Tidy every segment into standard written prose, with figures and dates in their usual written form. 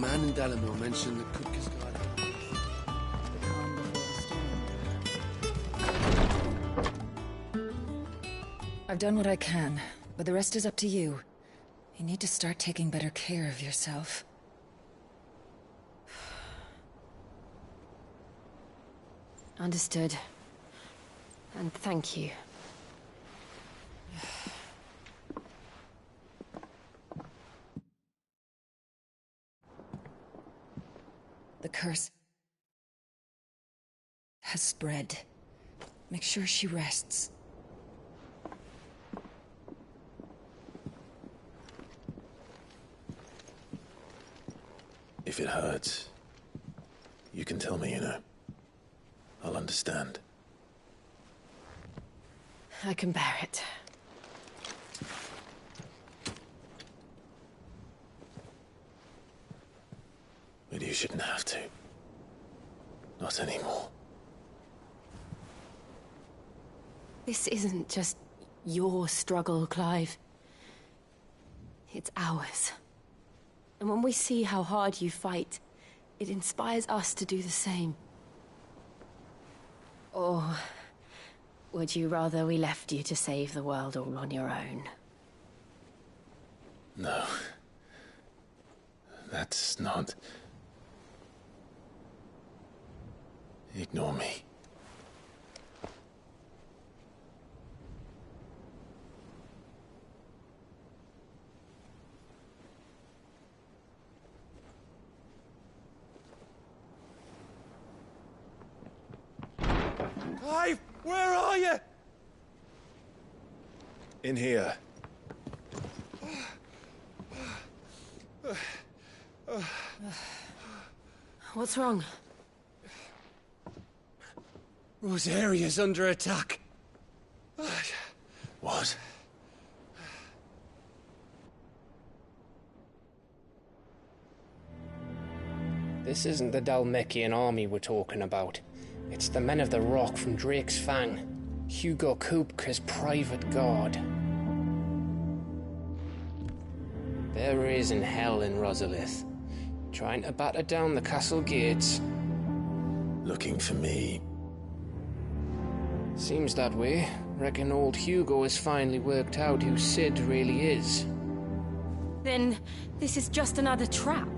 man in Dalamir mentioned that Kupka's got it. The calm before the storm. I've done what I can, but the rest is up to you. You need to start taking better care of yourself. Understood. And thank you. The curse has spread. Make sure she rests. If it hurts, you can tell me, you know. I'll understand. I can bear it. But you shouldn't have to. Not anymore. This isn't just your struggle, Clive. It's ours. And when we see how hard you fight, it inspires us to do the same. Or would you rather we left you to save the world all on your own? No. That's not... Ignore me. Clive, where are you? In here. What's wrong? Rosaria's under attack. What? This isn't the Dhalmekian army we're talking about. It's the men of the Rock from Drake's Fang. Hugo Kupka's private guard. There he is in hell in Rosalith, trying to batter down the castle gates. Looking for me. Seems that way. Reckon old Hugo has finally worked out who Cid really is. Then this is just another trap.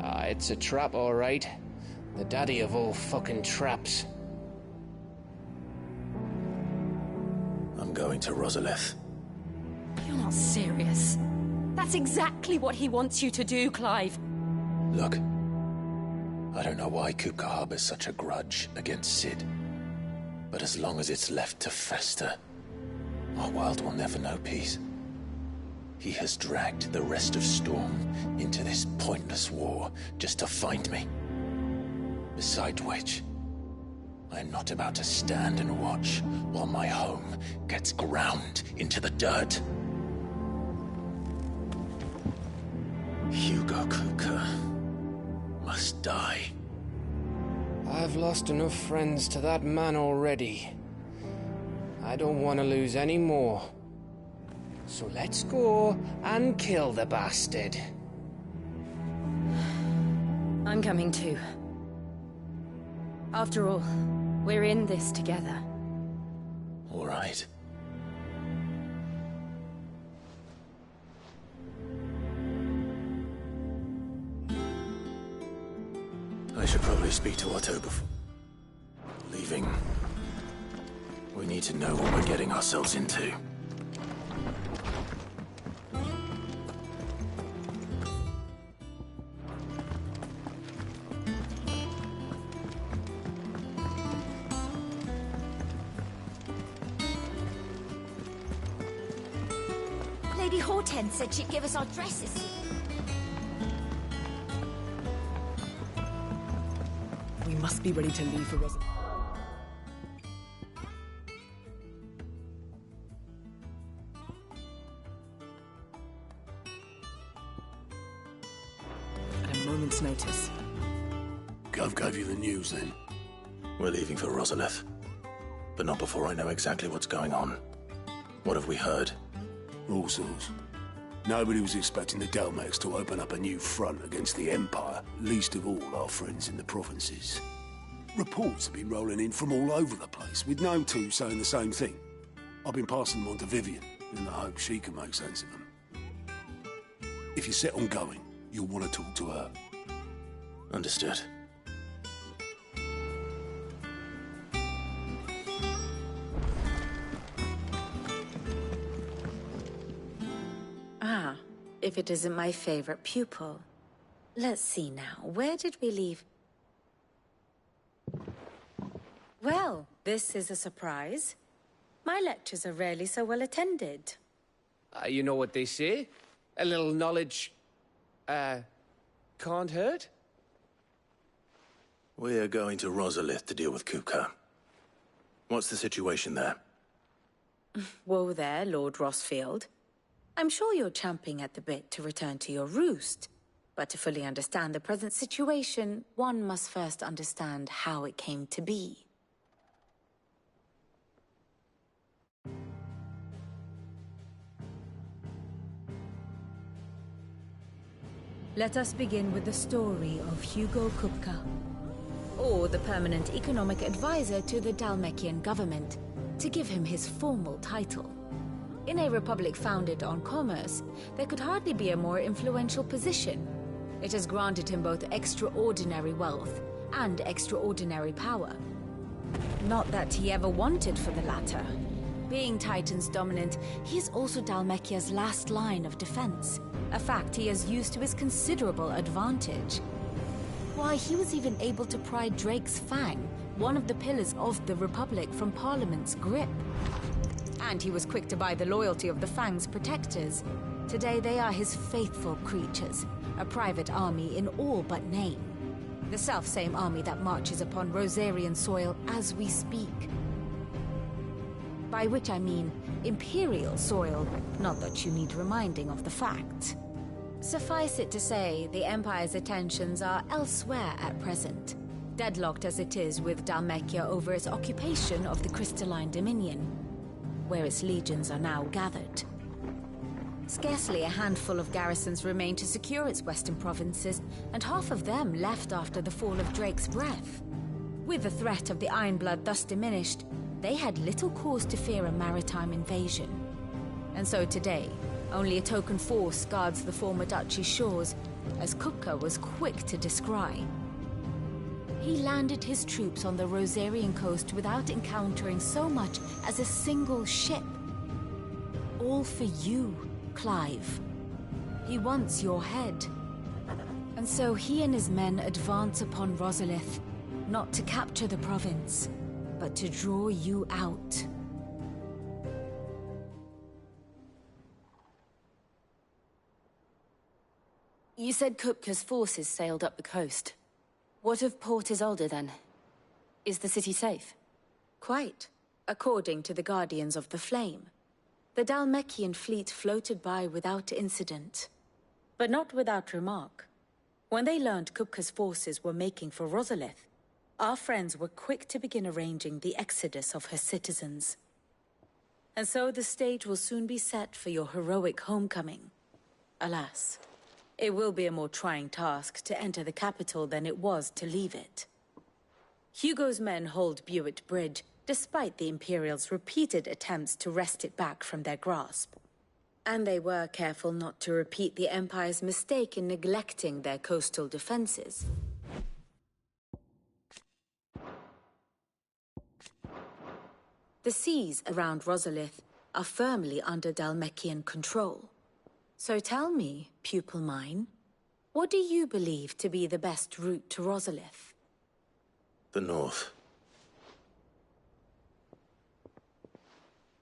Ah, it's a trap, all right. The daddy of all fucking traps. I'm going to Rosalith. You're not serious. That's exactly what he wants you to do, Clive. Look. I don't know why Kupka harbors such a grudge against Cid. But as long as it's left to fester, our world will never know peace. He has dragged the rest of Storm into this pointless war just to find me. Besides which, I am not about to stand and watch while my home gets ground into the dirt. Hugo Kupka must die. I've lost enough friends to that man already. I don't want to lose any more. So let's go and kill the bastard. I'm coming too. After all, we're in this together. All right. I should probably speak to Otto before leaving. We need to know what we're getting ourselves into. Lady Hortense said she'd give us our dresses. We must be ready to leave for Rosa. At a moment's notice. Gov gave you the news then? We're leaving for Rosalith. But not before I know exactly what's going on. What have we heard? Rosals. Nobody was expecting the Dalmex to open up a new front against the Empire, least of all our friends in the provinces. Reports have been rolling in from all over the place, with no two saying the same thing. I've been passing them on to Vivian, in the hope she can make sense of them. If you're set on going, you'll want to talk to her. Understood. Ah, if it isn't my favorite pupil. Let's see now, where did we leave? Well, this is a surprise. My lectures are rarely so well attended. You know what they say? A little knowledge, can't hurt? We're going to Rosalith to deal with Kupka. What's the situation there? Whoa there, Lord Rossfield. I'm sure you're champing at the bit to return to your roost. But to fully understand the present situation, one must first understand how it came to be. Let us begin with the story of Hugo Kupka, or the permanent economic advisor to the Dhalmekian government, to give him his formal title. In a republic founded on commerce, there could hardly be a more influential position. It has granted him both extraordinary wealth and extraordinary power. Not that he ever wanted for the latter. Being Titan's dominant, he is also Dhalmekia's last line of defense, a fact he has used to his considerable advantage. Why, he was even able to pry Drake's Fang, one of the pillars of the Republic, from Parliament's grip. And he was quick to buy the loyalty of the Fang's protectors. Today they are his faithful creatures, a private army in all but name. The self-same army that marches upon Rosarian soil as we speak. By which I mean Imperial soil, not that you need reminding of the fact. Suffice it to say, the Empire's attentions are elsewhere at present, deadlocked as it is with Dhalmekia over its occupation of the Crystalline Dominion, where its legions are now gathered. Scarcely a handful of garrisons remain to secure its western provinces, and half of them left after the fall of Drake's Breath. With the threat of the Ironblood thus diminished, they had little cause to fear a maritime invasion. And so today, only a token force guards the former duchy's shores, as Kupka was quick to descry. He landed his troops on the Rosarian coast without encountering so much as a single ship. All for you, Clive. He wants your head. And so he and his men advance upon Rosalith, not to capture the province, but to draw you out. You said Kupka's forces sailed up the coast. What of Port Isolde, then? Is the city safe? Quite, according to the Guardians of the Flame. The Dhalmekian fleet floated by without incident. But not without remark. When they learned Kupka's forces were making for Rosalith, our friends were quick to begin arranging the exodus of her citizens. And so the stage will soon be set for your heroic homecoming. Alas, it will be a more trying task to enter the capital than it was to leave it. Hugo's men hold Buet Bridge, despite the Imperials' repeated attempts to wrest it back from their grasp. And they were careful not to repeat the Empire's mistake in neglecting their coastal defenses. The seas around Rosalith are firmly under Dhalmekian control. So tell me, pupil mine, what do you believe to be the best route to Rosalith? The north.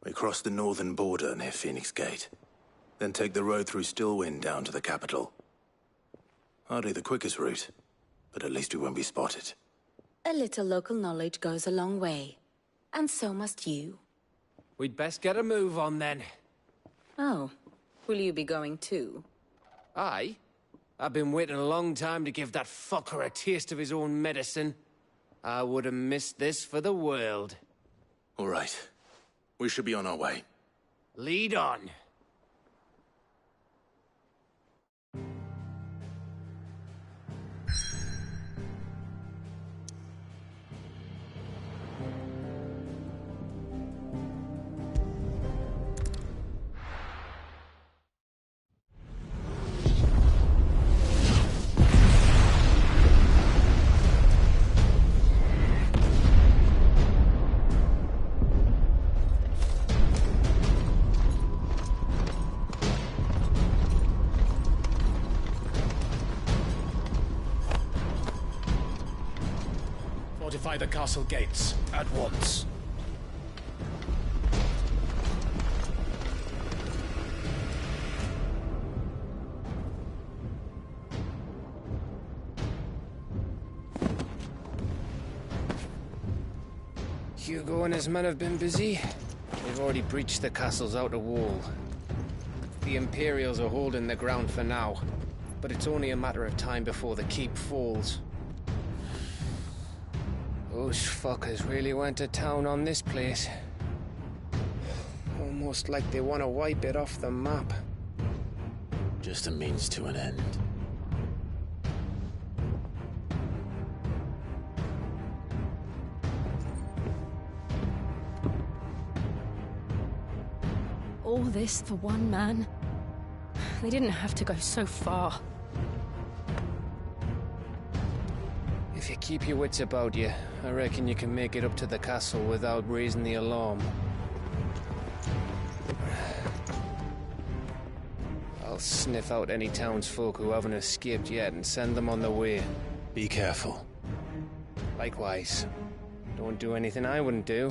We cross the northern border near Phoenix Gate, then take the road through Stillwind down to the capital. Hardly the quickest route, but at least we won't be spotted. A little local knowledge goes a long way, and so must you. We'd best get a move on then. Oh, will you be going too? Aye. I've been waiting a long time to give that fucker a taste of his own medicine. I would have missed this for the world. All right. We should be on our way. Lead on. Fortify the castle gates, at once. Hugo and his men have been busy. They've already breached the castle's outer wall. The Imperials are holding the ground for now, but it's only a matter of time before the keep falls. Those fuckers really went to town on this place. Almost like they want to wipe it off the map. Just a means to an end. All this for one man? They didn't have to go so far. If you keep your wits about you, I reckon you can make it up to the castle without raising the alarm. I'll sniff out any townsfolk who haven't escaped yet and send them on their way. Be careful. Likewise. Don't do anything I wouldn't do.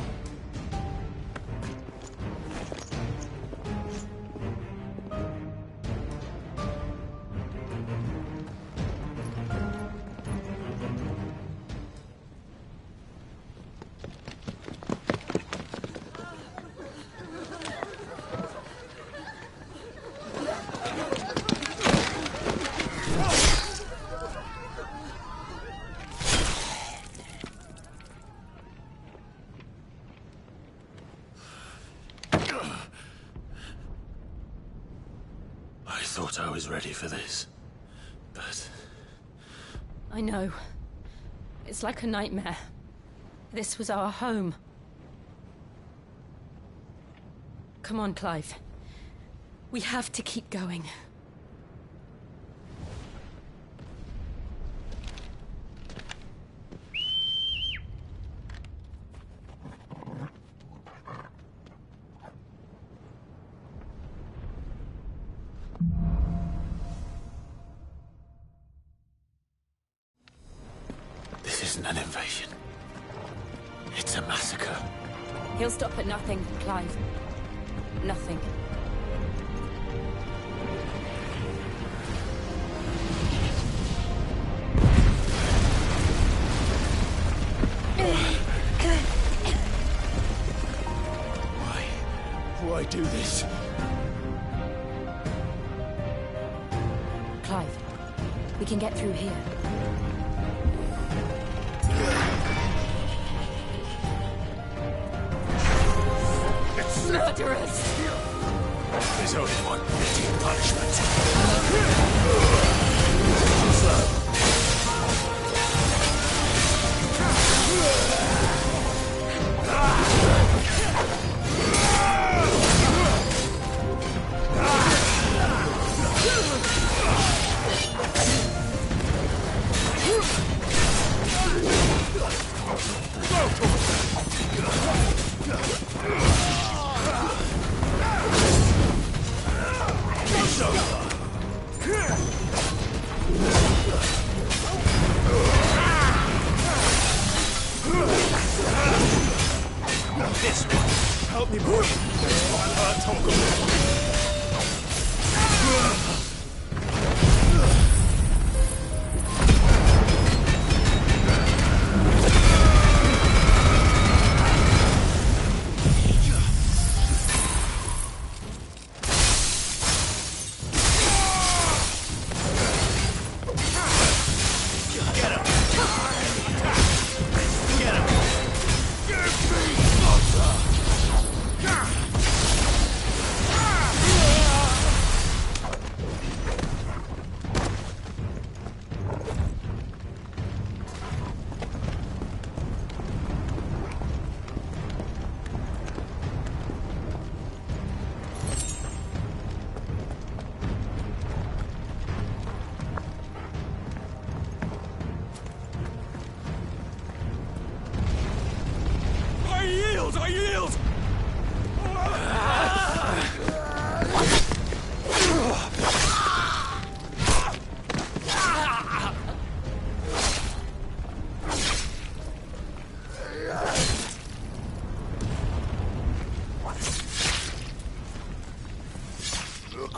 I thought I was ready for this, but... I know. It's like a nightmare. This was our home. Come on, Clive. We have to keep going. This isn't an invasion. It's a massacre. He'll stop at nothing, Clive. Nothing. Why do this? Clive, we can get through here. Murderers! There's only one fitting punishment.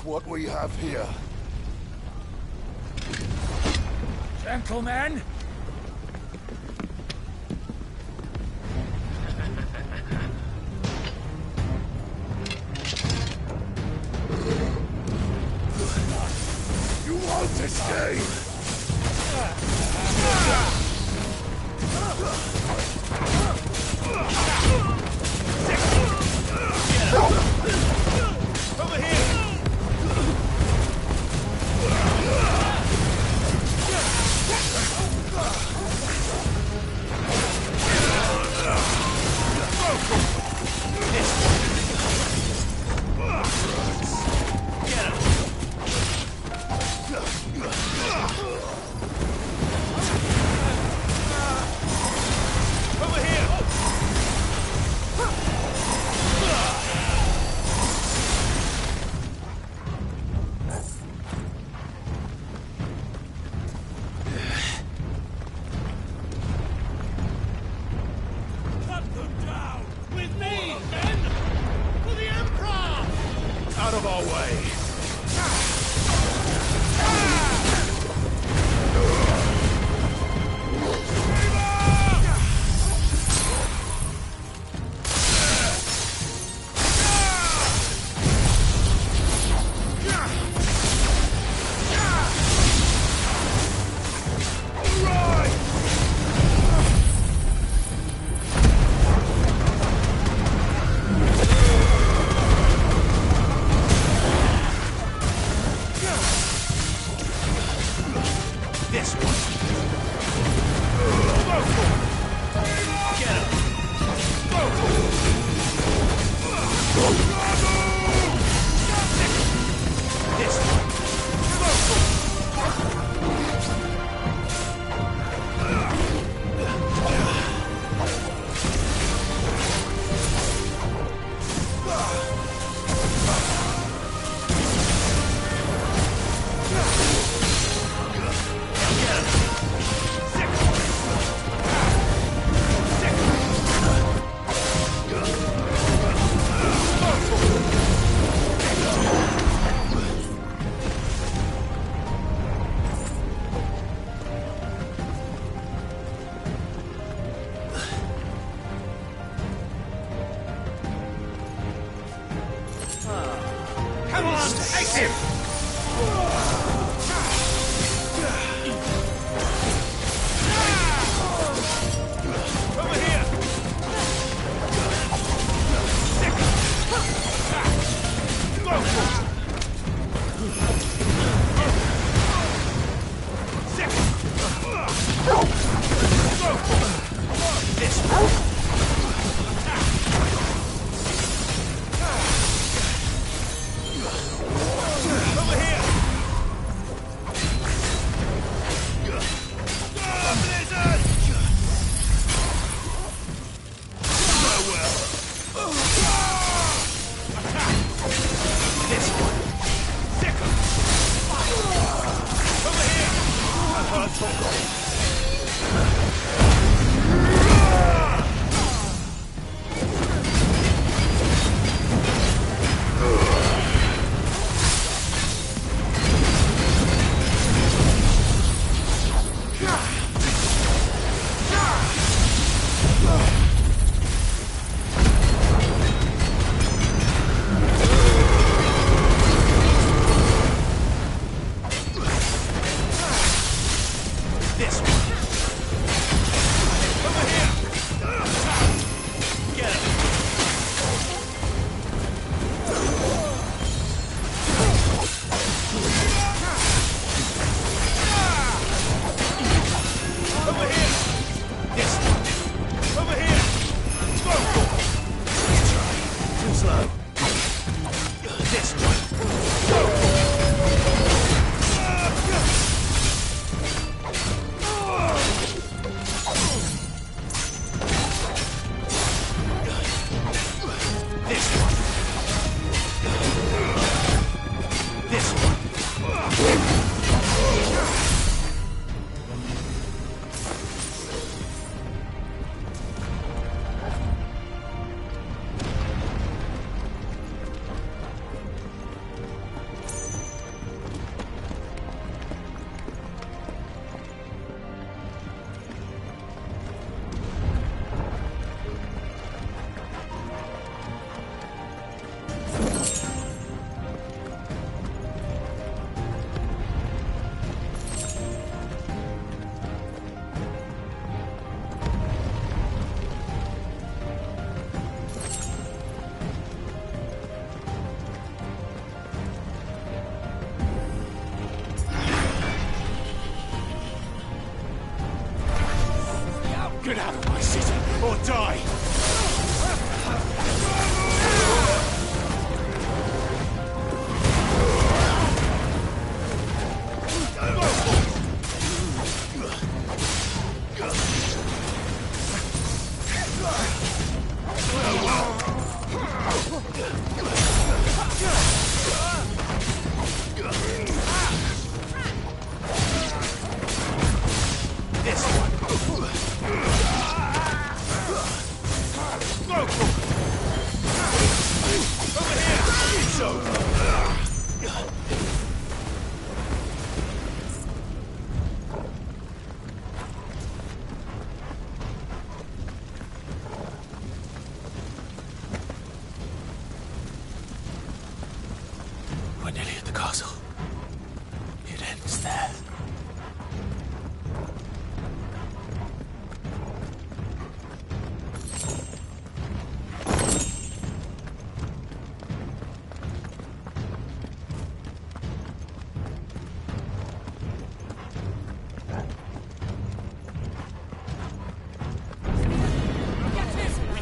what we have here. Gentlemen! You won't escape! Over here! Out of our way! Get out of my city, or die! We're nearly at the castle. It ends there.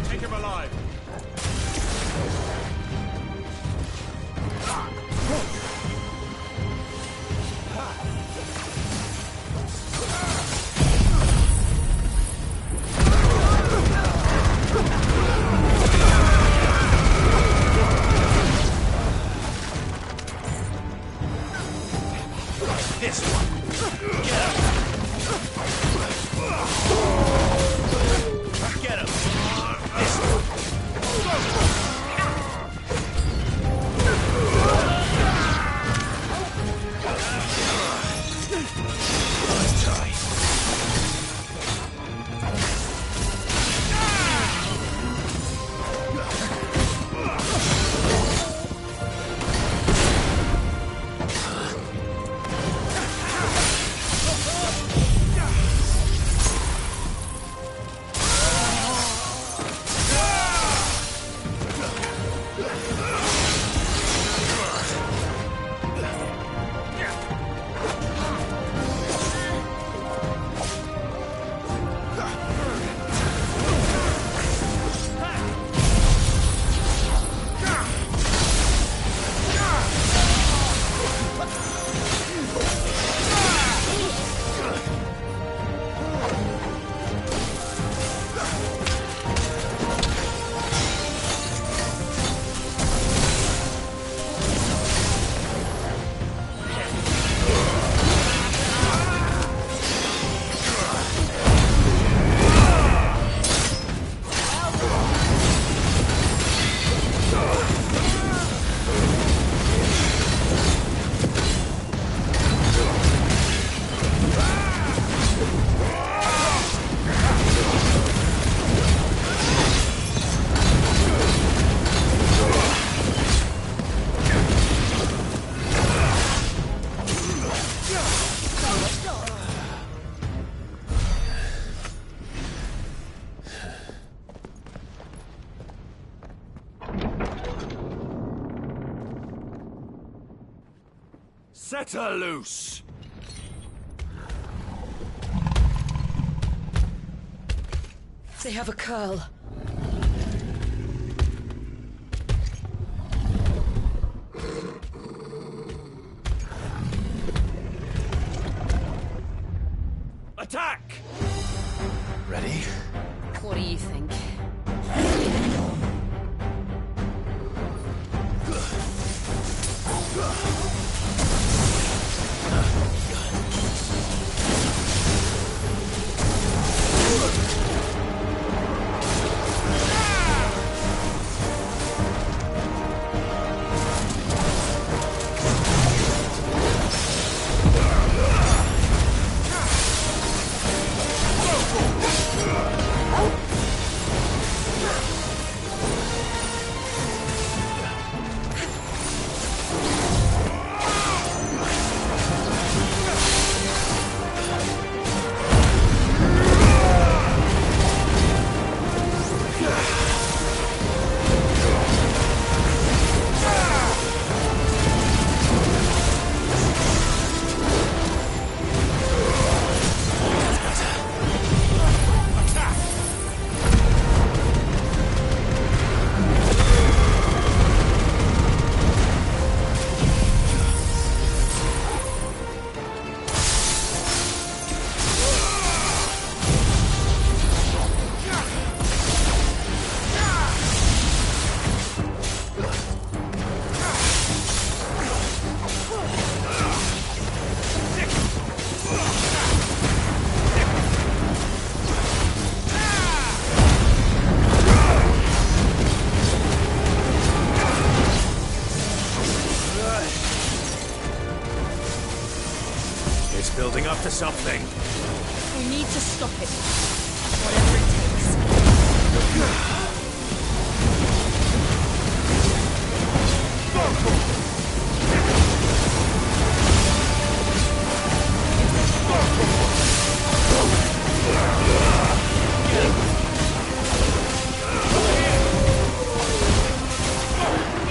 Take him alive! This one! Get up! Get him! This one! Nice try. Set her loose! They have a curl. Attack! Ready? What do you think? It's building up to something. We need to stop it. Whatever it takes.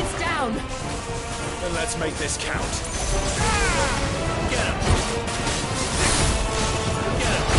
It's down. Then let's make this count. Get him! Get him!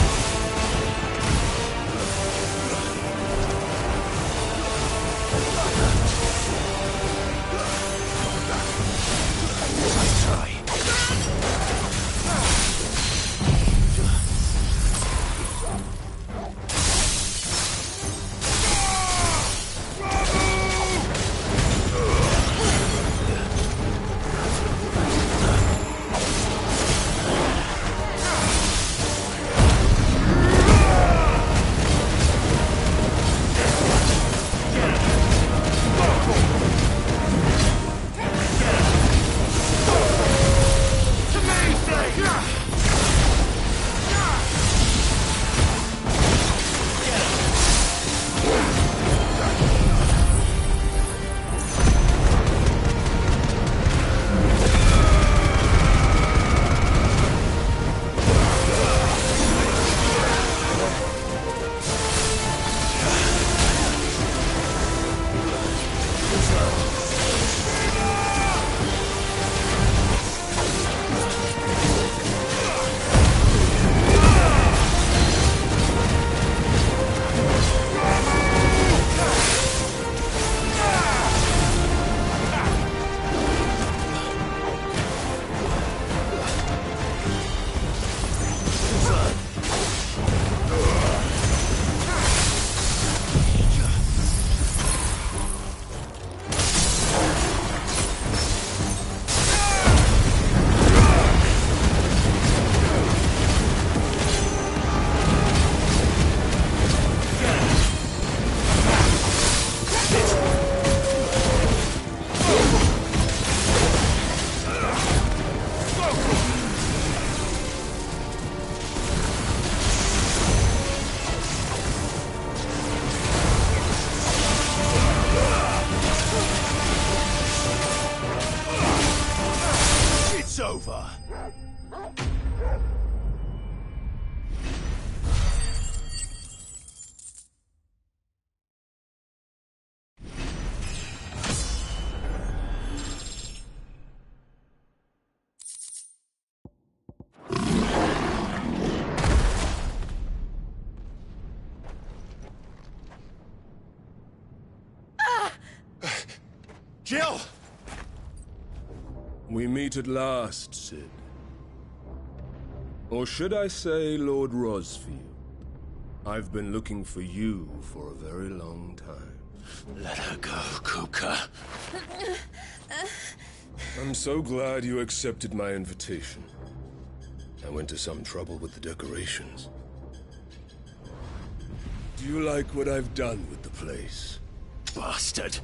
Over. Jill! We meet at last, Cid. Or should I say, Lord Rosfield? I've been looking for you for a very long time. Let her go, Kupka. I'm so glad you accepted my invitation. I went to some trouble with the decorations. Do you like what I've done with the place? Bastard!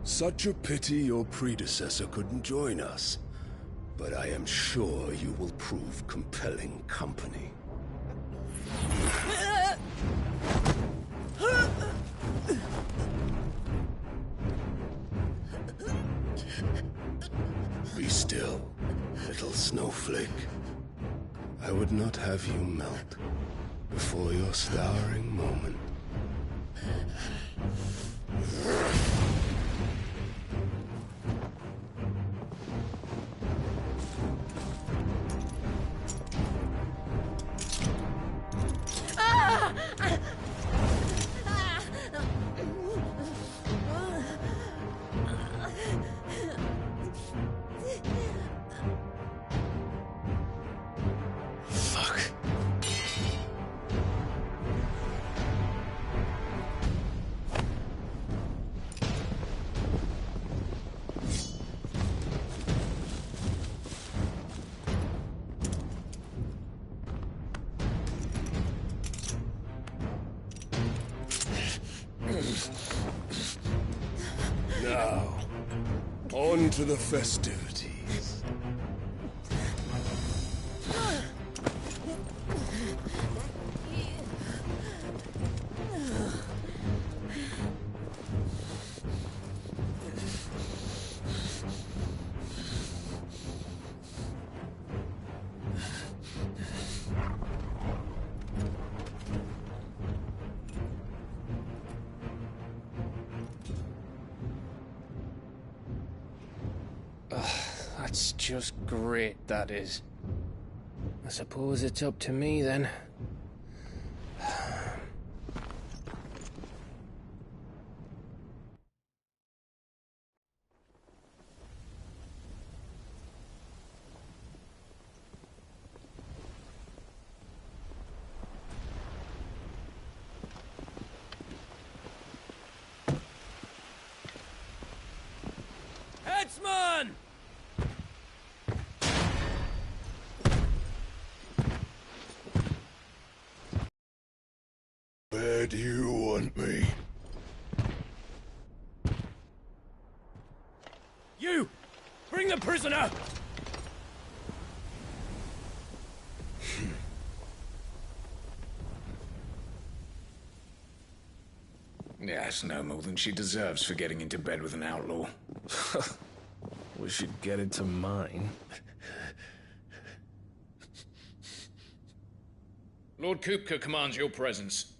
Such a pity your predecessor couldn't join us. But I am sure you will prove compelling company. Be still, little snowflake. I would not have you melt before your flowering moment. Now, on to the festivities. That's just great, that is. I suppose it's up to me, then. Headsman! Where do you want me? You! Bring the prisoner! Yes, no more than she deserves for getting into bed with an outlaw. We should get into mine. Lord Kupka commands your presence.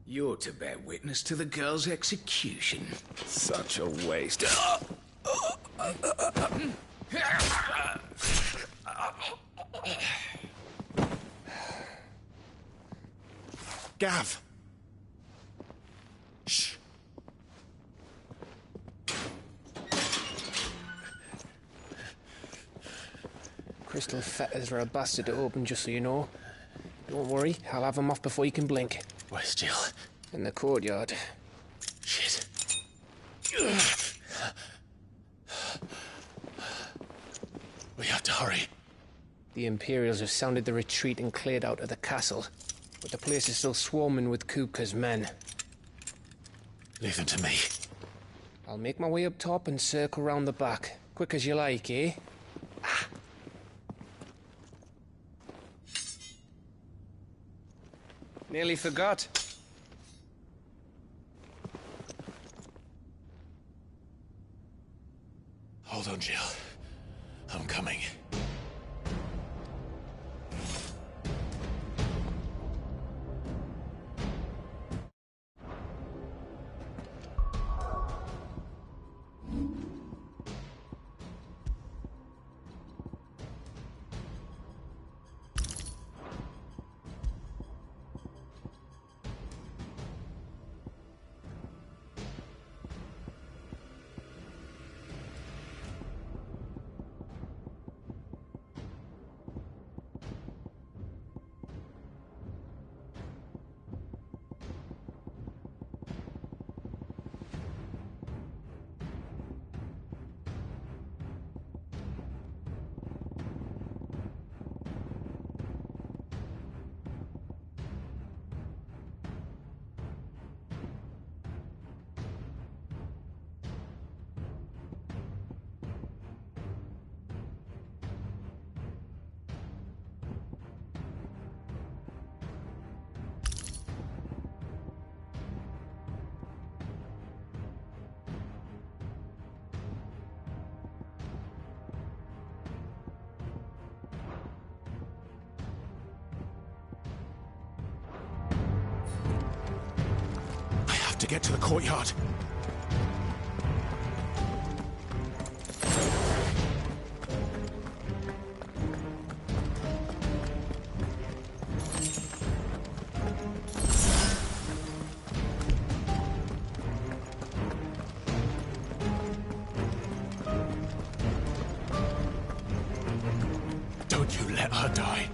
You're to bear witness to the girl's execution. Such a waste. Gav! Shh. Crystal fetters are a bastard to open, just so you know. Don't worry, I'll have them off before you can blink. Where's Jill? In the courtyard. Shit. We have to hurry. The Imperials have sounded the retreat and cleared out of the castle, but the place is still swarming with Kupka's men. Leave them to me. I'll make my way up top and circle round the back. Quick as you like, eh? Nearly forgot. Hold on, Jill. I'm coming. To get to the courtyard. Don't you let her die.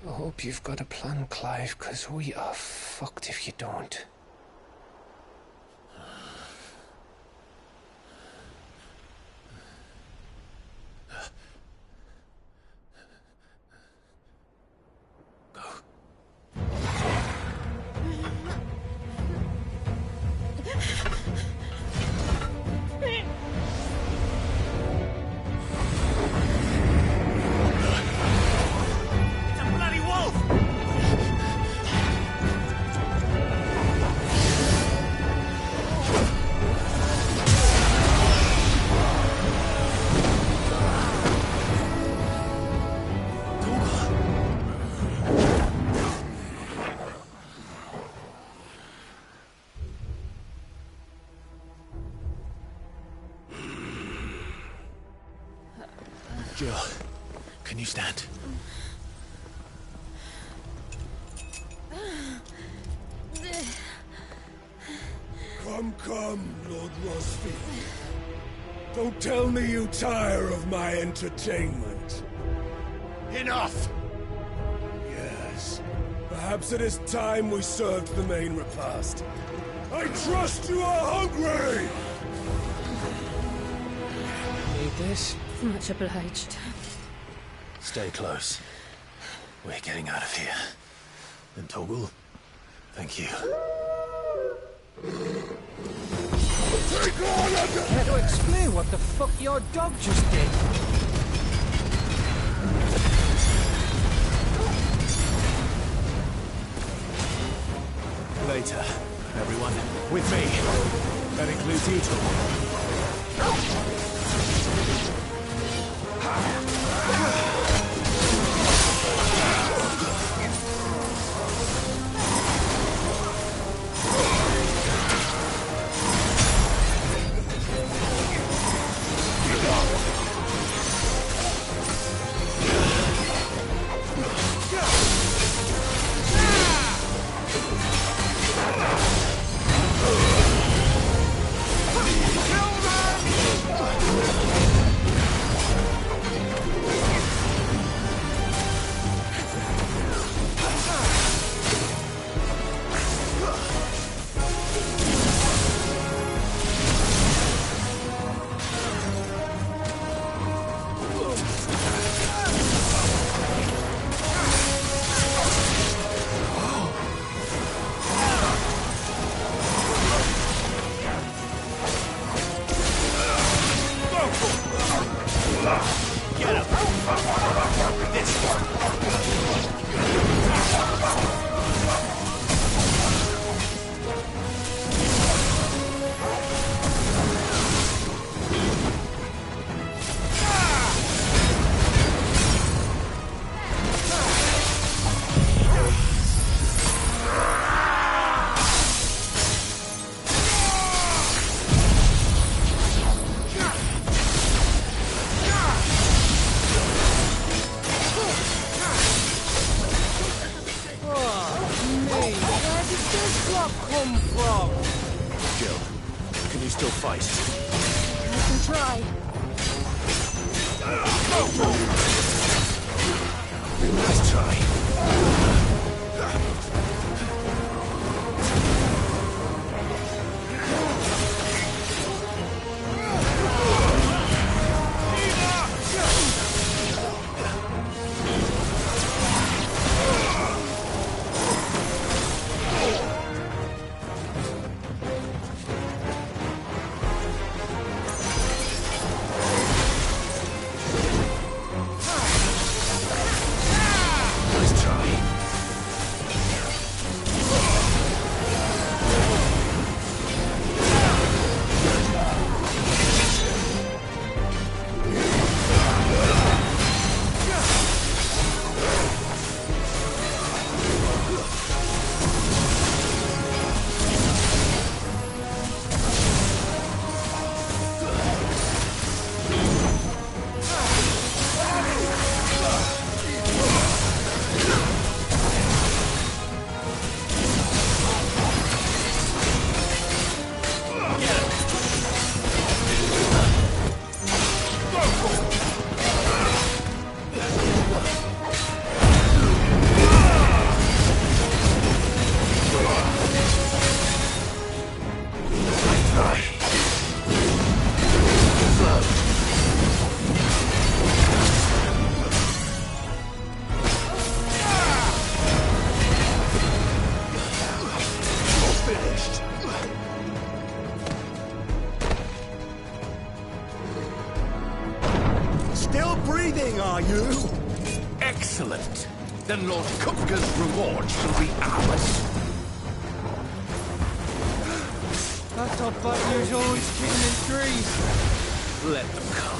I hope you've got a plan, Clive, because we are fucked if you don't. Jill, can you stand? Come, Lord Rosfield. Don't tell me you tire of my entertainment. Enough! Yes. Perhaps it is time we served the main repast. I trust you are hungry! Need this? Much obliged. Stay close. We're getting out of here. And Toggle, thank you. Care to explain what the fuck your dog just did? Later, everyone. With me. That includes you two. Jill, can you still fight? I can try. Let's try. Still breathing, are you? Excellent. Then Lord Kupka's reward shall be ours. I thought Bucky was always kicking in trees. Let them come.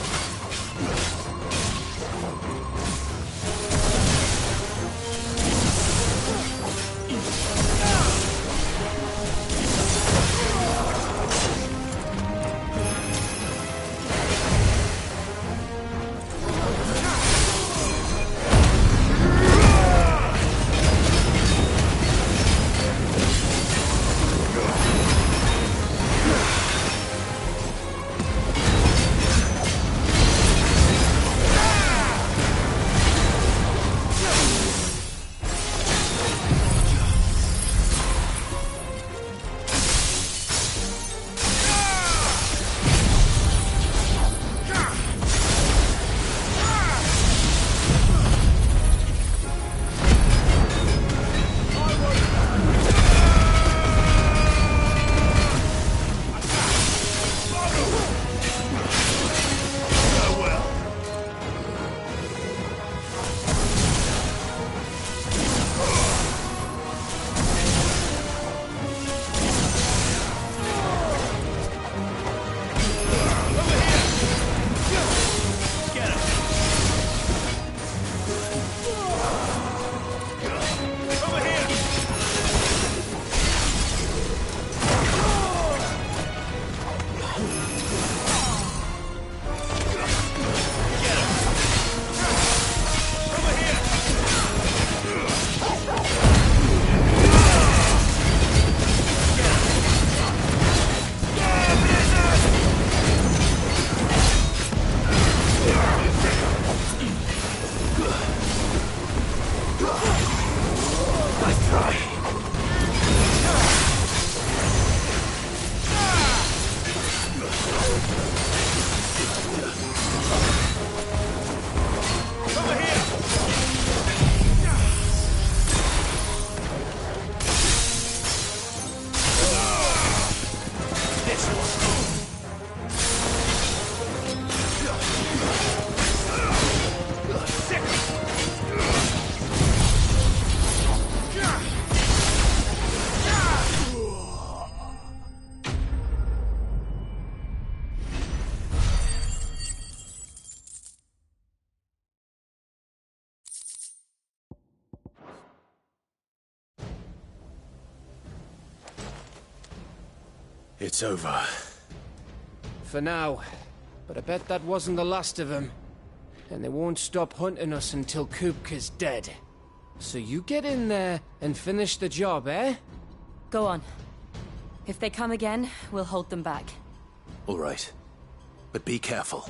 It's over. For now. But I bet that wasn't the last of them. And they won't stop hunting us until Kupka's dead. So you get in there and finish the job, eh? Go on. If they come again, we'll hold them back. All right. But be careful.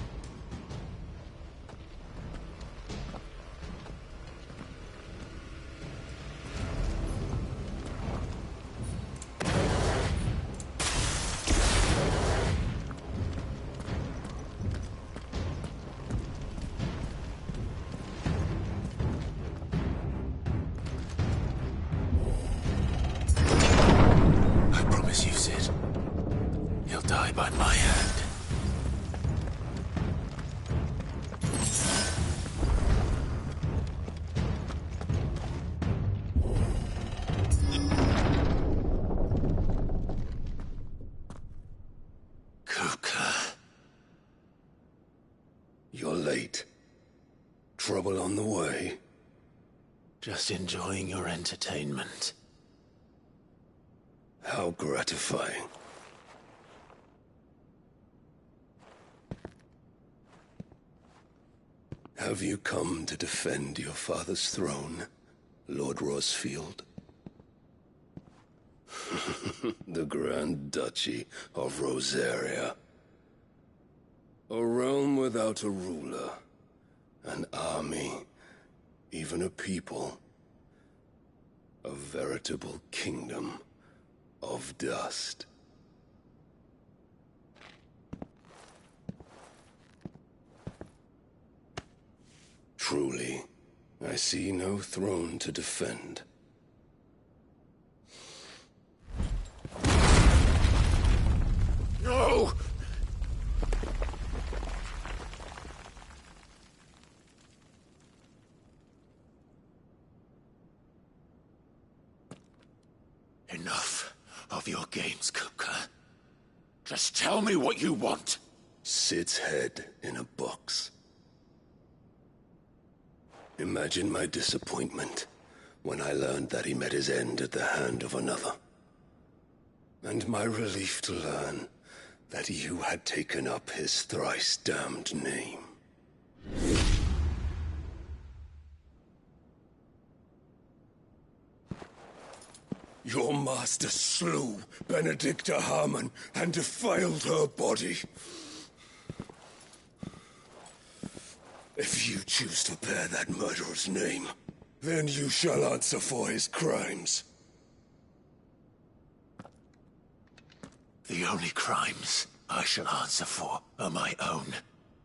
By my hand. Kupka. You're late. Trouble on the way? Just enjoying your entertainment. How gratifying. Have you come to defend your father's throne, Lord Rosfield? The Grand Duchy of Rosaria. A realm without a ruler, an army, even a people. A veritable kingdom of dust. Truly, I see no throne to defend. No! Enough of your games, Kupka. Just tell me what you want. Sid's head in a box. Imagine my disappointment when I learned that he met his end at the hand of another. And my relief to learn that you had taken up his thrice-damned name. Your master slew Benedicta Harmon and defiled her body. If you choose to bear that murderer's name, then you shall answer for his crimes. The only crimes I shall answer for are my own.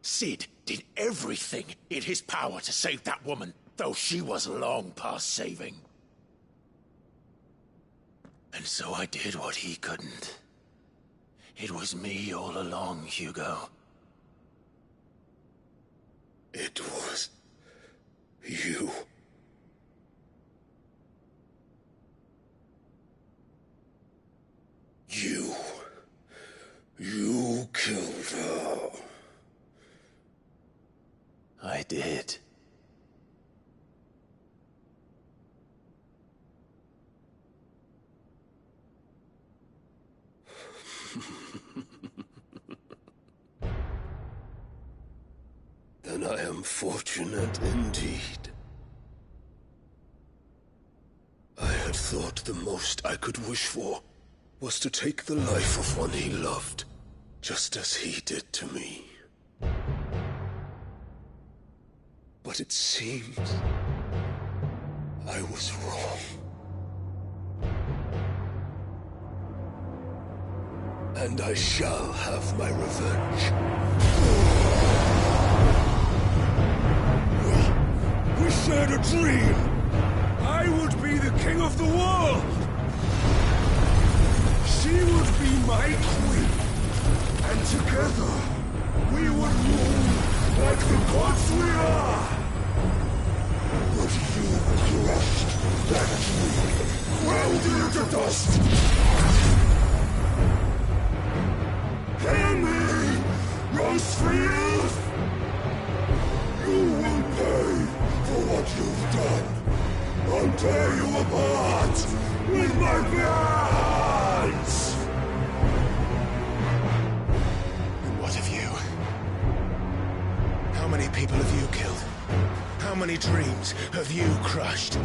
Sid did everything in his power to save that woman, though she was long past saving. And so I did what he couldn't. It was me all along, Hugo. It was you. You killed her. I did. Then I am fortunate indeed. I had thought the most I could wish for was to take the life of one he loved, just as he did to me. But it seems I was wrong. And I shall have my revenge. We shared a dream! I would be the king of the world! She would be my queen! And together, we would rule like the gods we are! But you crushed that dream, ground it to dust! Hear me, Rosefield! You will pay for what you've done. I'll tear you apart with my bare hands! many dreams have you crushed?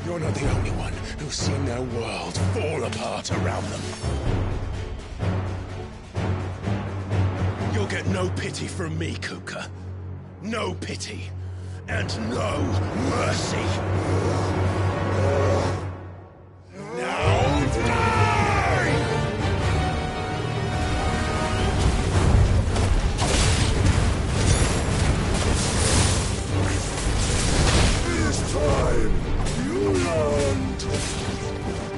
You're not the only one who's seen their world fall apart around them. You'll get no pity from me, Kupka. No pity. And no mercy. Now die! This time, you learned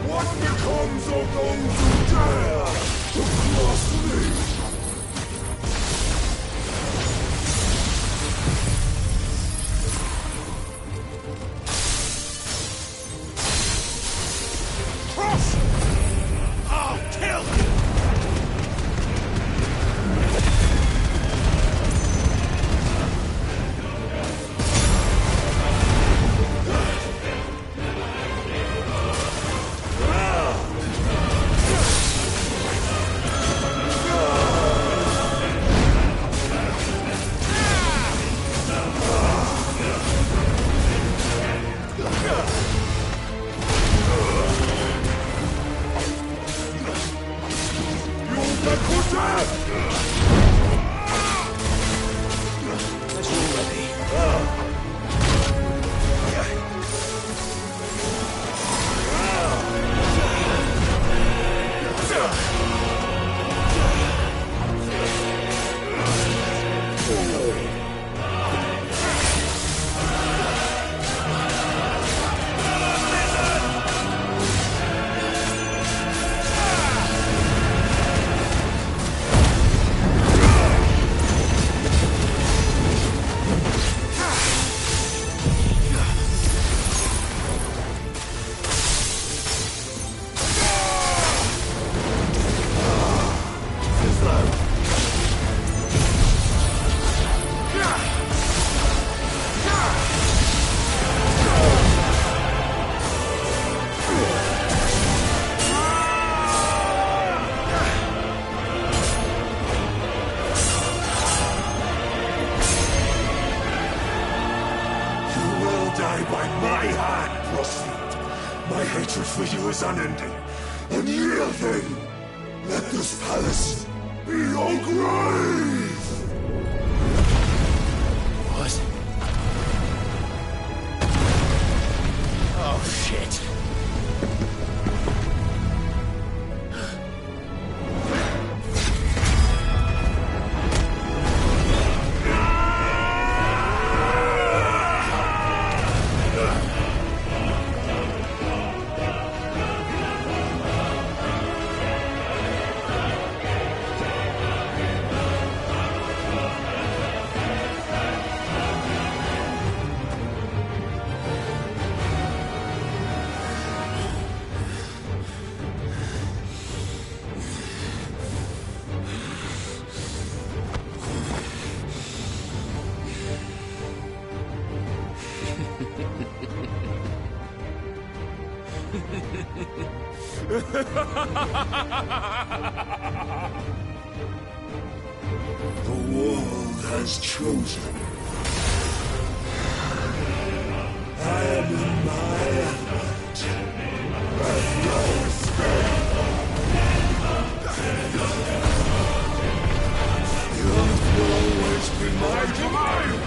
what becomes of those who dare to cross me. Unending, unyielding. Let this palace be your grave! What? Oh, shit. The world has chosen. I am in my element. There's no escape. The earth will always be my domain.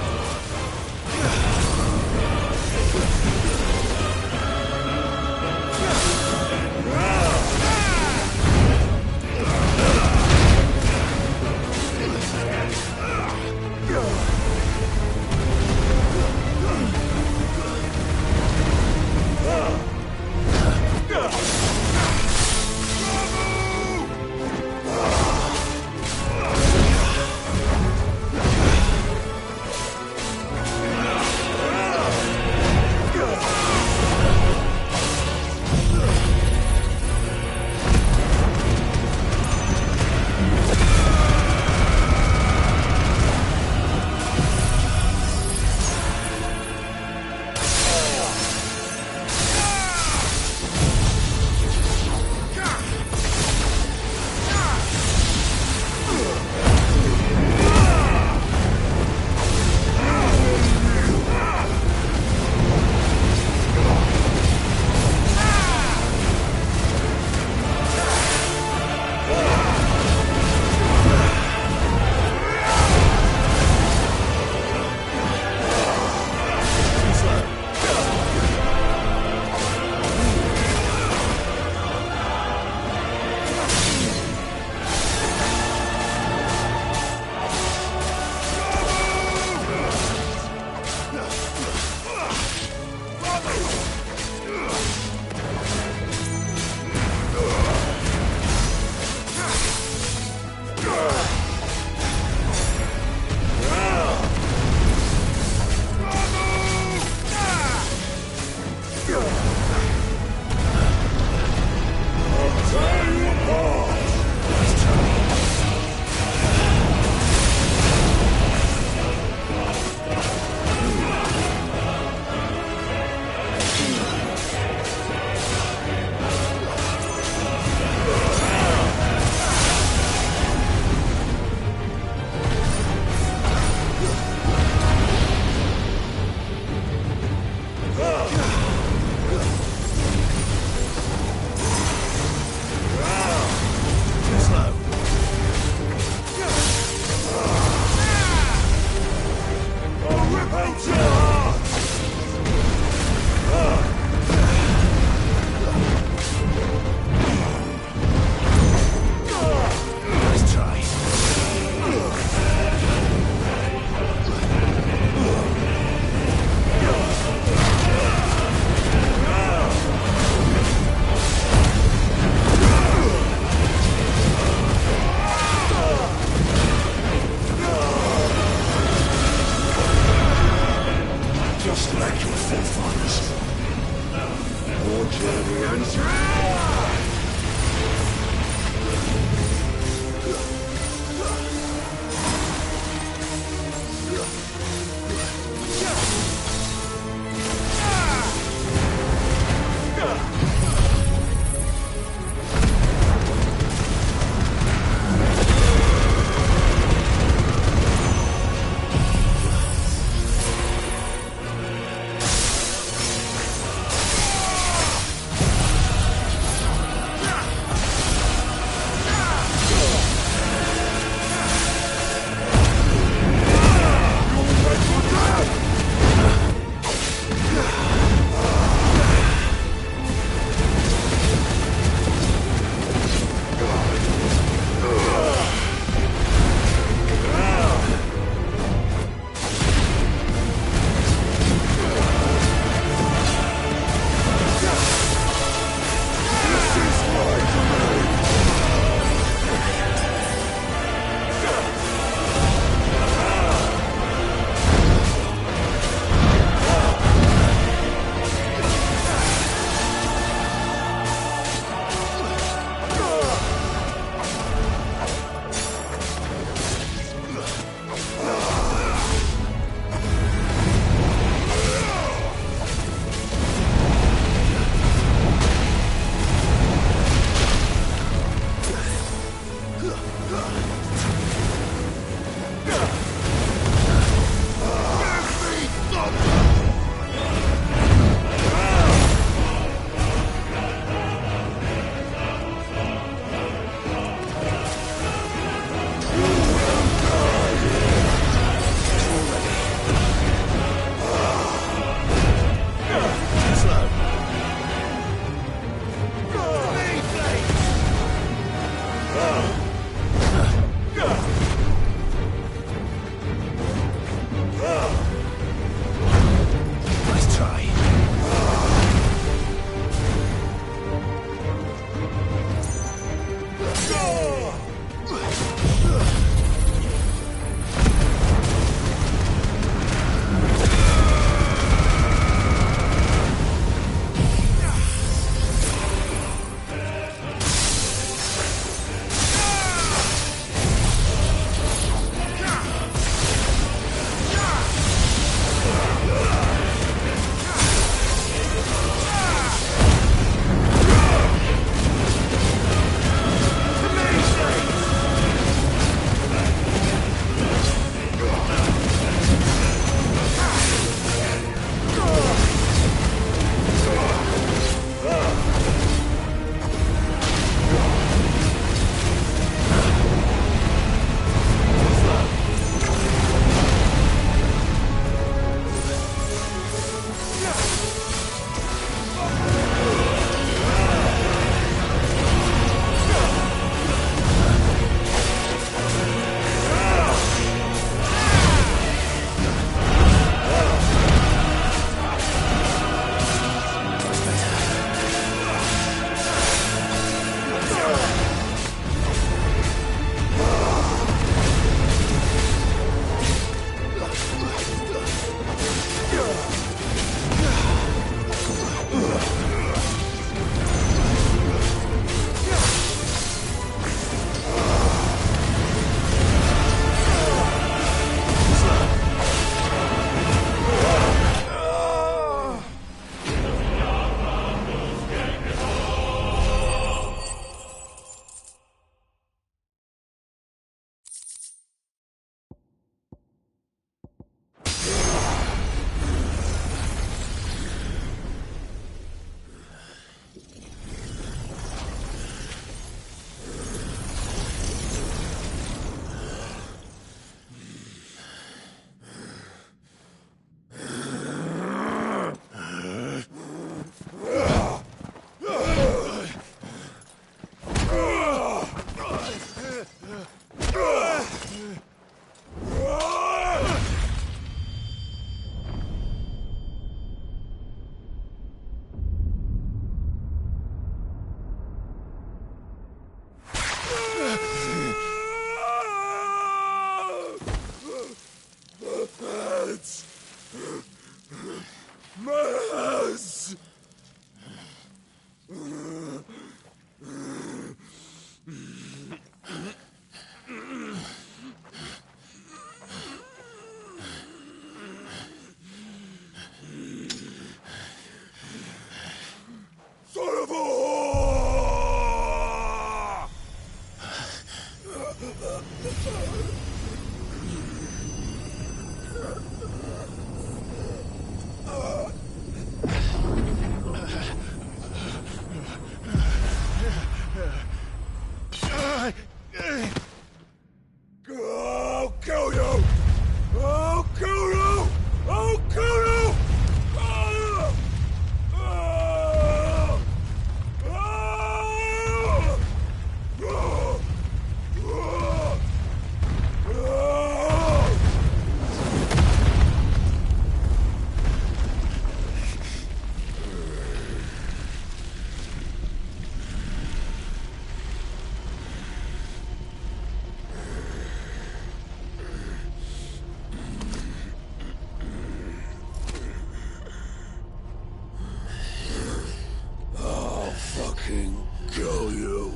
fucking kill you.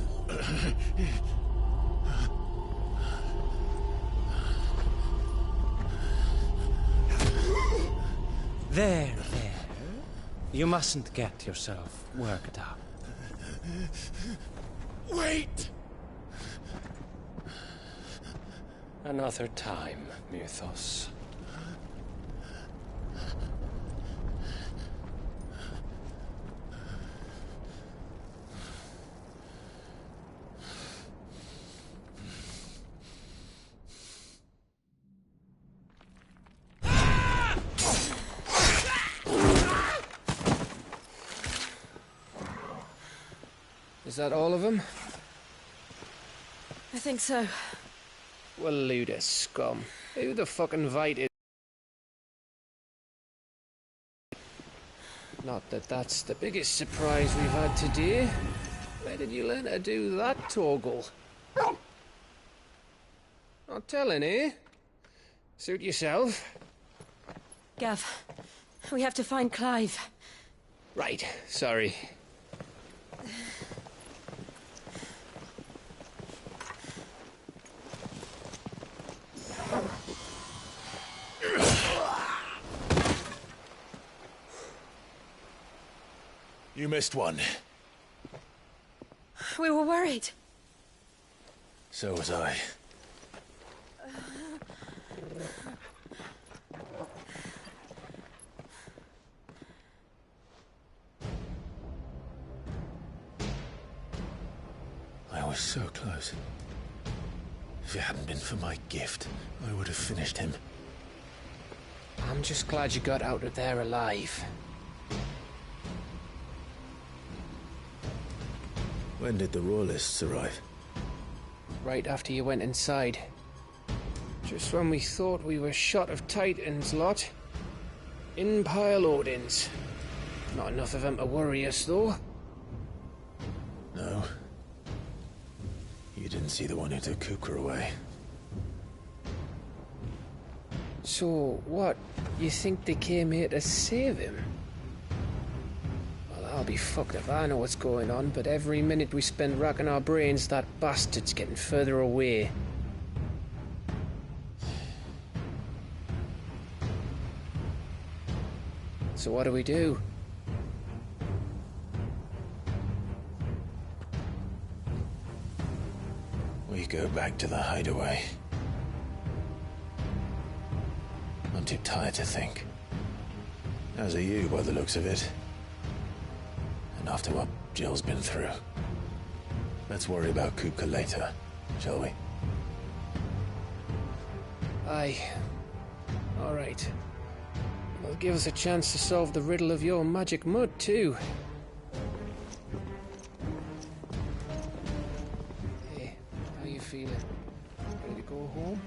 There. You mustn't get yourself worked up. Wait! Another time, Mythos. Is that all of them? I think so. Well, load of scum. Who the fuck invited? Not that that's the biggest surprise we've had today. Where did you learn to do that, Torgal? Not telling, eh? Suit yourself. Gav, we have to find Clive. Right, sorry. You missed one. We were worried. So was I. I was so close. If it hadn't been for my gift, I would have finished him. I'm just glad you got out of there alive. When did the Royalists arrive? Right after you went inside. Just when we thought we were shot of Titans lot. In pile Odins. Not enough of them to worry us, though. No. You didn't see the one who took Kupka away. So, what? You think they came here to save him? Well, I'll be fucked if I know what's going on, but every minute we spend racking our brains, that bastard's getting further away. So what do we do? We go back to the hideaway. I'm too tired to think. As are you, by the looks of it. And after what Jill's been through. Let's worry about Kupka later, shall we? Aye. All right. Well, give us a chance to solve the riddle of your magic mud, too. Hey, how you feeling? Ready to go home?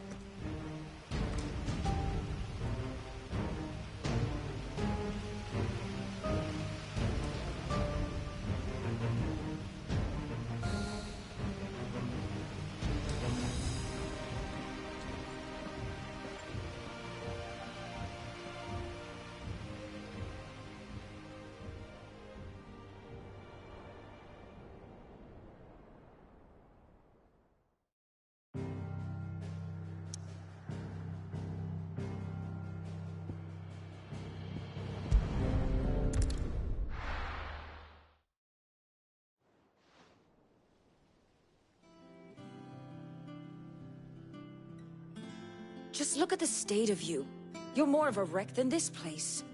Just look at the state of you. You're more of a wreck than this place.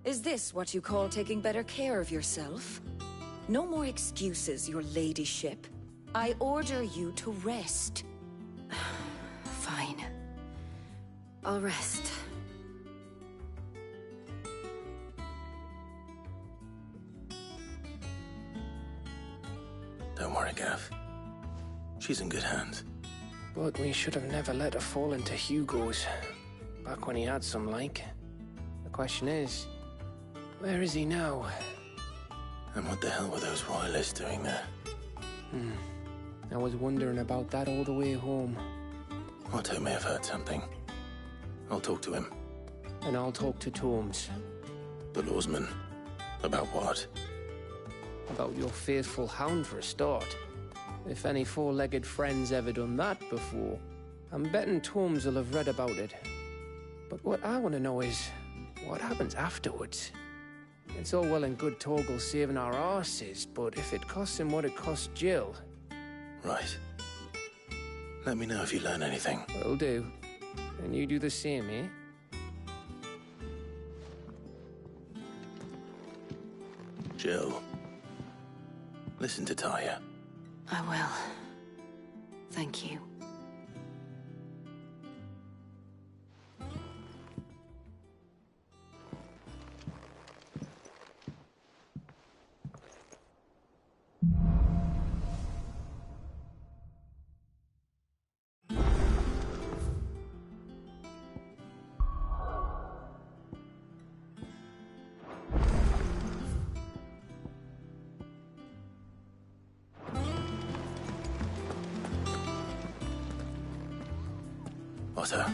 Is this what you call taking better care of yourself? No more excuses, your ladyship. I order you to rest. Fine. I'll rest. Don't worry, Gav. She's in good hands. But we should have never let her fall into Hugo's. Back when he had some like. The question is, where is he now? And what the hell were those royalists doing there? I was wondering about that all the way home. Otto may have heard something. I'll talk to him. And I'll talk to Tomes. The lawsman. About what? About your faithful hound for a start. If any four-legged friend's ever done that before, I'm betting Torms will have read about it. But what I want to know is, what happens afterwards? It's all well and good Torgal saving our arses, but if it costs him what it cost Jill... Right. Let me know if you learn anything. Will do. And you do the same, eh? Jill, listen to Taya. I will. Thank you. Otto,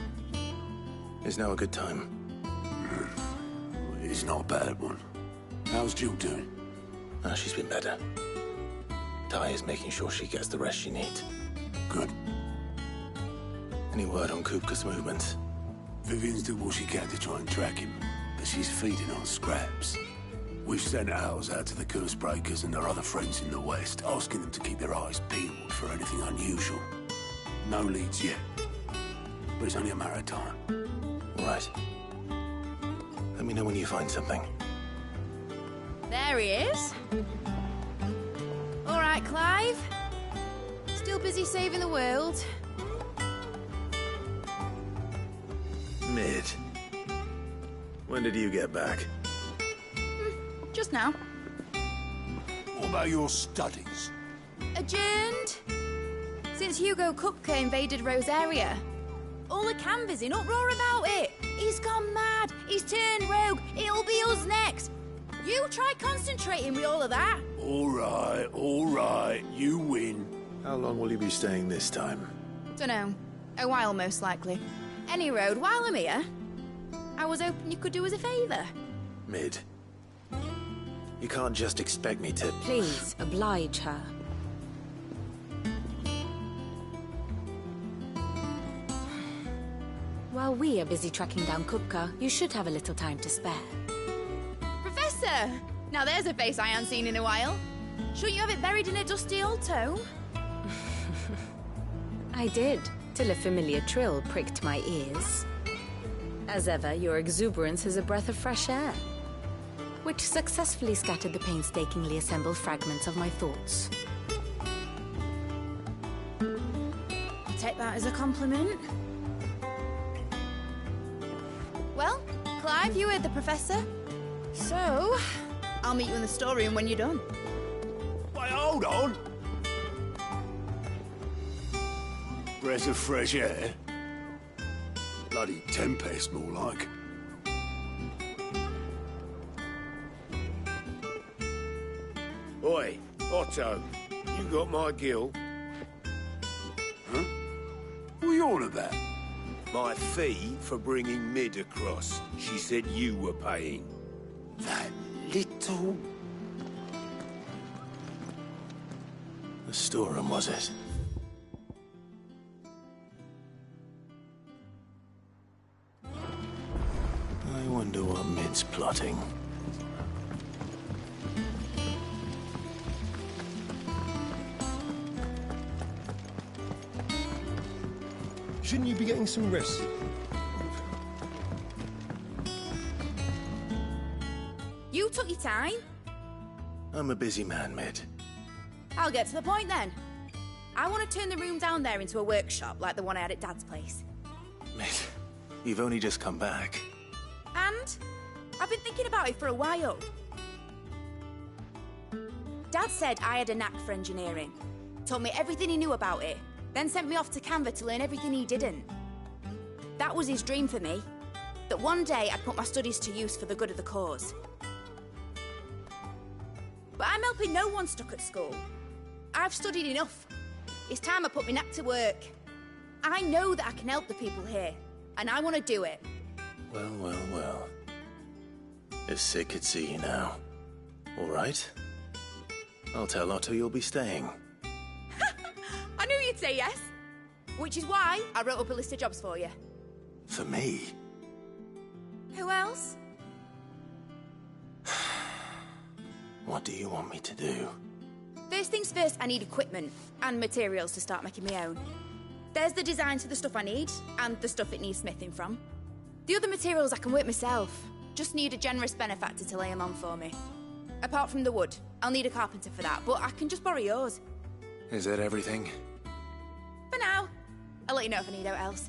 is now a good time? It's not a bad one. How's Jill doing? She's been better. Taya's making sure she gets the rest she needs. Good. Any word on Kupka's movements? Vivian's did what she can to try and track him, but she's feeding on scraps. We've sent ours out to the Cursebreakers and their other friends in the West, asking them to keep their eyes peeled for anything unusual. No leads yet, but it's only a matter of time. Right. Let me know when you find something. There he is. All right, Clive. Still busy saving the world. Mid. When did you get back? Just now. What about your studies? Adjourned. Since Hugo Kupka invaded Rosaria. All the canvass in uproar about it. He's gone mad. He's turned rogue. It'll be us next. You try concentrating with all of that. All right. You win. How long will you be staying this time? Dunno. A while, most likely. Any road, while I'm here, I was hoping you could do us a favour. Mid. You can't just expect me to... Please, oblige her. While we are busy tracking down Kupka, you should have a little time to spare. Professor! Now there's a face I haven't seen in a while. Shouldn't you have it buried in a dusty old tome? I did, till a familiar trill pricked my ears. As ever, your exuberance is a breath of fresh air, which successfully scattered the painstakingly assembled fragments of my thoughts. I'll take that as a compliment. Well, Clive, you heard the Professor. So, I'll meet you in the storeroom when you're done. Wait, hold on! Breath of fresh air? Bloody tempest, more like. Oi, Otto, you got my gill? Huh? What are you on about? My fee for bringing Mid across. She said you were paying. That little... The storeroom, was it? I wonder what Mid's plotting. Shouldn't you be getting some rest? You took your time. I'm a busy man, Mid. I'll get to the point then. I want to turn the room down there into a workshop like the one I had at Dad's place. Mid, you've only just come back. And I've been thinking about it for a while. Dad said I had a knack for engineering. Told me everything he knew about it. Then sent me off to Canva to learn everything he didn't. That was his dream for me. That one day I'd put my studies to use for the good of the cause. But I'm helping no one stuck at school. I've studied enough. It's time I put my knack to work. I know that I can help the people here, and I want to do it. Well. If Sid could see you now. All right? I'll tell Otto you'll be staying. I knew you'd say yes. Which is why I wrote up a list of jobs for you. For me? Who else? What do you want me to do? First things first, I need equipment and materials to start making my own. There's the designs for the stuff I need, and the stuff it needs smithing from. The other materials I can work myself. Just need a generous benefactor to lay them on for me. Apart from the wood, I'll need a carpenter for that, but I can just borrow yours. Is that everything? For now. I'll let you know if I need out else.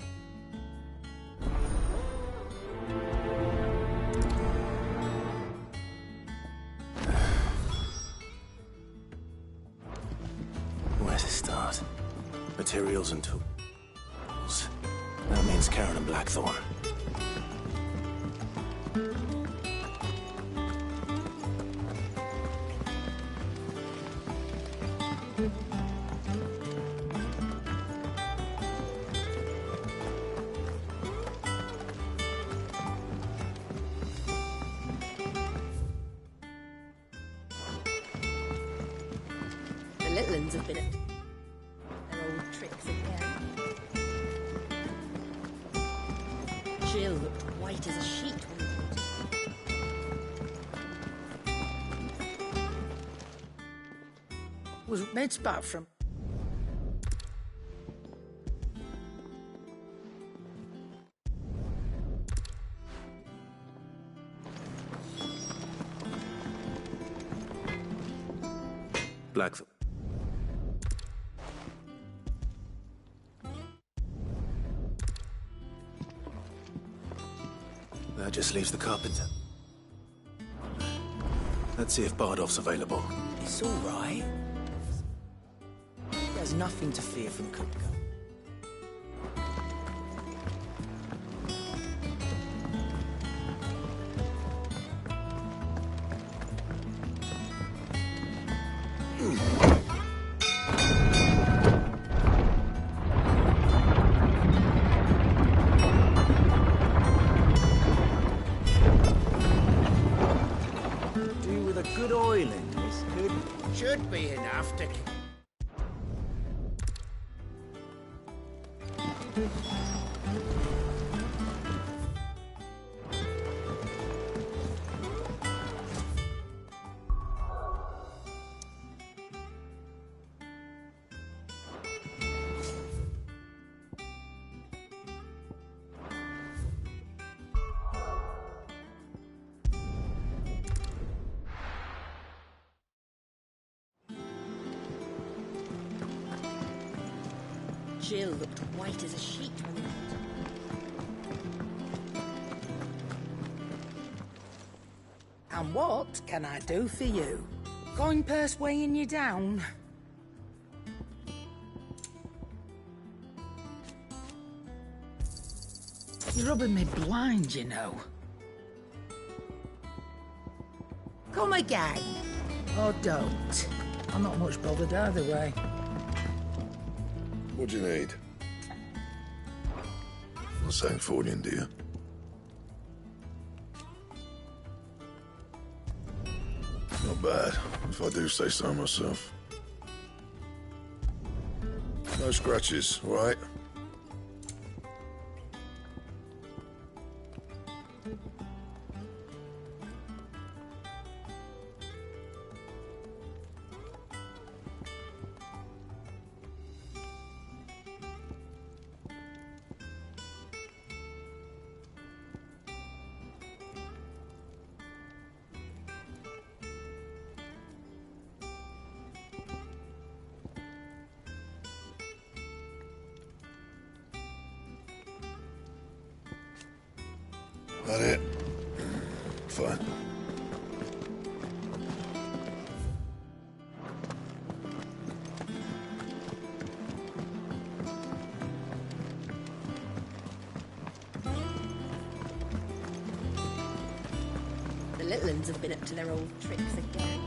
Where to start? Materials and tools. That means Karen and Blackthorn. The little ones have been at their old tricks again. Jill looked white as a sheet when Was Ned's back from? Blackthorn. That just leaves the carpenter. Let's see if Bardolph's available. It's all right. There's nothing to fear from Kupka. Do with a good oiling, this should be enough to... Jill looked white as a sheet when they... And what can I do for you? Coin purse weighing you down? You're rubbing me blind, you know. Come again. Or don't. I'm not much bothered either way. What do you need? Not saying Fordian, do you? Not bad, if I do say so myself. No scratches, all right? That it? Fine. The little ones have been up to their old tricks again.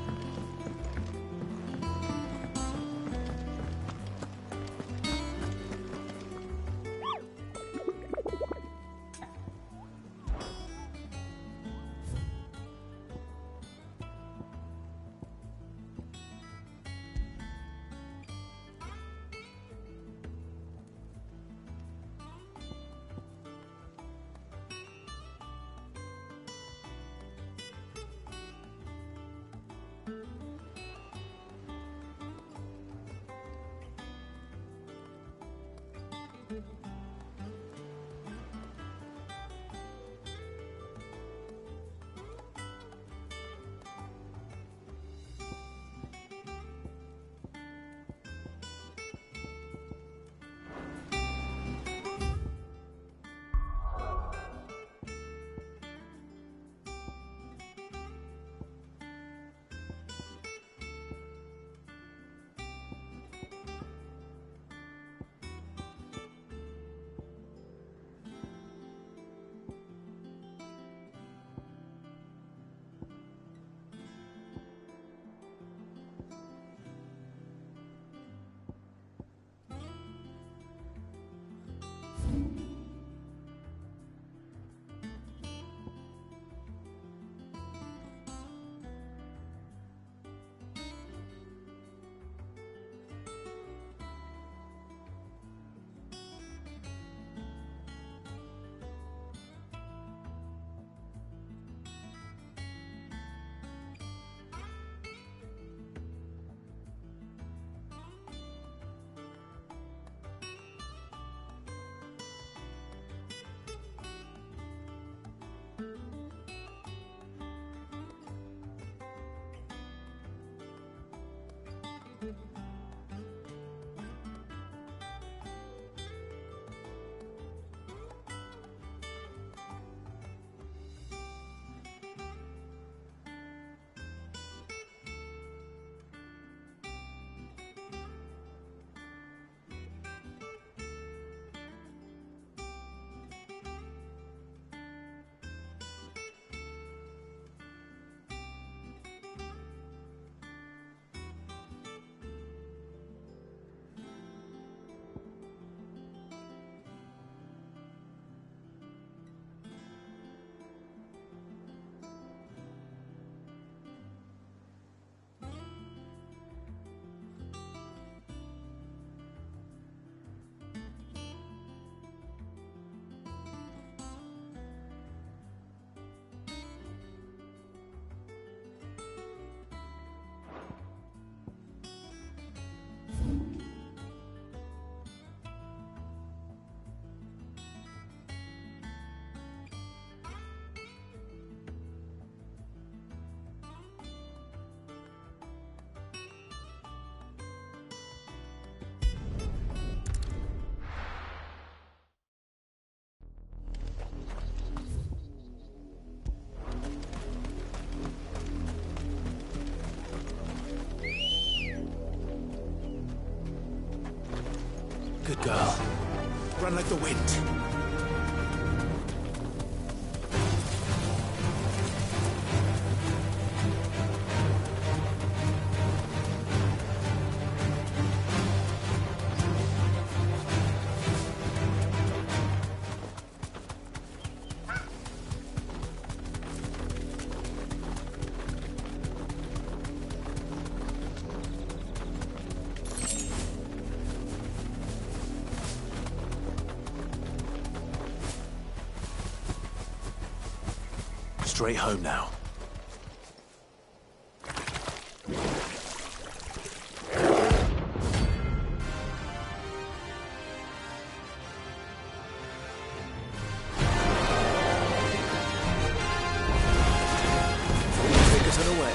Good girl. Run like the wind. Straight home now. Take us on away.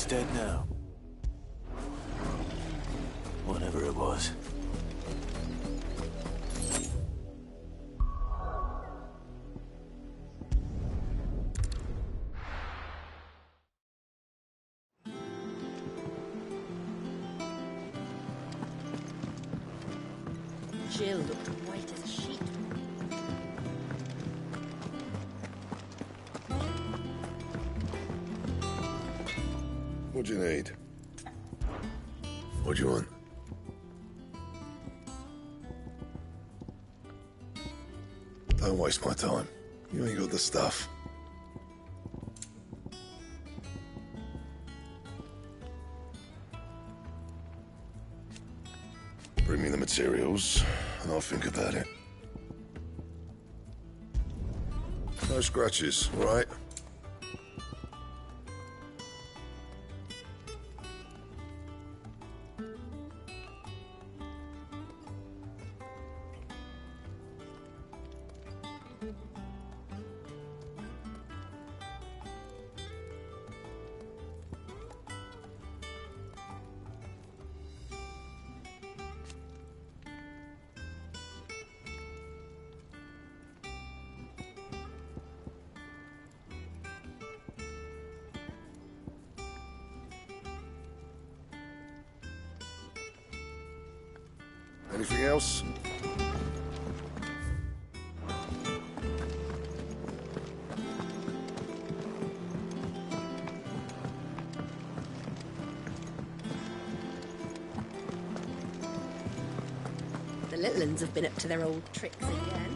It's dead now. Whatever it was. Jill looked white as a sheet. What do you need? What do you want? Don't waste my time. You ain't got the stuff. Bring me the materials, and I'll think about it. No scratches, all right? Anything else? The little uns have been up to their old tricks again.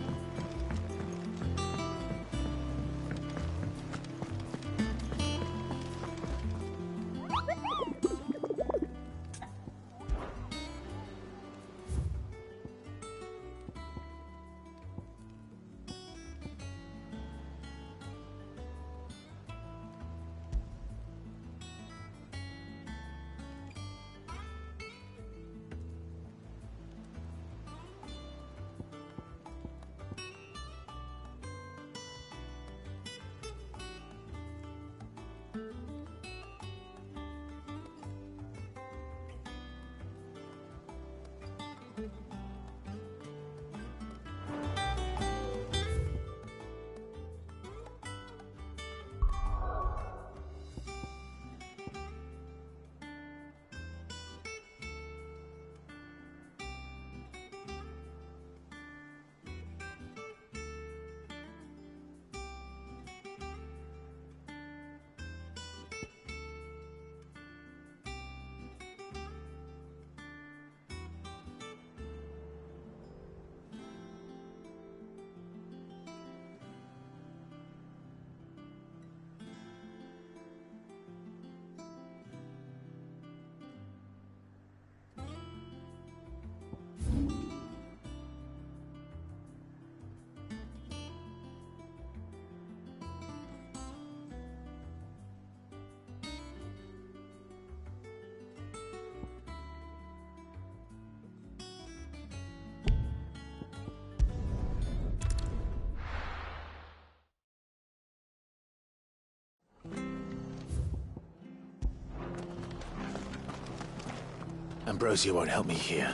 Ambrosia won't help me here.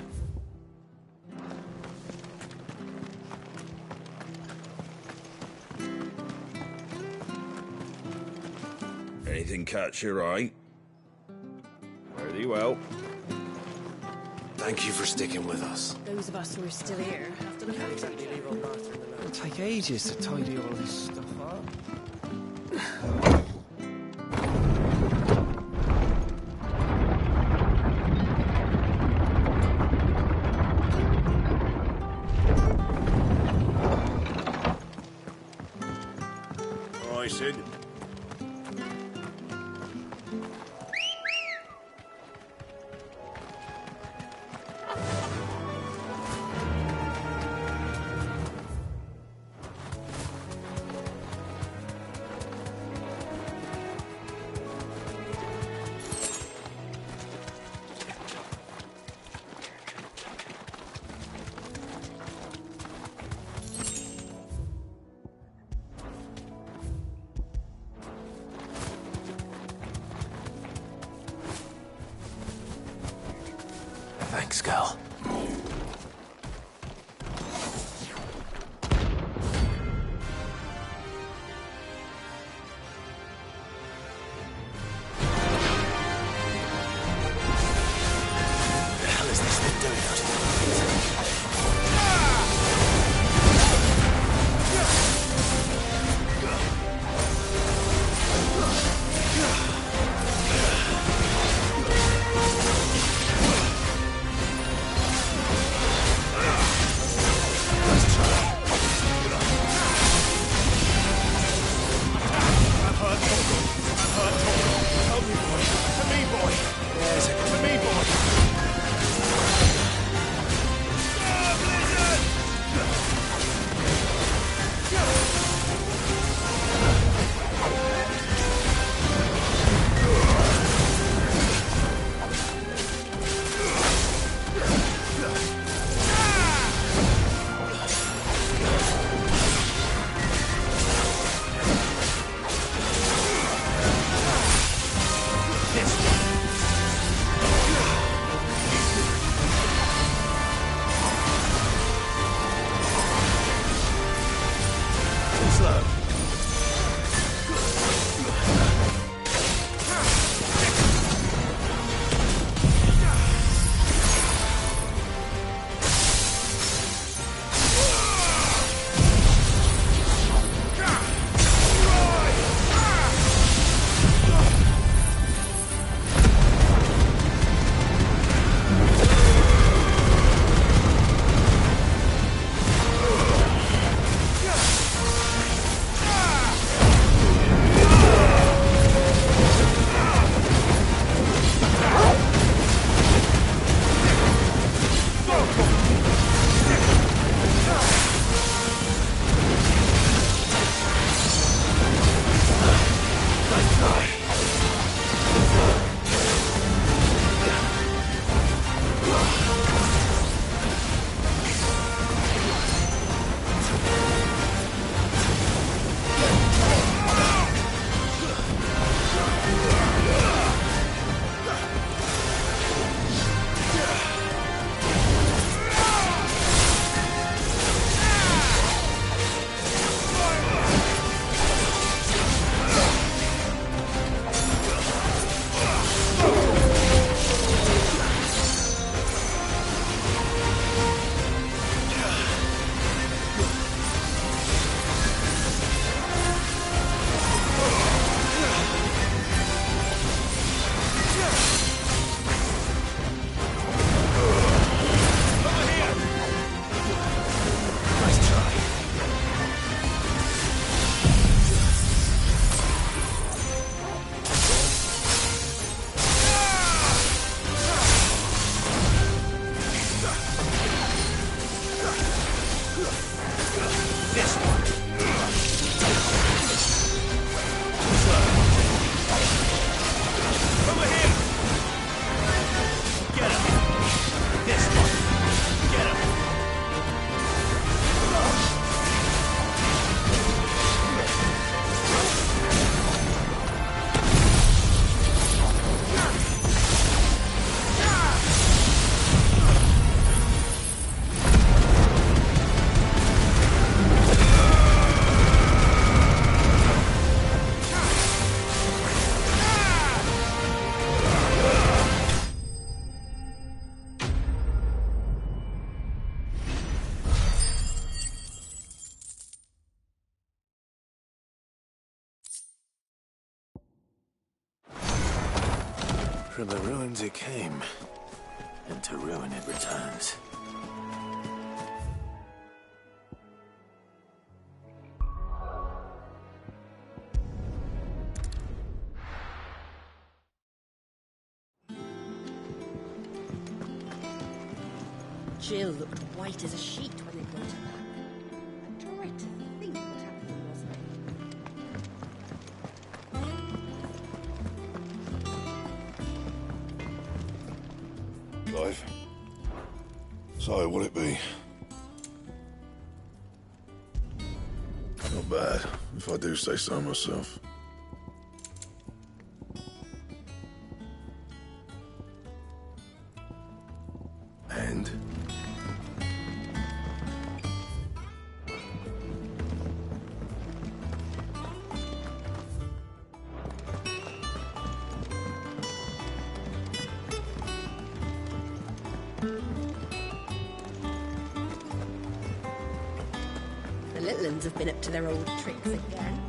Anything catch your eye? Very well. Thank you for sticking with us. Those of us who are still here have to look at exactly leave old Martha in the It'll take ages to tidy all this stuff up. Aye, Sid. Thanks, Gal. From the ruins it came, and to ruin it returns. Jill looked white as a sheet when they brought her back. I tried to think what happened, wasn't it? Clive? So, will it be? Not bad, if I do say so myself. friends have been up to their old tricks again.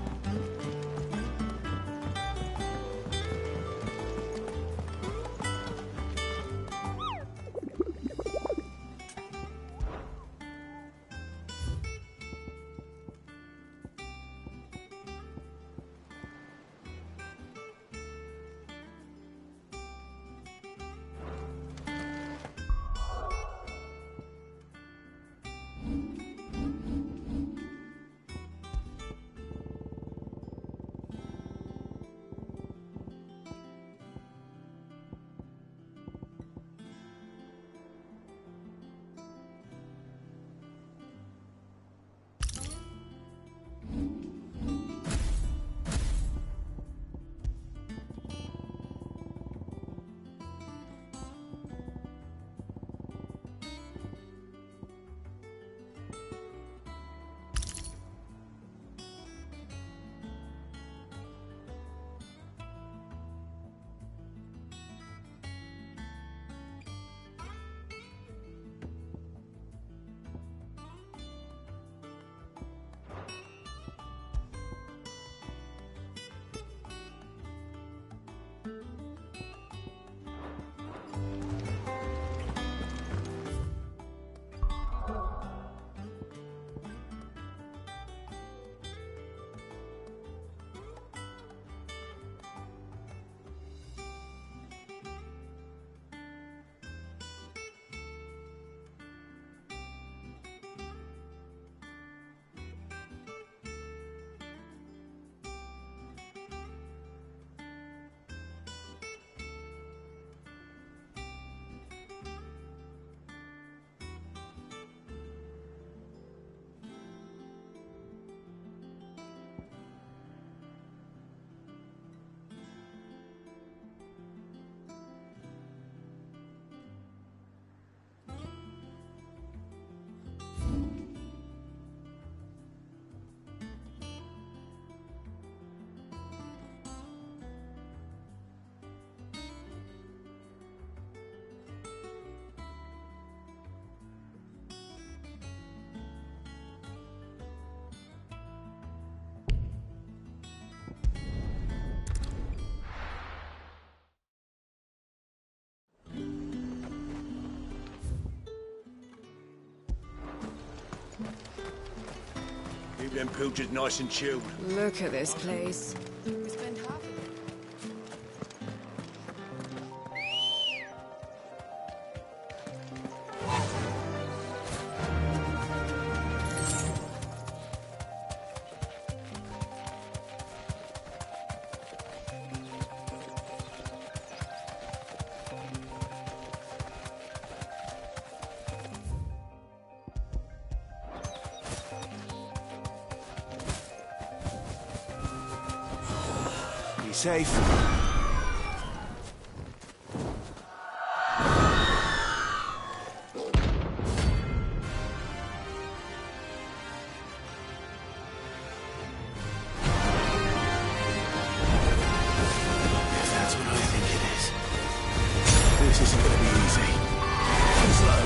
Keep them pilchards nice and chilled. Look at this place. We spend half of it. Safe. That's what I think it is. This isn't going to be easy. Too slow.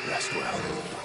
Rest well.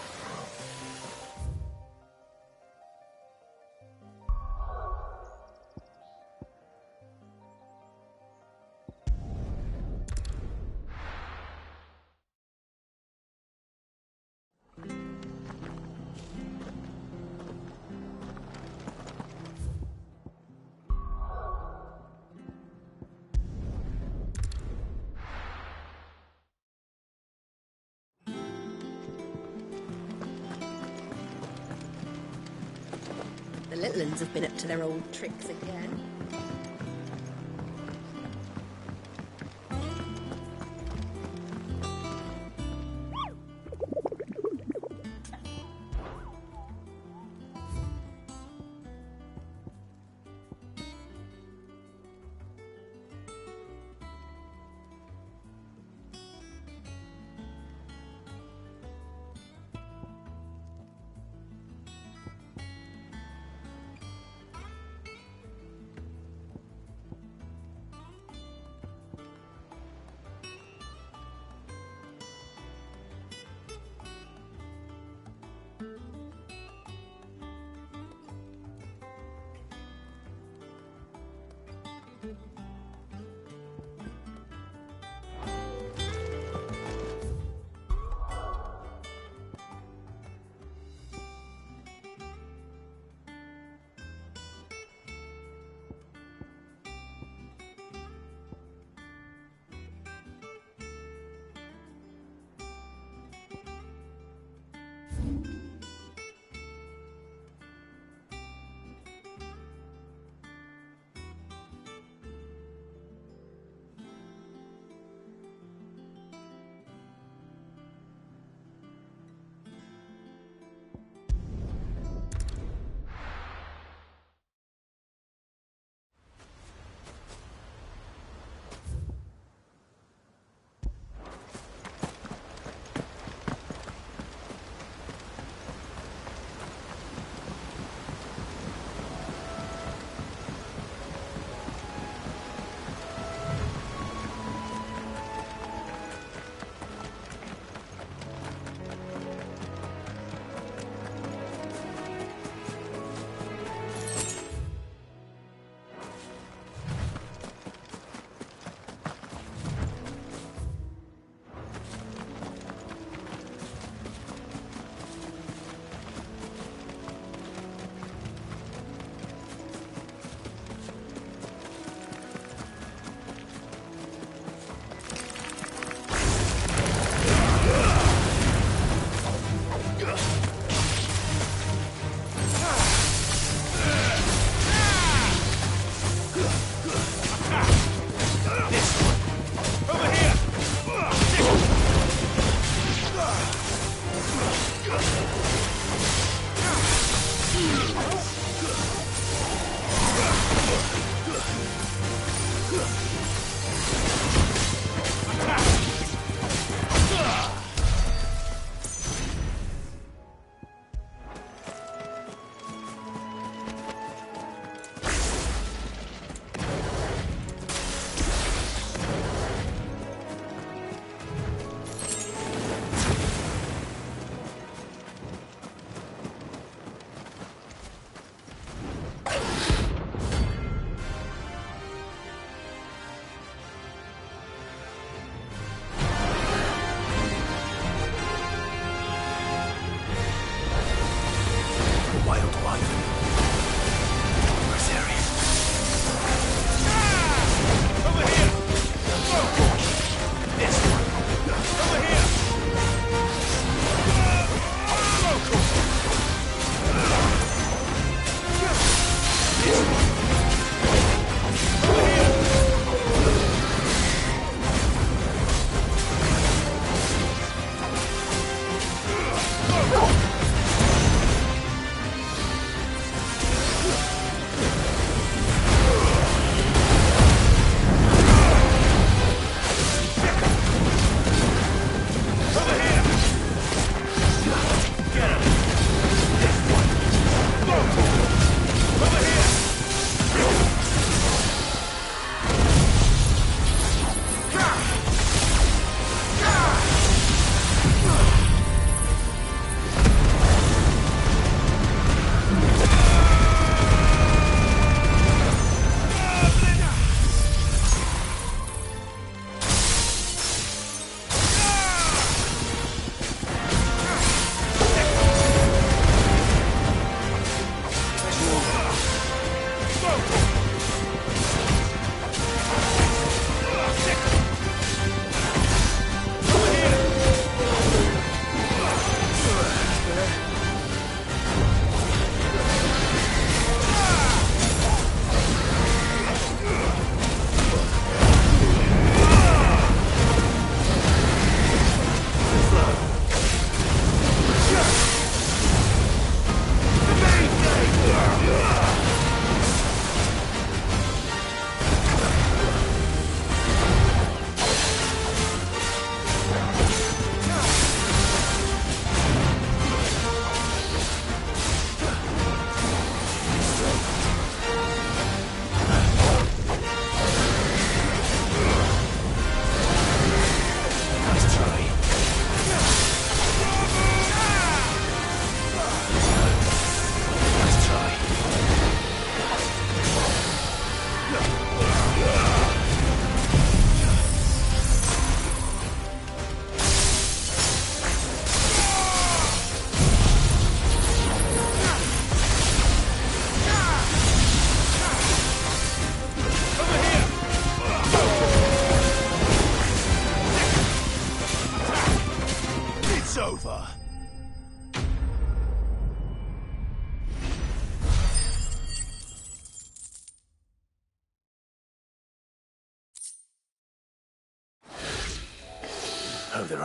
The little uns have been up to their old tricks again.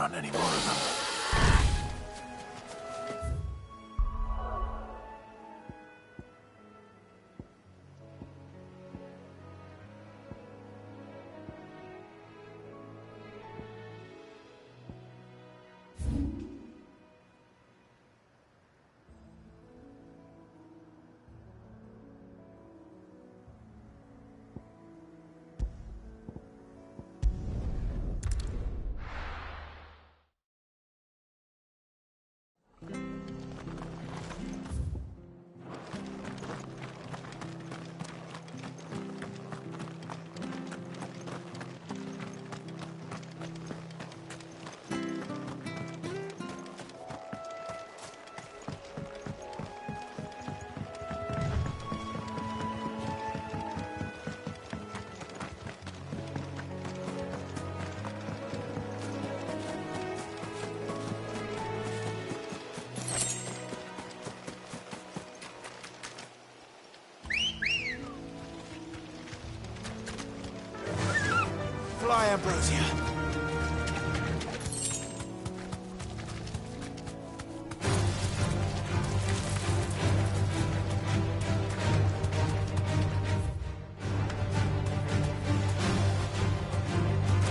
aren't any more of them. Fly, Ambrosia.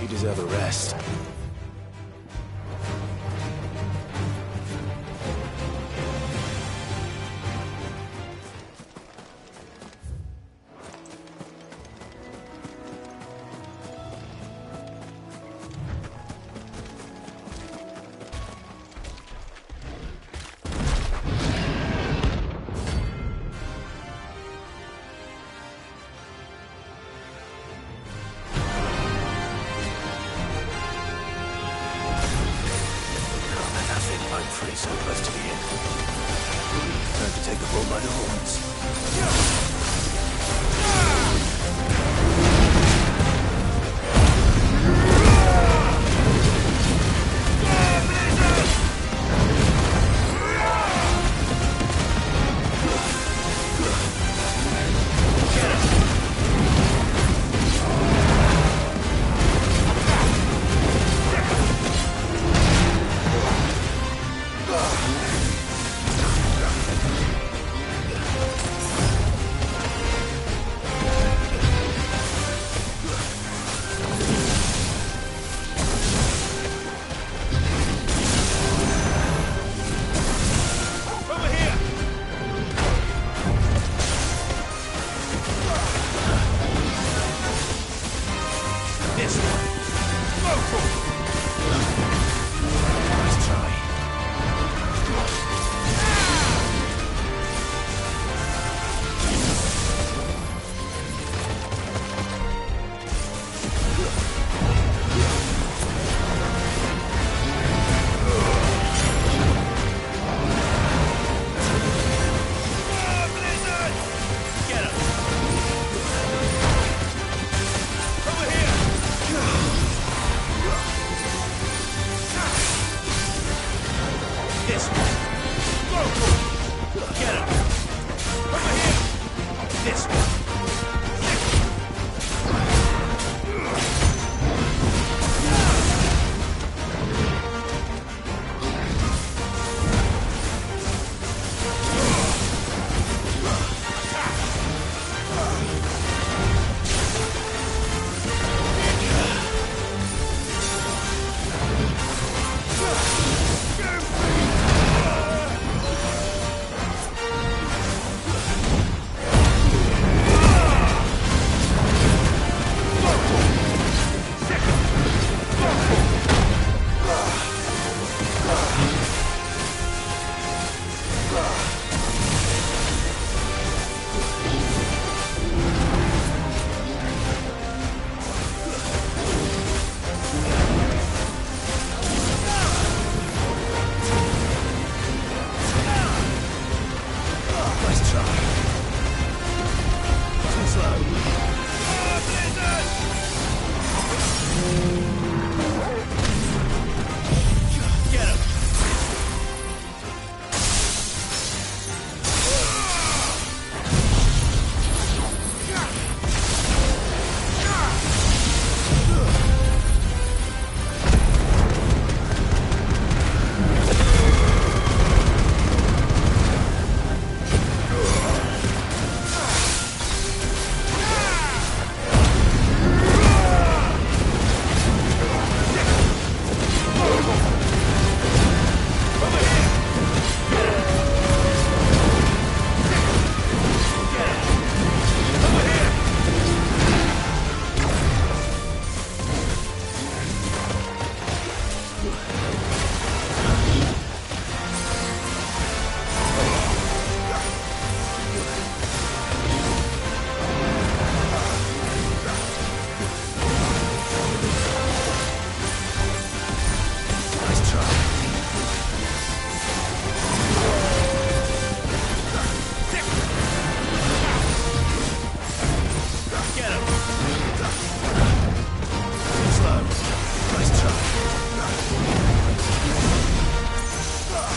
You deserve a rest. Free so close to the end. Time to take the bull by the horns.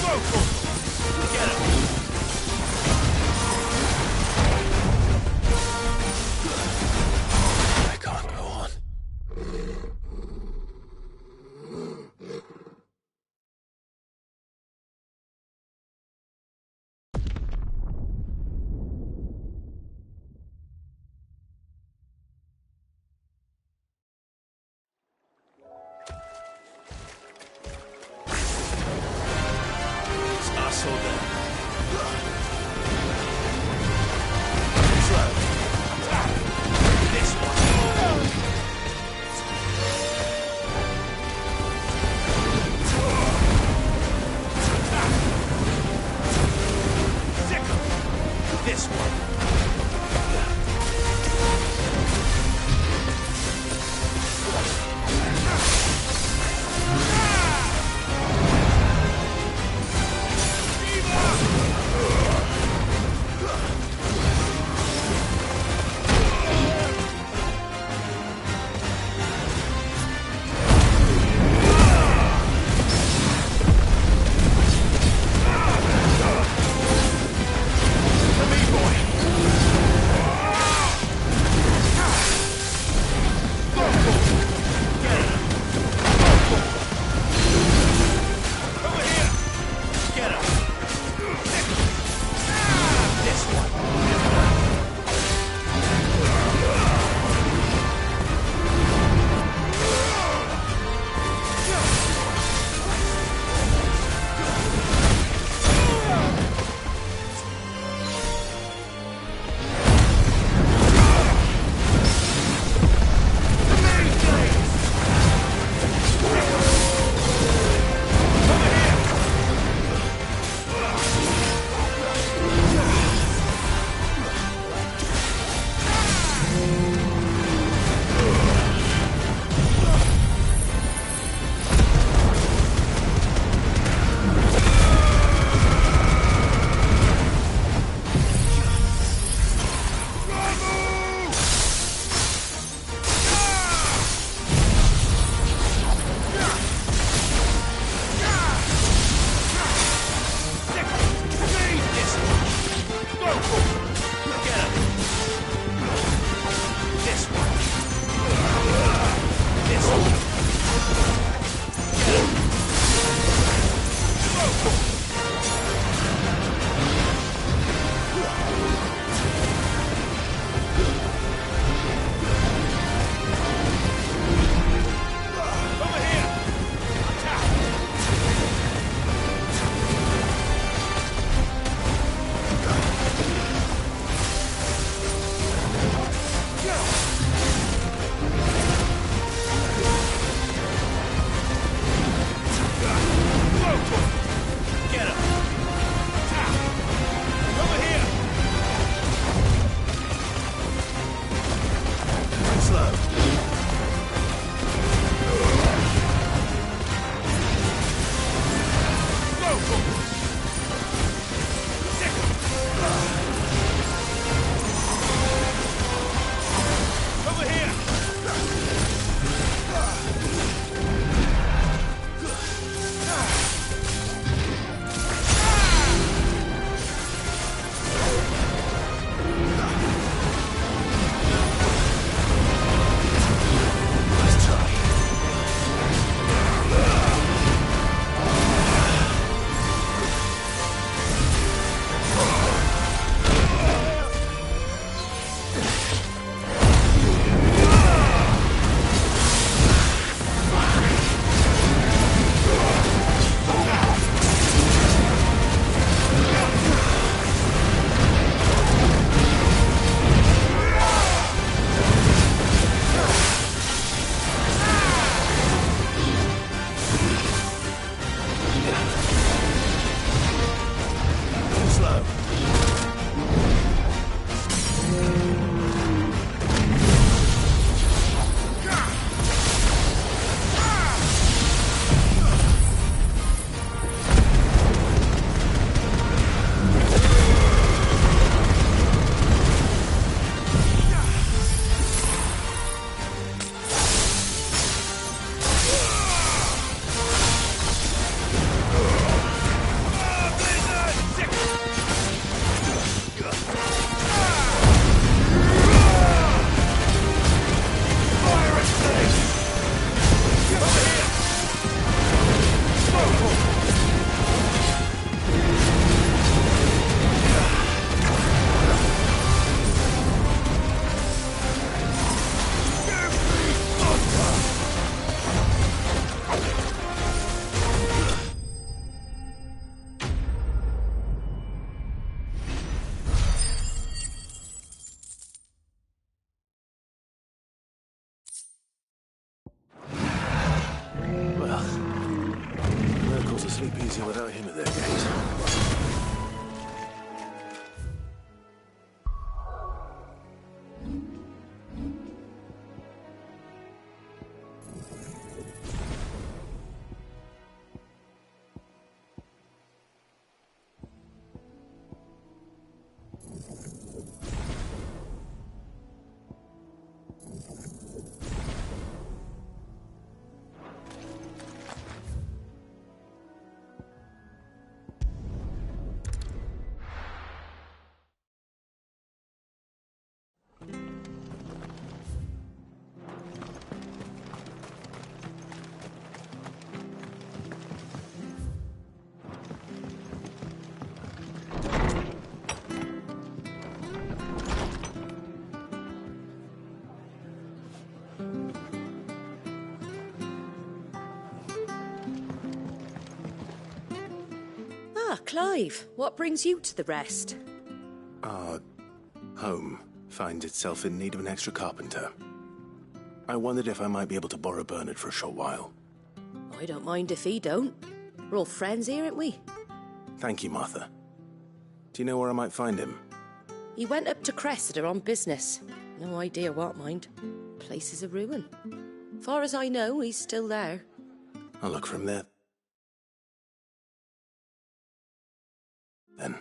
Go for it! Get him! I can't go on. Us or them. This one. Sickle. This one. Ah, Clive, what brings you to the rest? Our home finds itself in need of an extra carpenter. I wondered if I might be able to borrow Bernard for a short while. I don't mind if he don't. We're all friends here, aren't we? Thank you, Martha. Do you know where I might find him? He went up to Cressida on business. No idea what, mind. Place is a ruin. Far as I know, he's still there. I'll look for him there. Then.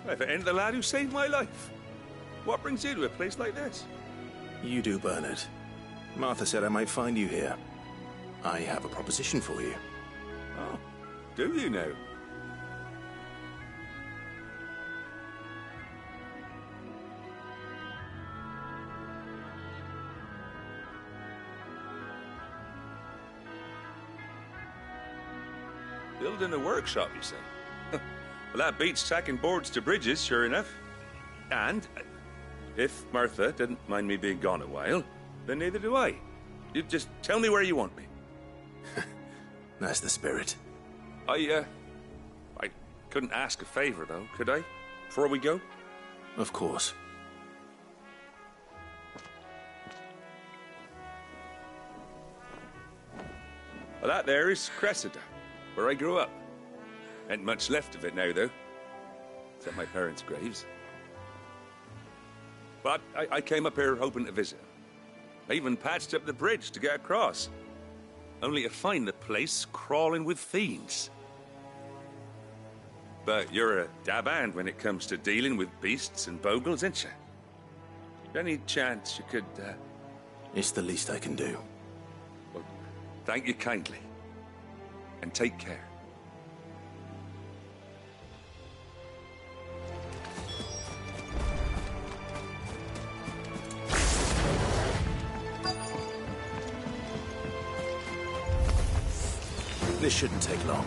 If it ain't the lad who saved my life. What brings you to a place like this? You do, Bernard. Martha said I might find you here. I have a proposition for you. Oh, do you now? Building a workshop, you say? Well, that beats tacking boards to bridges, sure enough. And if Martha didn't mind me being gone a while, then neither do I. You just tell me where you want me. That's the spirit. I couldn't ask a favor, though, could I? Before we go? Of course. Well, that there is Cressida, where I grew up. Ain't much left of it now, though. Except my parents' graves. But I came up here hoping to visit. I even patched up the bridge to get across. Only to find the place crawling with fiends. But you're a dab hand when it comes to dealing with beasts and bogles, ain't you? Any chance you could, It's the least I can do. Well, thank you kindly. And take care. This shouldn't take long.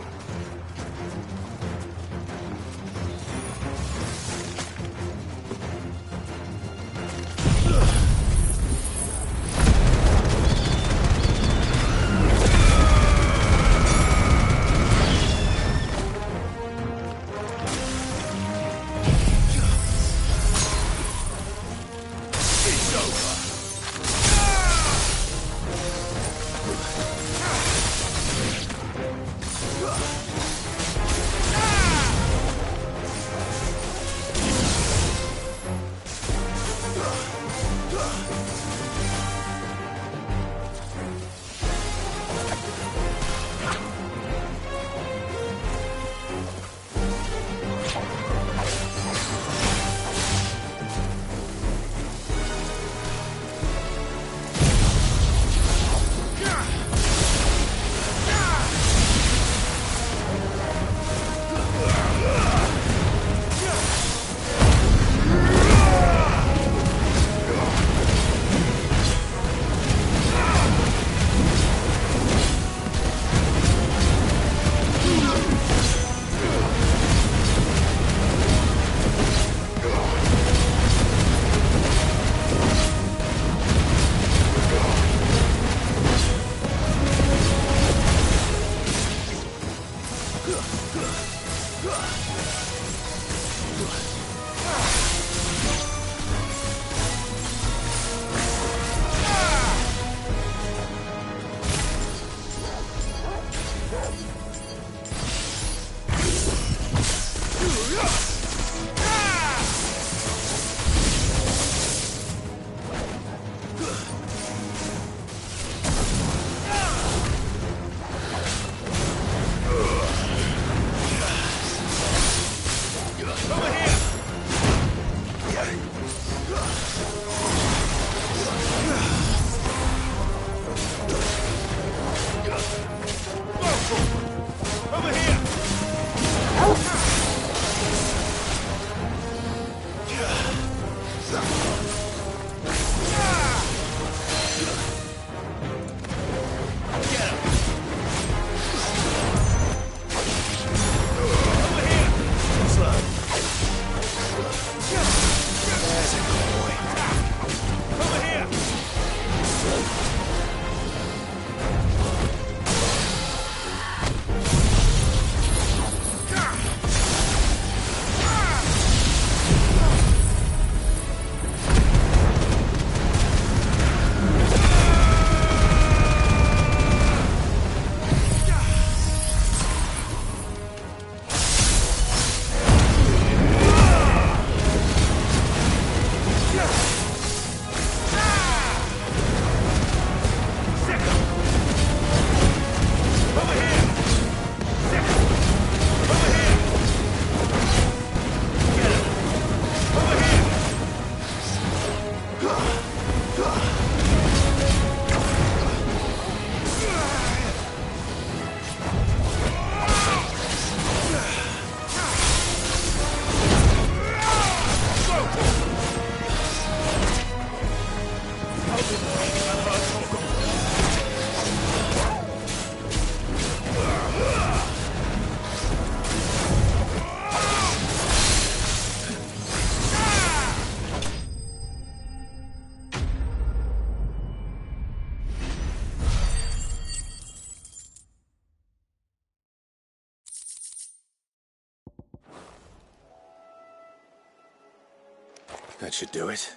That should do it.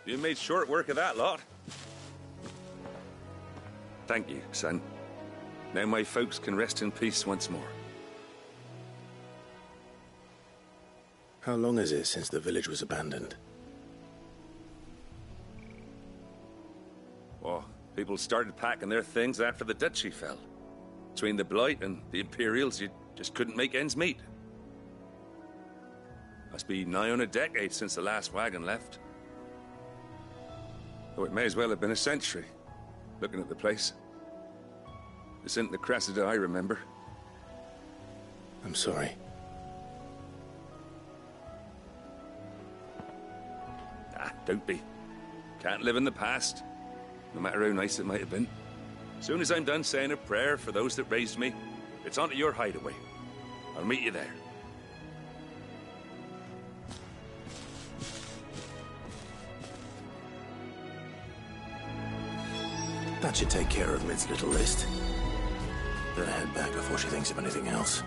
You made short work of that lot. Thank you, son. Now my folks can rest in peace once more. How long is it since the village was abandoned? Oh, people started packing their things after the duchy fell. Between the Blight and the Imperials, you just couldn't make ends meet. Must be nigh on a decade since the last wagon left. Oh, it may as well have been a century, looking at the place. This isn't the Cressida I remember. I'm sorry. Ah, don't be. Can't live in the past, no matter how nice it might have been. Soon as I'm done saying a prayer for those that raised me, it's on to your hideaway. I'll meet you there. That should take care of Mid's little list. Better head back before she thinks of anything else.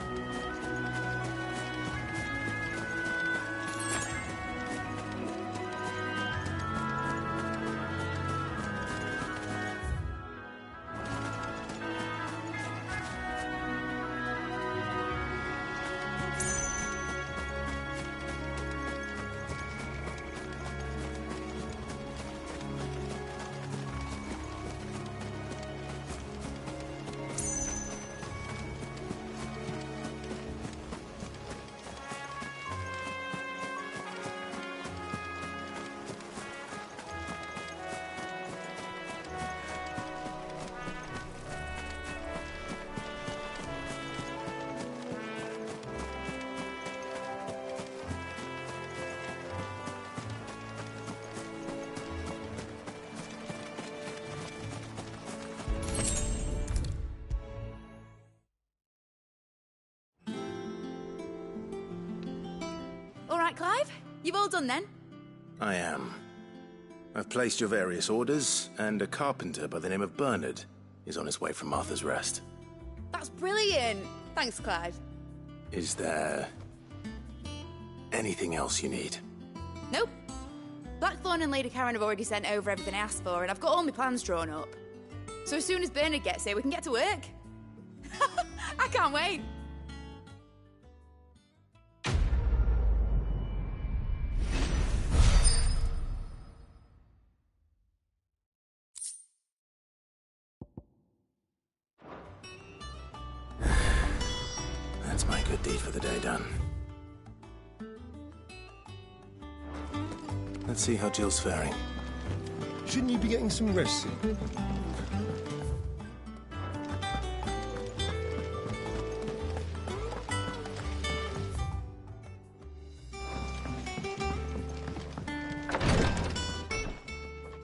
Clive? You've all done then? I am. I've placed your various orders, and a carpenter by the name of Bernard is on his way from Martha's Rest. That's brilliant! Thanks, Clive. Is there anything else you need? Nope. Blackthorn and Lady Karen have already sent over everything I asked for, and I've got all my plans drawn up. So as soon as Bernard gets here, we can get to work. I can't wait. That's my good deed for the day done. Let's see how Jill's faring. Shouldn't you be getting some rest soon?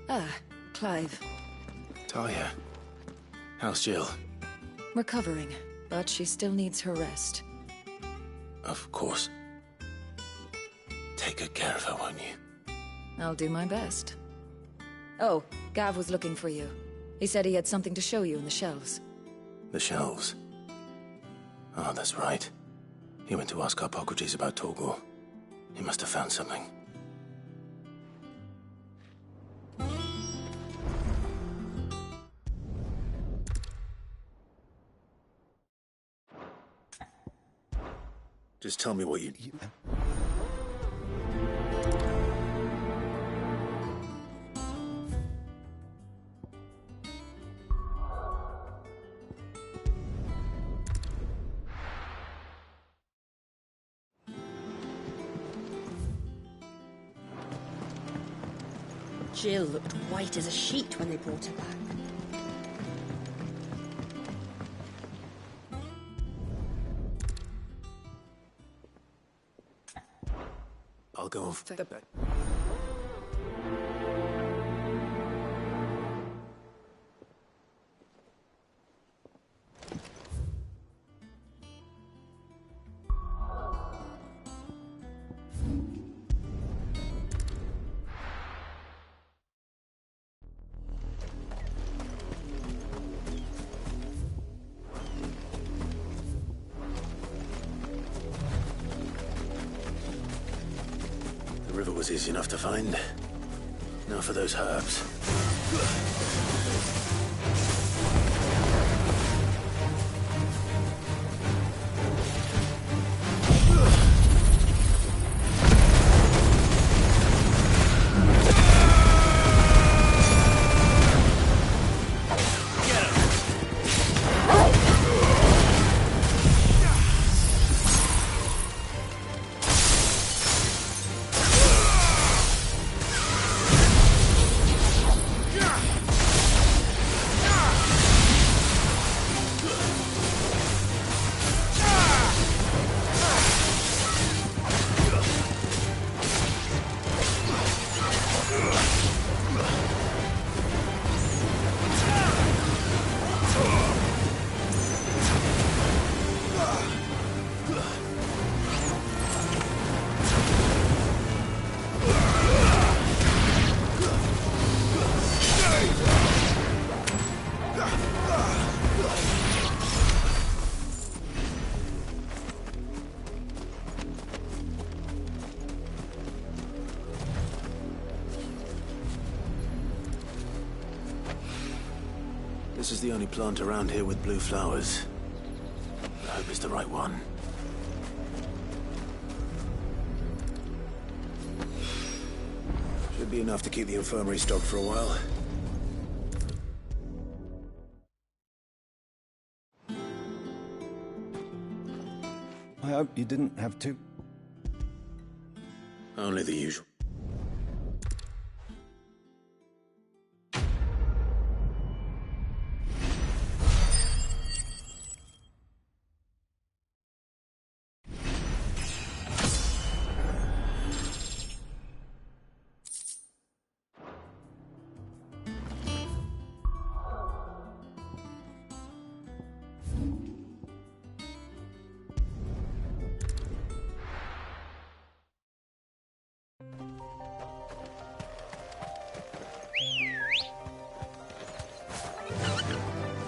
Ah, Clive. Talia, how's Jill? Recovering, but she still needs her rest. Of course. Take good care of her, won't you? I'll do my best. Oh, Gav was looking for you. He said he had something to show you in the shelves. The shelves? Oh, that's right. He went to ask Harpocrates about Torgor. He must have found something. Just tell me what you... Jill looked white as a sheet when they brought her back. I'll go off. The river was easy enough to find. Now for those herbs. This is the only plant around here with blue flowers. I hope it's the right one. Should be enough to keep the infirmary stocked for a while. I hope you didn't have to. Only the usual.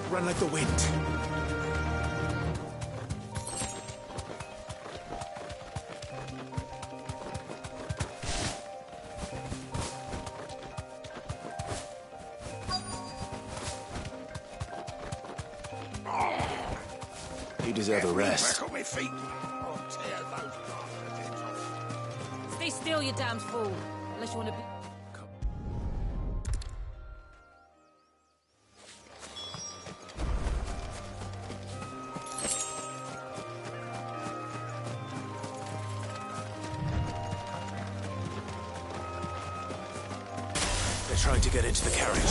Run like the wind. You deserve a rest. Back on my feet. Stay still, you damned fool. Unless you want to be... They're trying to get into the carriage.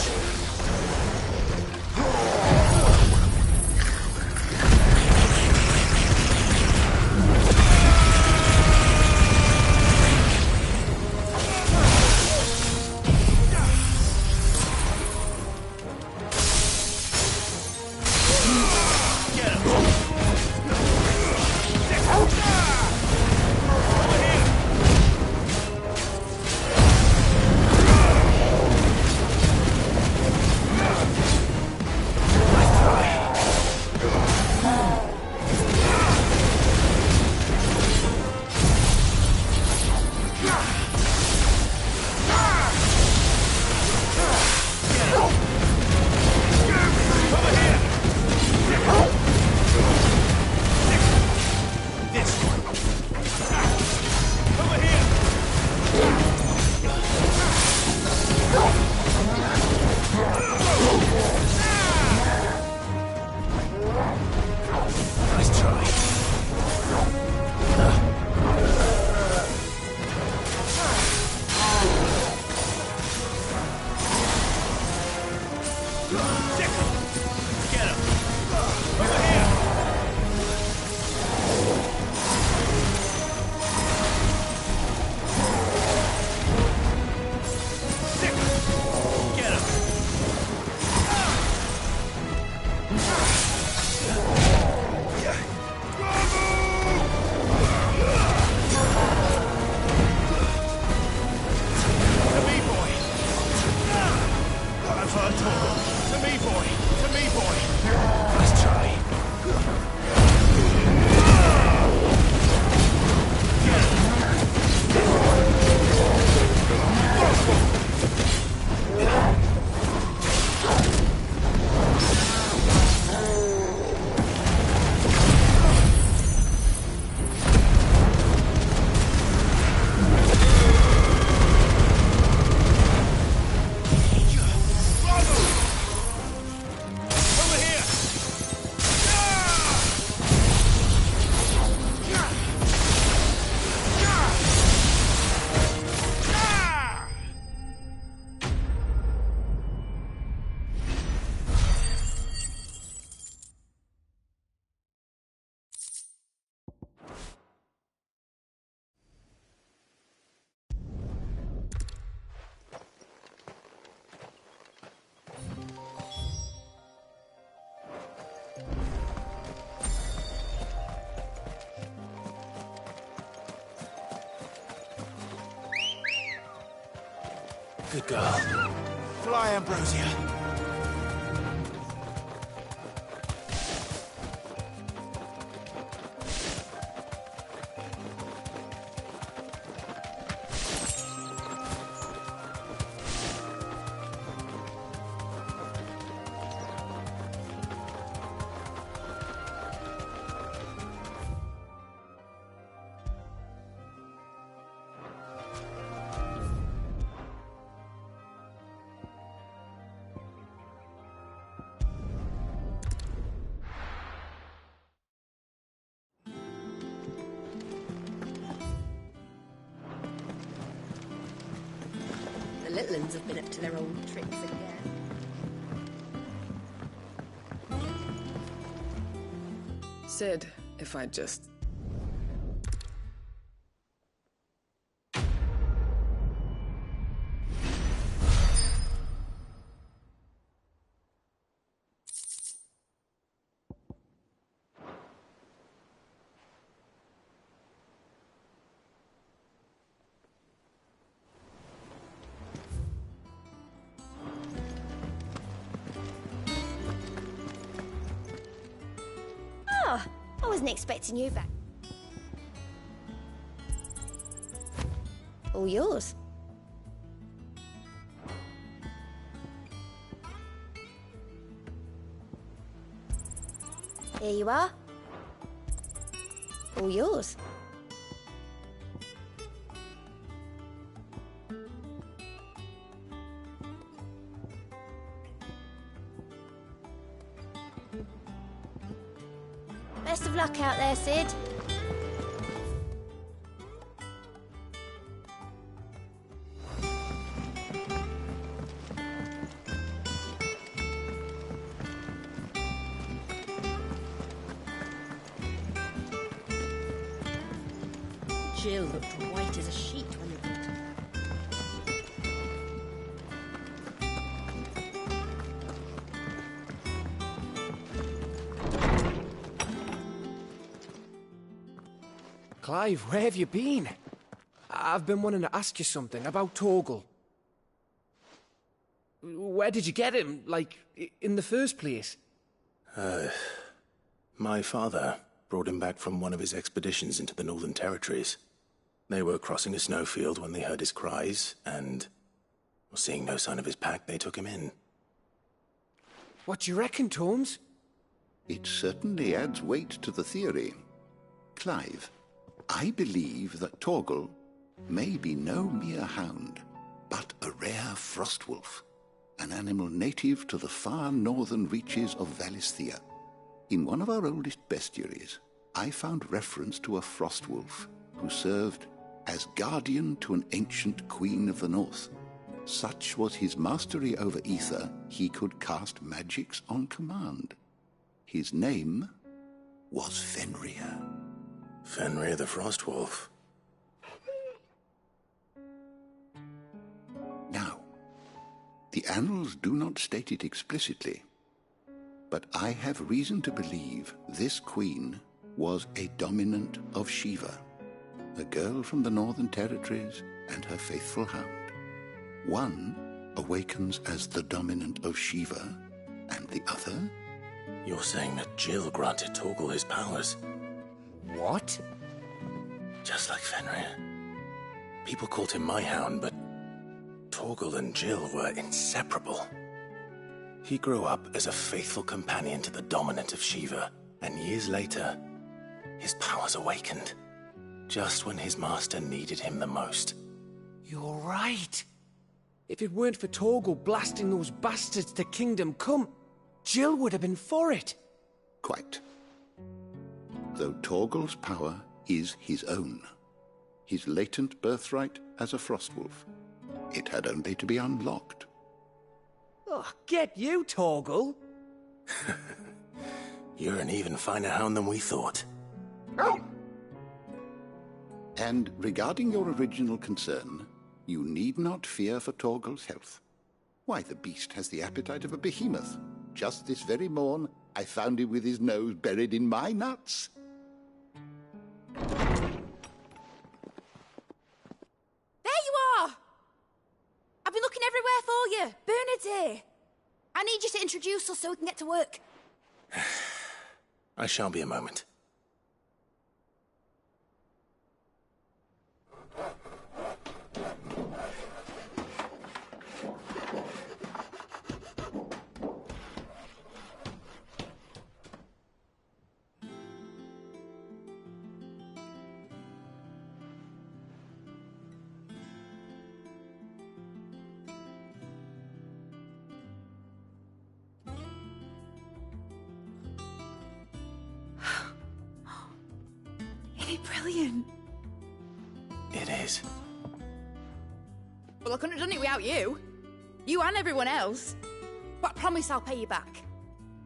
Good girl. Fly, Ambrosia. The little ones have been up to their old tricks again. Sid, if I just... Oh, I wasn't expecting you back. All yours. Here you are. All yours. Best of luck out there, Sid. Jill looked white as a sheet when they got her. Clive, where have you been? I've been wanting to ask you something about Torgal. Where did you get him, like, in the first place? My father brought him back from one of his expeditions into the Northern Territories. They were crossing a snowfield when they heard his cries, and, seeing no sign of his pack, they took him in. What do you reckon, Tomes? It certainly adds weight to the theory. Clive, I believe that Torgal may be no mere hound, but a rare frostwolf, an animal native to the far northern reaches of Valisthea. In one of our oldest bestiaries, I found reference to a frostwolf who served as guardian to an ancient queen of the north. Such was his mastery over ether, he could cast magics on command. His name was Fenrir. Fenrir the Frostwolf. Now, the annals do not state it explicitly, but I have reason to believe this queen was a dominant of Shiva, a girl from the Northern Territories and her faithful hound. One awakens as the dominant of Shiva, and the other... You're saying that Jill granted Torgal his powers? What? Just like Fenrir. People called him my hound, but Torgal and Jill were inseparable. He grew up as a faithful companion to the dominant of Shiva, and years later, his powers awakened, just when his master needed him the most. You're right. If it weren't for Torgal blasting those bastards to Kingdom Come, Jill would have been for it. Quite. Though Torgal's power is his own, his latent birthright as a Frostwolf, it had only to be unlocked. Oh, get you, Torgal! You're an even finer hound than we thought. And regarding your original concern, you need not fear for Torgal's health. Why, the beast has the appetite of a behemoth. Just this very morn, I found him with his nose buried in my nuts. There you are! I've been looking everywhere for you. Bernard's here. I need you to introduce us so we can get to work. I shan't be a moment. Brilliant. It is. Well, I couldn't have done it without you. You and everyone else. But I promise I'll pay you back.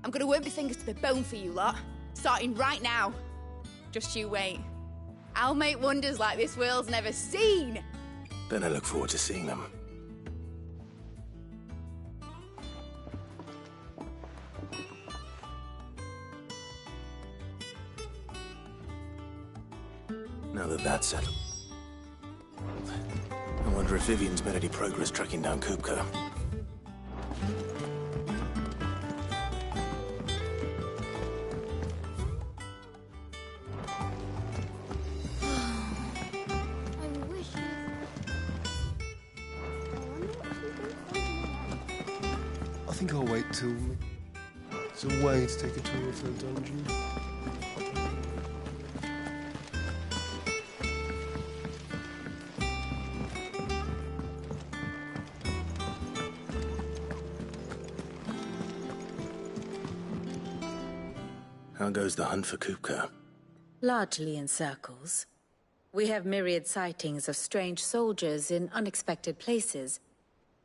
I'm gonna work my fingers to the bone for you lot. Starting right now. Just you wait. I'll make wonders like this world's never seen. Then I look forward to seeing them. Now that that's settled, I wonder if Vivian's made any progress tracking down Kupka. I think I'll wait till it's a way to take a tour of the dungeon. How goes the hunt for Kupka? Largely in circles. We have myriad sightings of strange soldiers in unexpected places,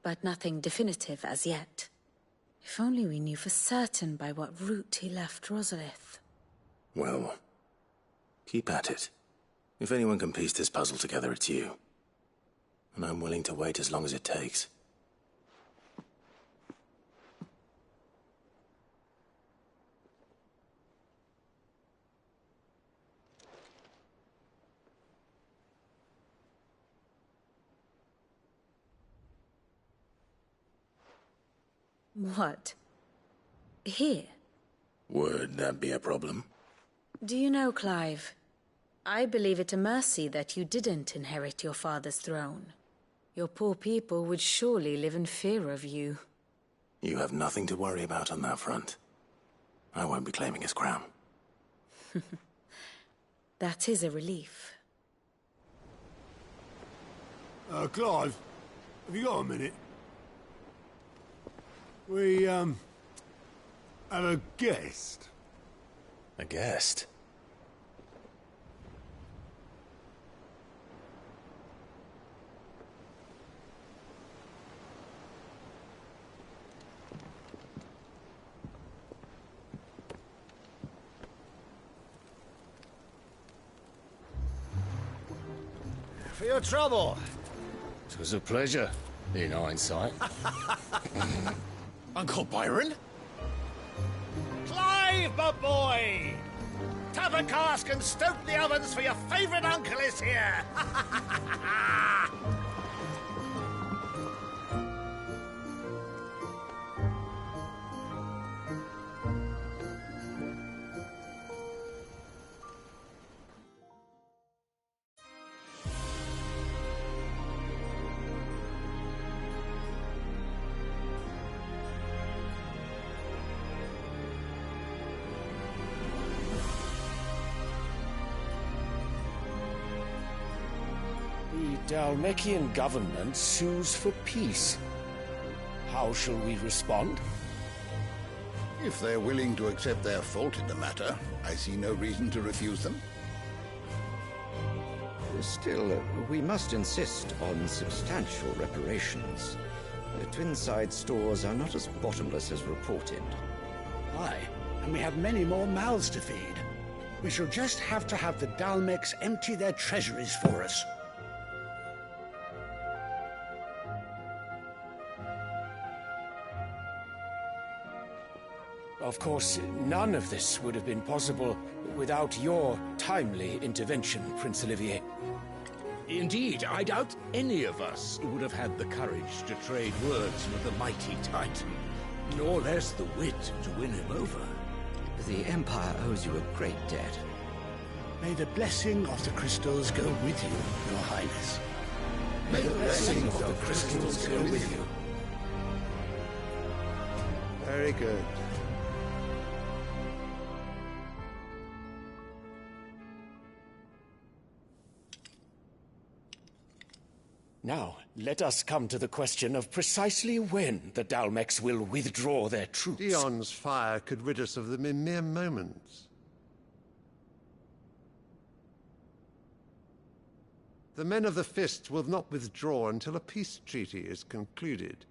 but nothing definitive as yet. If only we knew for certain by what route he left Rosalith. Well, keep at it. If anyone can piece this puzzle together, it's you. And I'm willing to wait as long as it takes. What? Here? Would that be a problem? Do you know, Clive, I believe it a mercy that you didn't inherit your father's throne. Your poor people would surely live in fear of you. You have nothing to worry about on that front. I won't be claiming his crown. That is a relief. Clive, have you got a minute? We, have a guest. A guest? For your trouble. It was a pleasure, in hindsight. Uncle Byron? Clive, my boy! Tap a cask and stoke the ovens for your favourite uncle is here! The Dhalmekian government sues for peace. How shall we respond? If they're willing to accept their fault in the matter, I see no reason to refuse them. Still, we must insist on substantial reparations. The Twinside stores are not as bottomless as reported. Aye, and we have many more mouths to feed. We shall just have to have the Dhalmekians empty their treasuries for us. Of course, none of this would have been possible without your timely intervention, Prince Olivier. Indeed, I doubt any of us would have had the courage to trade words with the mighty Titan, nor less the wit to win him over. The Empire owes you a great debt. May the blessing of the crystals go with you, Your Highness. May the blessing of the crystals go with you. Very good. Now, let us come to the question of precisely when the Dalmex will withdraw their troops. Dion's fire could rid us of them in mere moments. The men of the Fist will not withdraw until a peace treaty is concluded.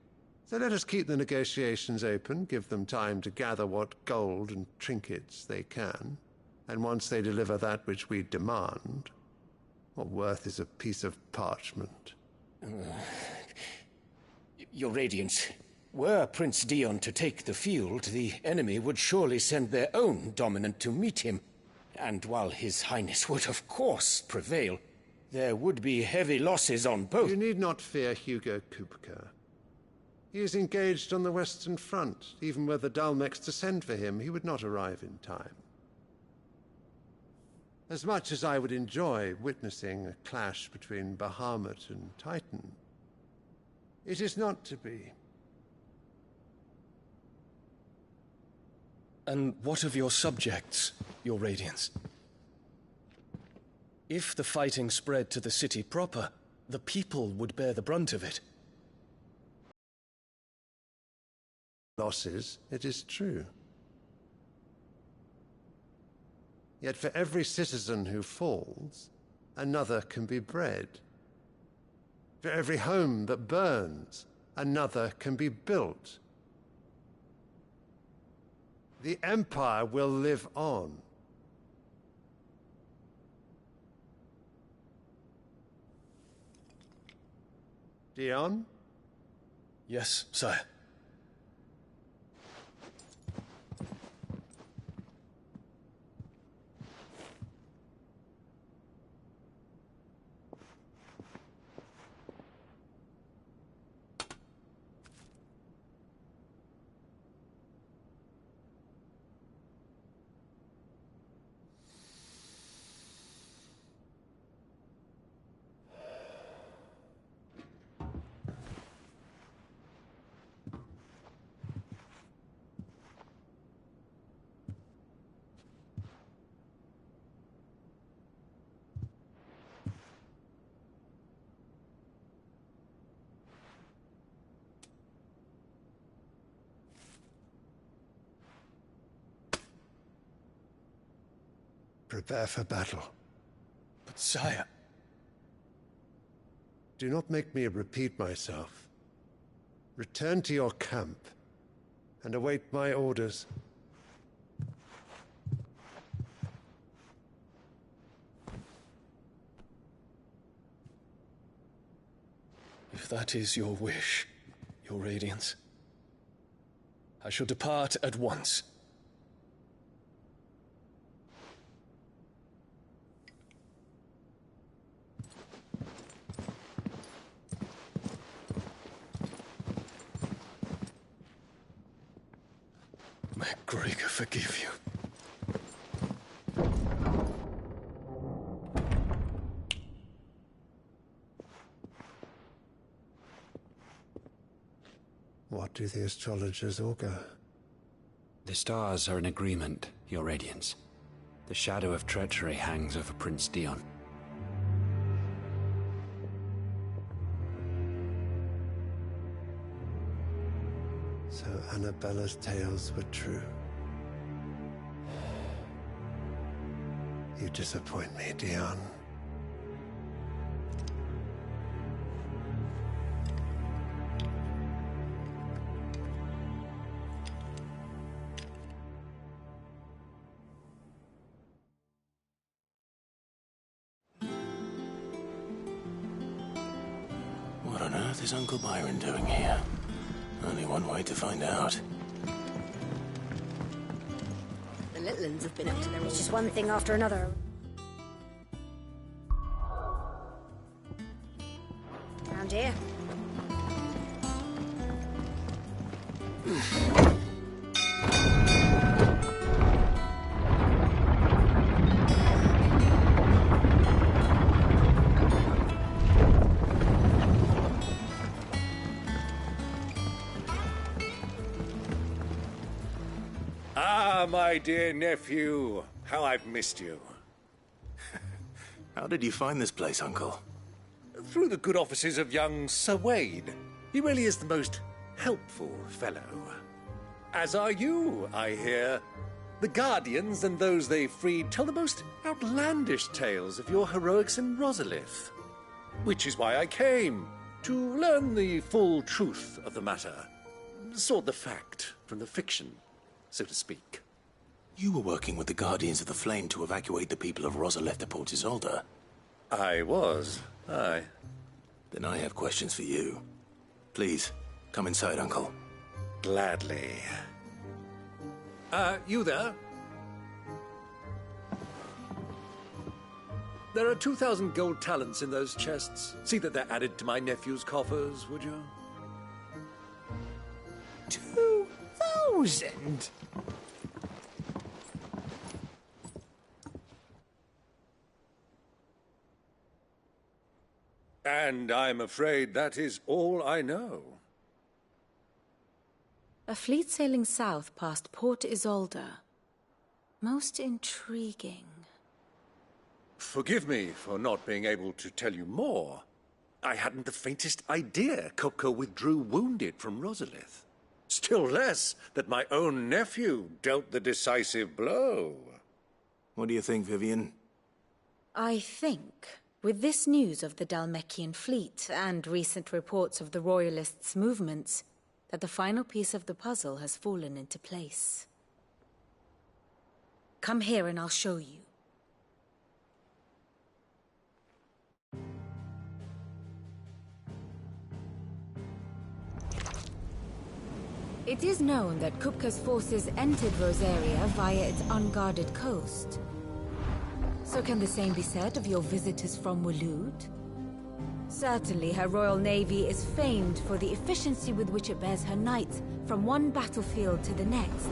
So let us keep the negotiations open, give them time to gather what gold and trinkets they can, and once they deliver that which we demand, what worth is a piece of parchment? Your Radiance, were Prince Dion to take the field, the enemy would surely send their own dominant to meet him. And while His Highness would of course prevail, there would be heavy losses on both. You need not fear Hugo Kupka. He is engaged on the Western Front. Even were the Dalmex to send for him, he would not arrive in time. As much as I would enjoy witnessing a clash between Bahamut and Titan, it is not to be. And what of your subjects, Your Radiance? If the fighting spread to the city proper, the people would bear the brunt of it. Losses, it is true. Yet for every citizen who falls, another can be bred. For every home that burns, another can be built. The Empire will live on. Dion? Yes, sire. Prepare for battle. But sire... Do not make me repeat myself. Return to your camp and await my orders. If that is your wish, Your Radiance, I shall depart at once. May Gregor forgive you. What do the astrologers augur? The stars are in agreement, Your Radiance. The shadow of treachery hangs over Prince Dion. So Annabella's tales were true. You disappoint me, Dion. What on earth is Uncle Byron doing here? Only one way to find out. The little uns have been up to their... It's just one thing after another. dear. Ah, my dear nephew. How I've missed you. How did you find this place, Uncle? Through the good offices of young Sir Wade. He really is the most helpful fellow. As are you, I hear. The Guardians and those they freed tell the most outlandish tales of your heroics in Rosalith. Which is why I came, to learn the full truth of the matter. Sort the fact from the fiction, so to speak. You were working with the Guardians of the Flame to evacuate the people of Rosalith to Port Isolde. I was, aye. Then I have questions for you. Please, come inside, Uncle. Gladly. You there? There are 2,000 gold talents in those chests. See that they're added to my nephew's coffers, would you? 2,000? And I'm afraid that is all I know. A fleet sailing south past Port Isolde. Most intriguing. Forgive me for not being able to tell you more. I hadn't the faintest idea Kupka withdrew wounded from Rosalith. Still less that my own nephew dealt the decisive blow. What do you think, Vivian? I think, with this news of the Dhalmekian fleet and recent reports of the Royalists' movements, that the final piece of the puzzle has fallen into place. Come here and I'll show you. It is known that Kupka's forces entered Rosaria via its unguarded coast. So can the same be said of your visitors from Waloed? Certainly her royal navy is famed for the efficiency with which it bears her knights from one battlefield to the next.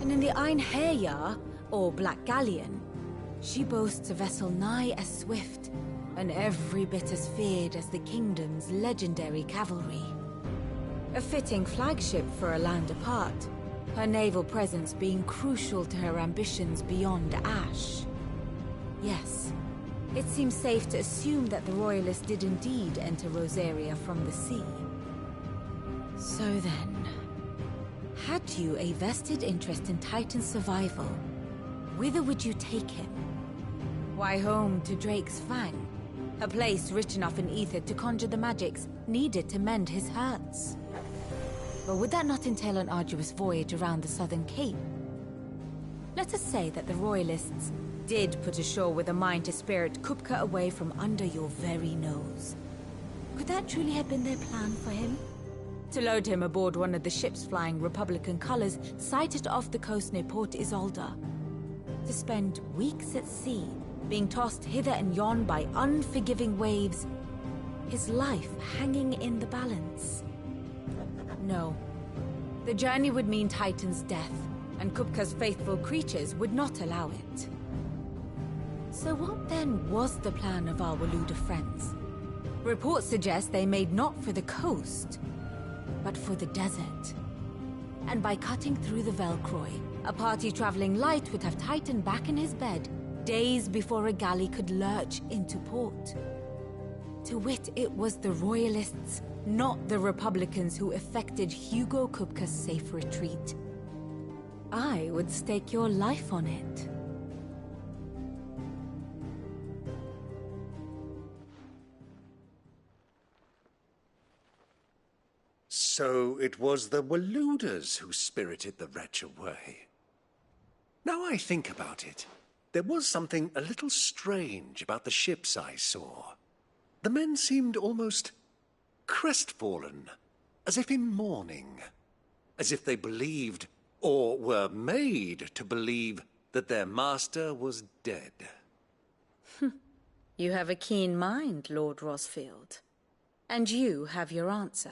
And in the Einherjar, or Black Galleon, she boasts a vessel nigh as swift and every bit as feared as the kingdom's legendary cavalry. A fitting flagship for a land apart, her naval presence being crucial to her ambitions beyond Ash. Yes, it seems safe to assume that the Royalists did indeed enter Rosaria from the sea. So then, had you a vested interest in Titan's survival, whither would you take him? Why, home to Drake's Fang, a place rich enough in ether to conjure the magics needed to mend his hurts. But would that not entail an arduous voyage around the southern cape? Let us say that the Royalists did put ashore with a mind to spirit Kupka away from under your very nose. Could that truly have been their plan for him? To load him aboard one of the ships flying Republican colors sighted off the coast near Port Isolde. To spend weeks at sea, being tossed hither and yon by unforgiving waves, his life hanging in the balance. No. The journey would mean Titan's death, and Kupka's faithful creatures would not allow it. So what then was the plan of our Waloed friends? Reports suggest they made not for the coast, but for the desert. And by cutting through the Velcroy, a party traveling light would have Titan back in his bed days before a galley could lurch into port. To wit, it was the Royalists, not the Republicans, who effected Hugo Kupka's safe retreat. I would stake your life on it. So it was the Waloeders who spirited the wretch away. Now I think about it, there was something a little strange about the ships I saw. The men seemed almost crestfallen, as if in mourning, as if they believed, or were made to believe, that their master was dead. You have a keen mind, Lord Rosfield. And you have your answer.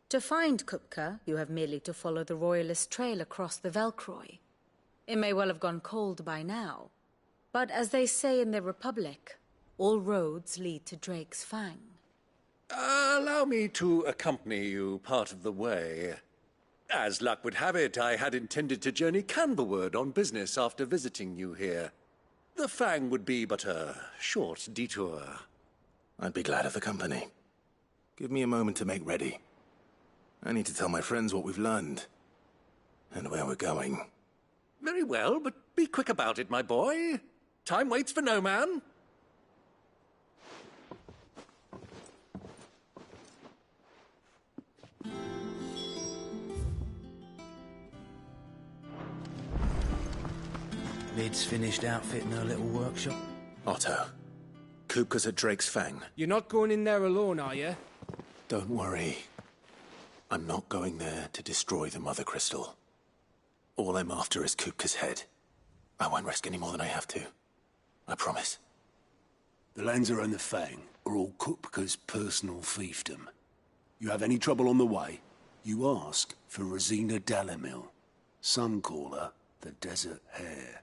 To find Kupka, you have merely to follow the Royalist trail across the Velcroy. It may well have gone cold by now, but as they say in the Republic, all roads lead to Drake's Fang. Allow me to accompany you part of the way. As luck would have it, I had intended to journey Canberward on business after visiting you here. The Fang would be but a short detour. I'd be glad of the company. Give me a moment to make ready. I need to tell my friends what we've learned, and where we're going. Very well, but be quick about it, my boy. Time waits for no man. Lid's finished outfitting her little workshop. Otto, Kupka's at Drake's Fang. You're not going in there alone, are you? Don't worry. I'm not going there to destroy the Mother Crystal. All I'm after is Kupka's head. I won't risk any more than I have to. I promise. The Lanza and the Fang are all Kupka's personal fiefdom. You have any trouble on the way, you ask for Rosina Dalimil. Some call her the Desert Hare.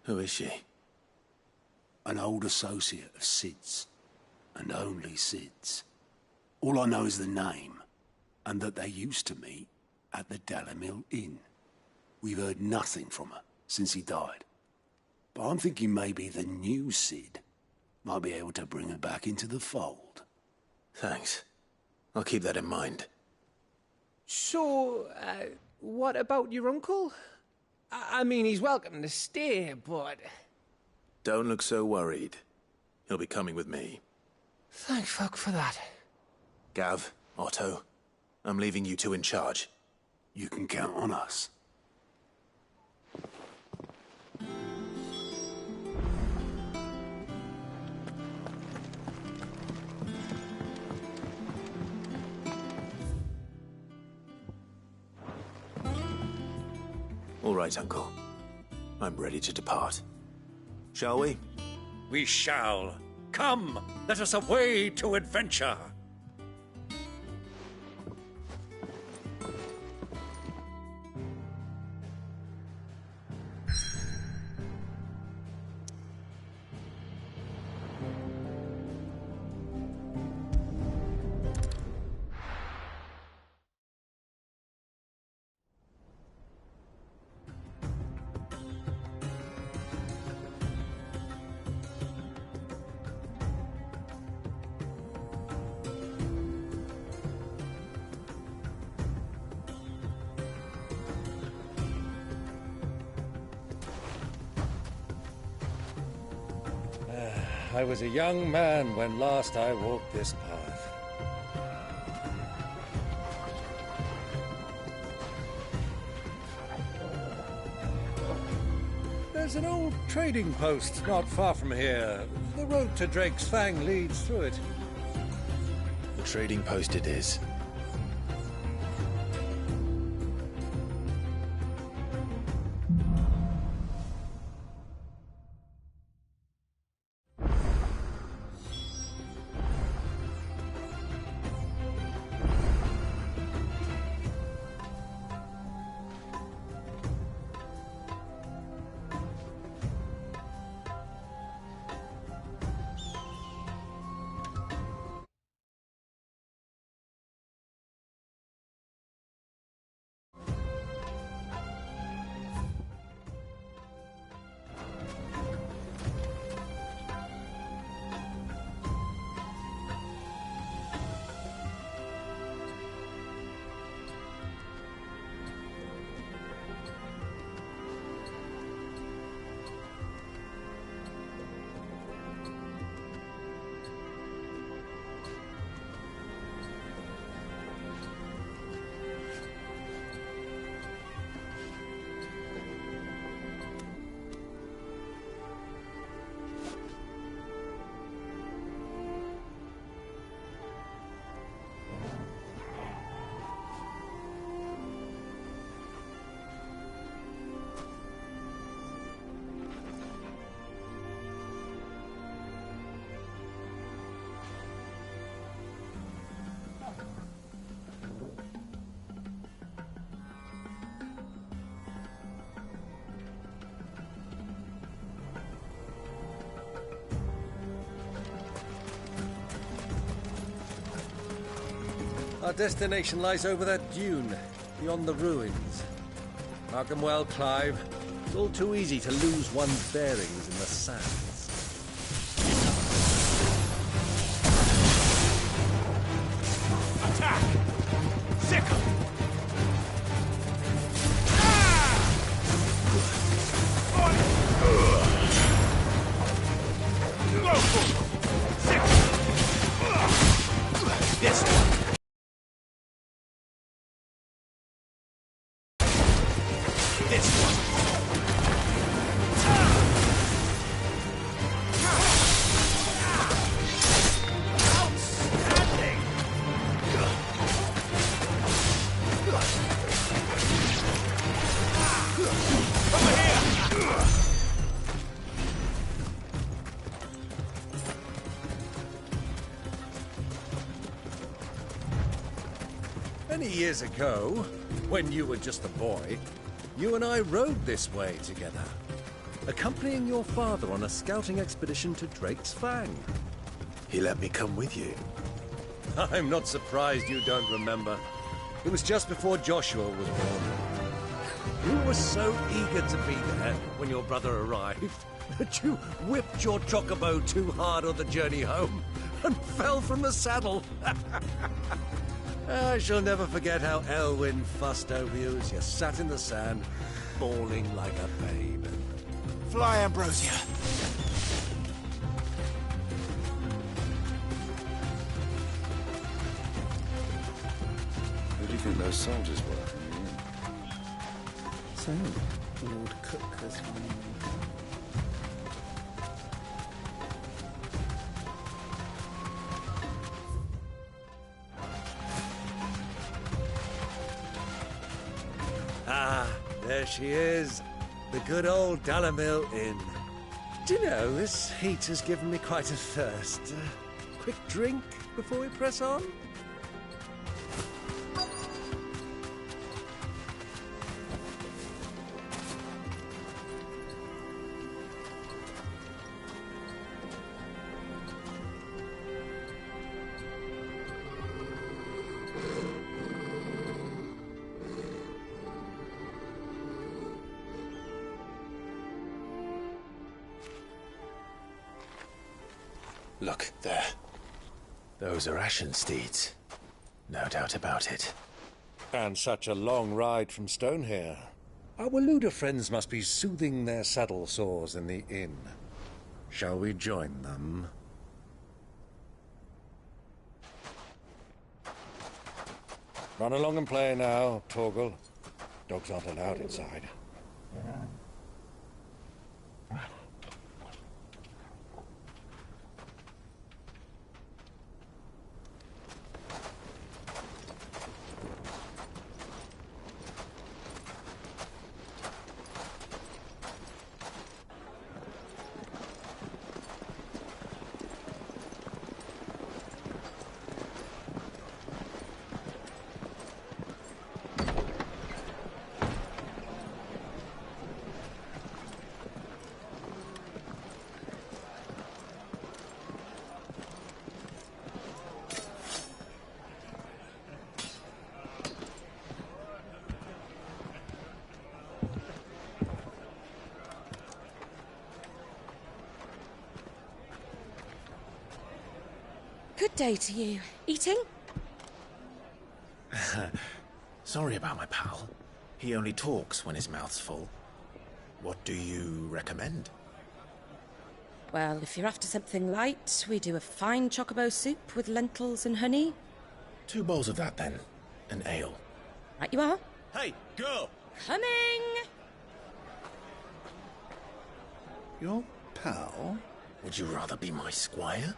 Who is she? An old associate of Sid's, and only Sid's. All I know is the name, and that they used to meet at the Dalimil Inn. We've heard nothing from her since he died. But I'm thinking maybe the new Sid might be able to bring her back into the fold. Thanks. I'll keep that in mind. So, what about your uncle? I mean, he's welcome to stay, but... Don't look so worried. He'll be coming with me. Thank fuck for that. Gav, Otto, I'm leaving you two in charge. You can count on us. All right, Uncle. I'm ready to depart. Shall we? We shall. Come, let us away to adventure. I was a young man when last I walked this path. There's an old trading post not far from here. The road to Drake's Fang leads through it. The trading post it is. Our destination lies over that dune, beyond the ruins. Mark 'em well, Clive. It's all too easy to lose one's bearings in the sands. Attack! Sickle! This one. This one. Outstanding. Over here. Many years ago, when you were just a boy, you and I rode this way together, accompanying your father on a scouting expedition to Drake's Fang. He let me come with you. I'm not surprised you don't remember. It was just before Joshua was born. You were so eager to be there when your brother arrived that you whipped your chocobo too hard on the journey home and fell from the saddle. I shall never forget how Elwyn fussed over you as you sat in the sand, bawling like a babe. Fly, Ambrosia. Who do you think those soldiers were? So, Lord Cook has Ah, there she is. The good old Dalamil Inn. Do you know, this heat has given me quite a thirst. Quick drink before we press on? Look, there. Those are Ashen steeds. No doubt about it. And such a long ride from Stonehair. Our Waluda friends must be soothing their saddle sores in the inn. Shall we join them? Run along and play now, Torgal. Dogs aren't allowed inside. Good day to you. Eating? Sorry about my pal. He only talks when his mouth's full. What do you recommend? Well, if you're after something light, we do a fine chocobo soup with lentils and honey. 2 bowls of that, then. An ale. Right you are. Hey, girl! Coming! Your pal? Would you rather be my squire?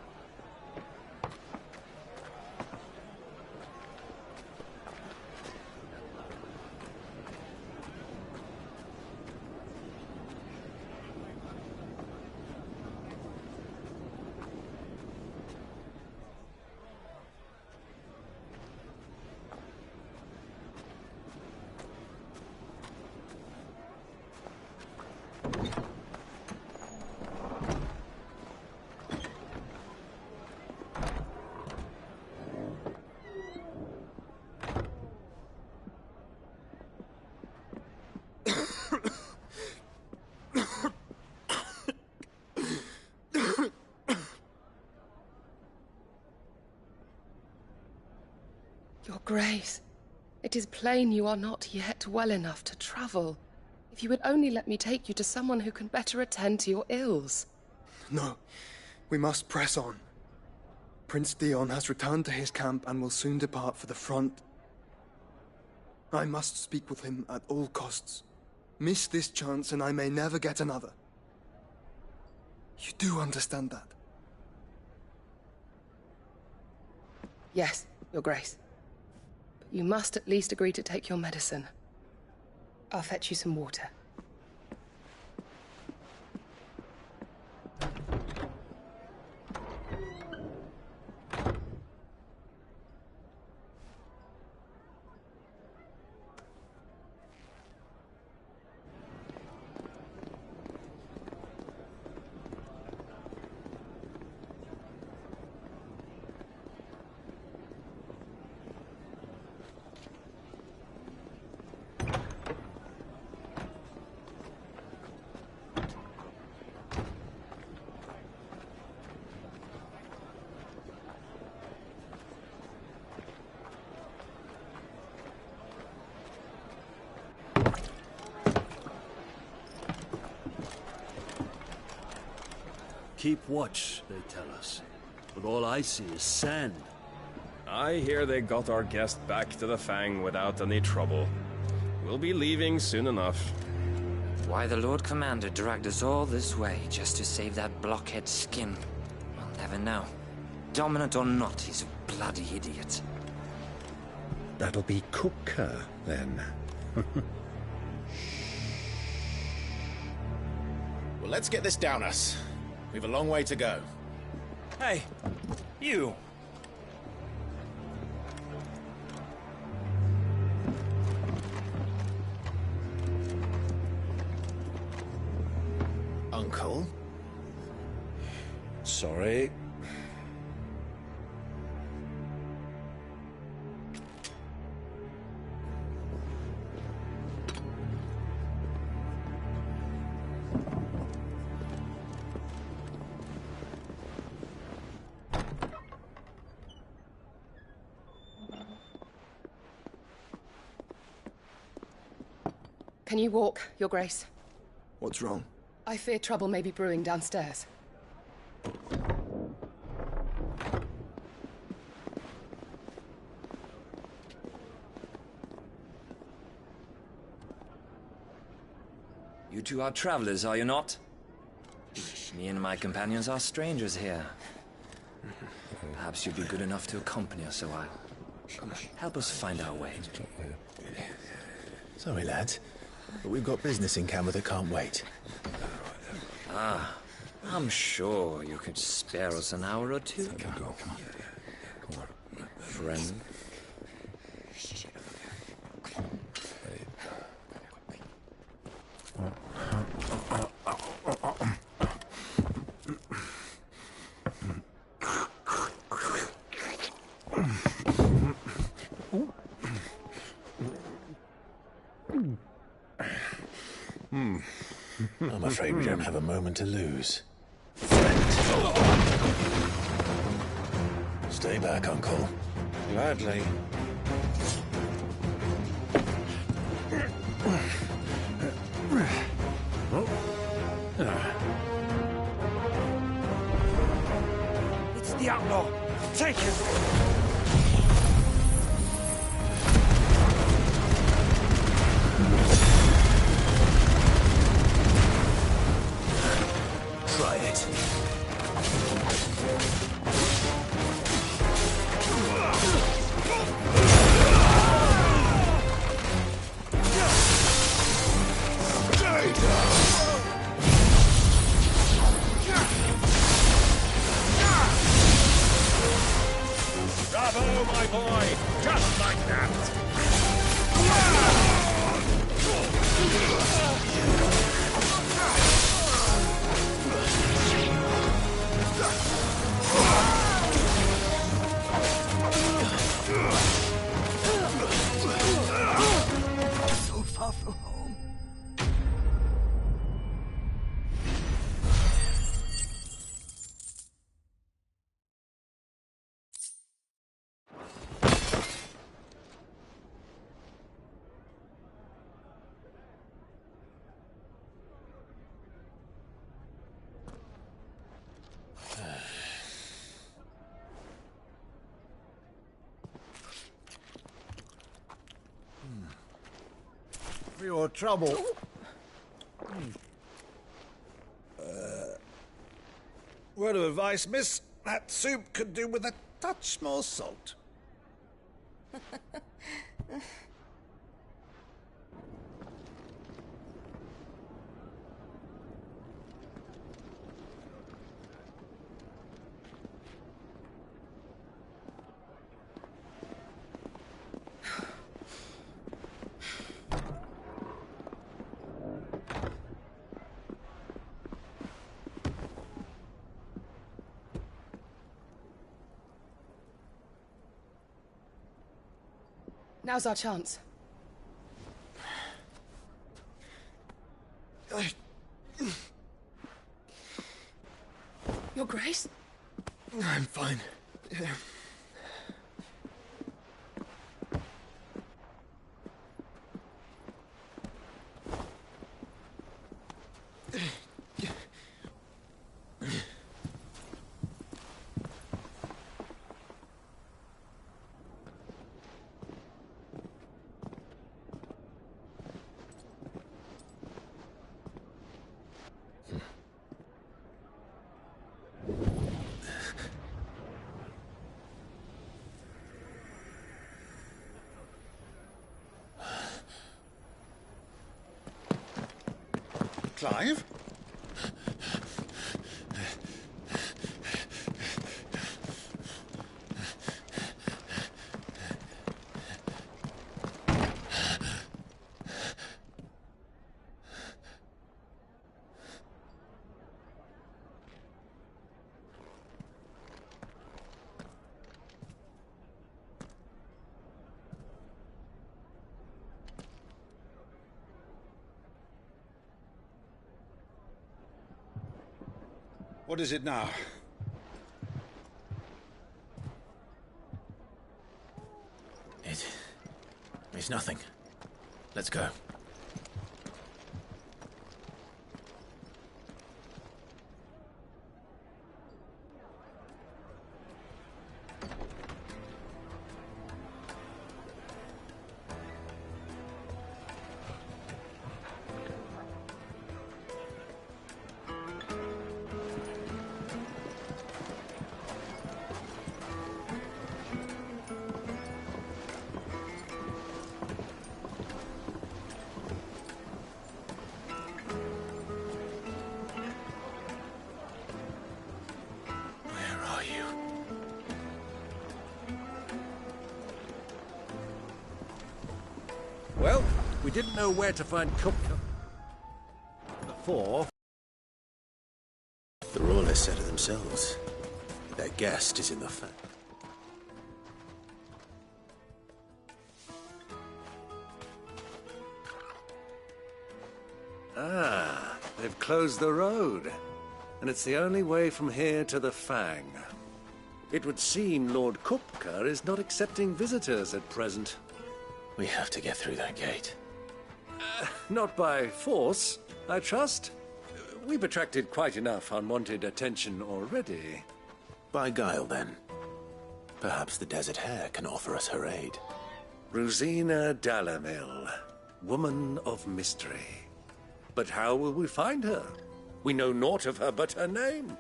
Your Grace, it is plain you are not yet well enough to travel. If you would only let me take you to someone who can better attend to your ills. No, we must press on. Prince Dion has returned to his camp and will soon depart for the front. I must speak with him at all costs. Miss this chance and I may never get another. You do understand that? Yes, Your Grace. But you must at least agree to take your medicine. I'll fetch you some water. Keep watch, they tell us. But all I see is sand. I hear they got our guest back to the Fang without any trouble. We'll be leaving soon enough. Why the Lord Commander dragged us all this way just to save that blockhead's skin, I'll never know. Dominant or not, he's a bloody idiot. That'll be Kupka, then. Well, let's get this down us. We've a long way to go. Hey, you! Uncle? Sorry. Can you walk, Your Grace? What's wrong? I fear trouble may be brewing downstairs. You two are travelers, are you not? Me and my companions are strangers here. Perhaps you'd be good enough to accompany us a while. Help us find our way. Sorry, lads, but we've got business in Camber that can't wait. Ah, I'm sure you could spare us an hour or two. Come on. Friend. I'm afraid we don't have a moment to lose. Stay back, Uncle. Gladly. It's the outlaw! Take him! Try it. for your trouble. Word of advice, miss. That soup could do with a touch more salt. Now's our chance. Your Grace? I'm fine. Clive? What is it now? It's nothing. Let's go. Well, we didn't know where to find Kupka before. The Royalists said it themselves. Their guest is in the fact. Ah, they've closed the road. And it's the only way from here to the Fang. It would seem Lord Kupka is not accepting visitors at present. We have to get through that gate. Not by force, I trust. We've attracted quite enough unwanted attention already. By guile, then. Perhaps the Desert Hare can offer us her aid. Rosina Dalamil, woman of mystery. But how will we find her? We know naught of her but her name.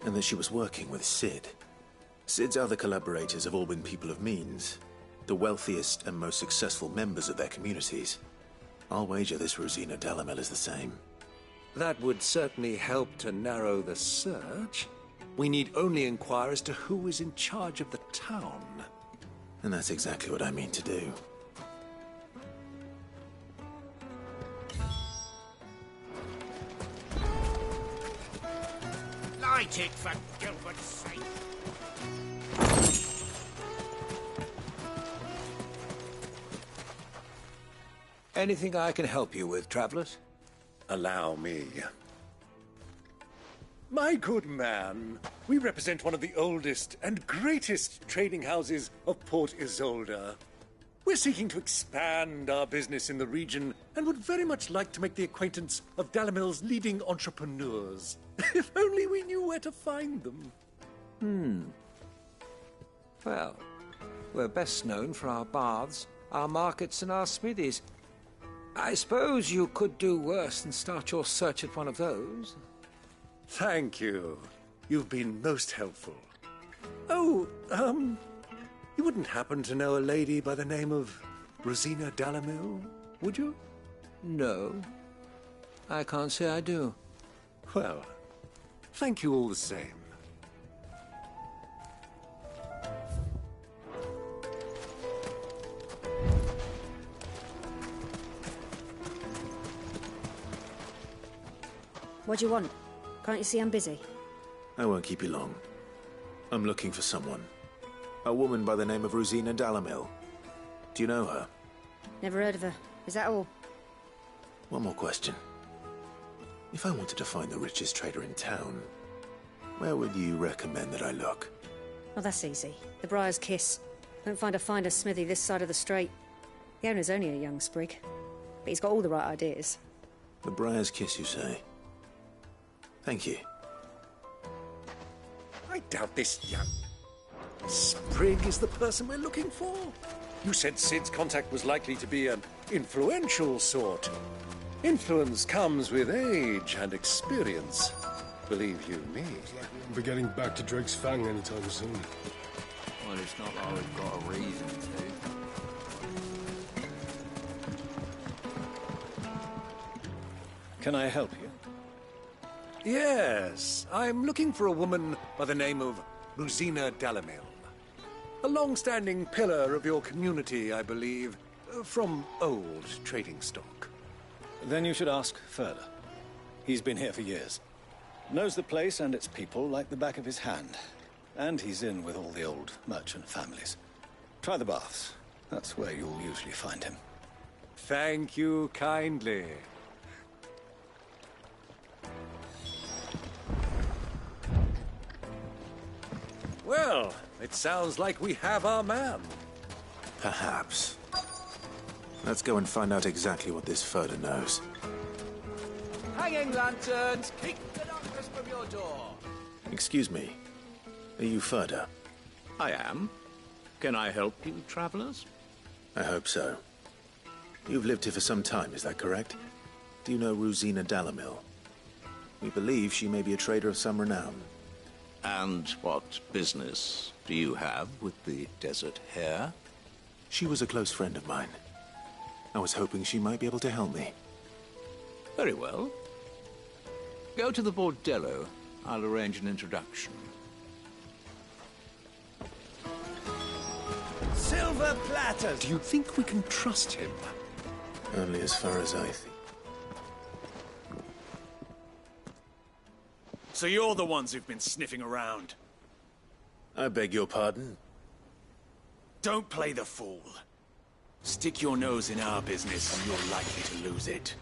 And that she was working with Cid. Cid's other collaborators have all been people of means. The wealthiest and most successful members of their communities. I'll wager this Rosina Dalamil is the same. That would certainly help to narrow the search. We need only inquire as to who is in charge of the town. And that's exactly what I mean to do. Light it, for Gilbert's sake. Anything I can help you with, travelers? Allow me. My good man, we represent one of the oldest and greatest trading houses of Port Isolde. We're seeking to expand our business in the region and would very much like to make the acquaintance of Dalamil's leading entrepreneurs. If only we knew where to find them. Well, we're best known for our baths, our markets, and our smithies. I suppose you could do worse than start your search at one of those. Thank you. You've been most helpful. Oh, you wouldn't happen to know a lady by the name of Rosina Dalamil, would you? No. I can't say I do. Well, thank you all the same. What do you want? Can't you see I'm busy? I won't keep you long. I'm looking for someone. A woman by the name of Rosina Dalamil. Do you know her? Never heard of her. Is that all? One more question. If I wanted to find the richest trader in town, where would you recommend that I look? Oh, that's easy. The Briar's Kiss. Don't find a finer smithy this side of the strait. The owner's only a young sprig, but he's got all the right ideas. The Briar's Kiss, you say? Thank you. I doubt this young sprig is the person we're looking for. You said Sid's contact was likely to be an influential sort. Influence comes with age and experience, believe you me. We'll be getting back to Drake's Fang anytime soon. Well, it's not like we've got a reason to. Can I help you? Yes, I'm looking for a woman by the name of Rosina Dalamil. A long-standing pillar of your community, I believe, from old trading stock. Then you should ask further. He's been here for years. Knows the place and its people like the back of his hand. And he's in with all the old merchant families. Try the baths. That's where you'll usually find him. Thank you kindly. Well, it sounds like we have our man. Perhaps. Let's go and find out exactly what this Furder knows. Hanging lanterns, keep the darkness from your door. Excuse me. Are you Furder? I am. Can I help you, travelers? I hope so. You've lived here for some time, is that correct? Do you know Rosina Dalamil? We believe she may be a trader of some renown. And what business do you have with the Desert Hare? She was a close friend of mine. I was hoping she might be able to help me. Very well. Go to the Bordello. I'll arrange an introduction. Silver platters! Do you think we can trust him? Only as far as I think. So you're the ones who've been sniffing around. I beg your pardon? Don't play the fool. Stick your nose in our business and you're likely to lose it.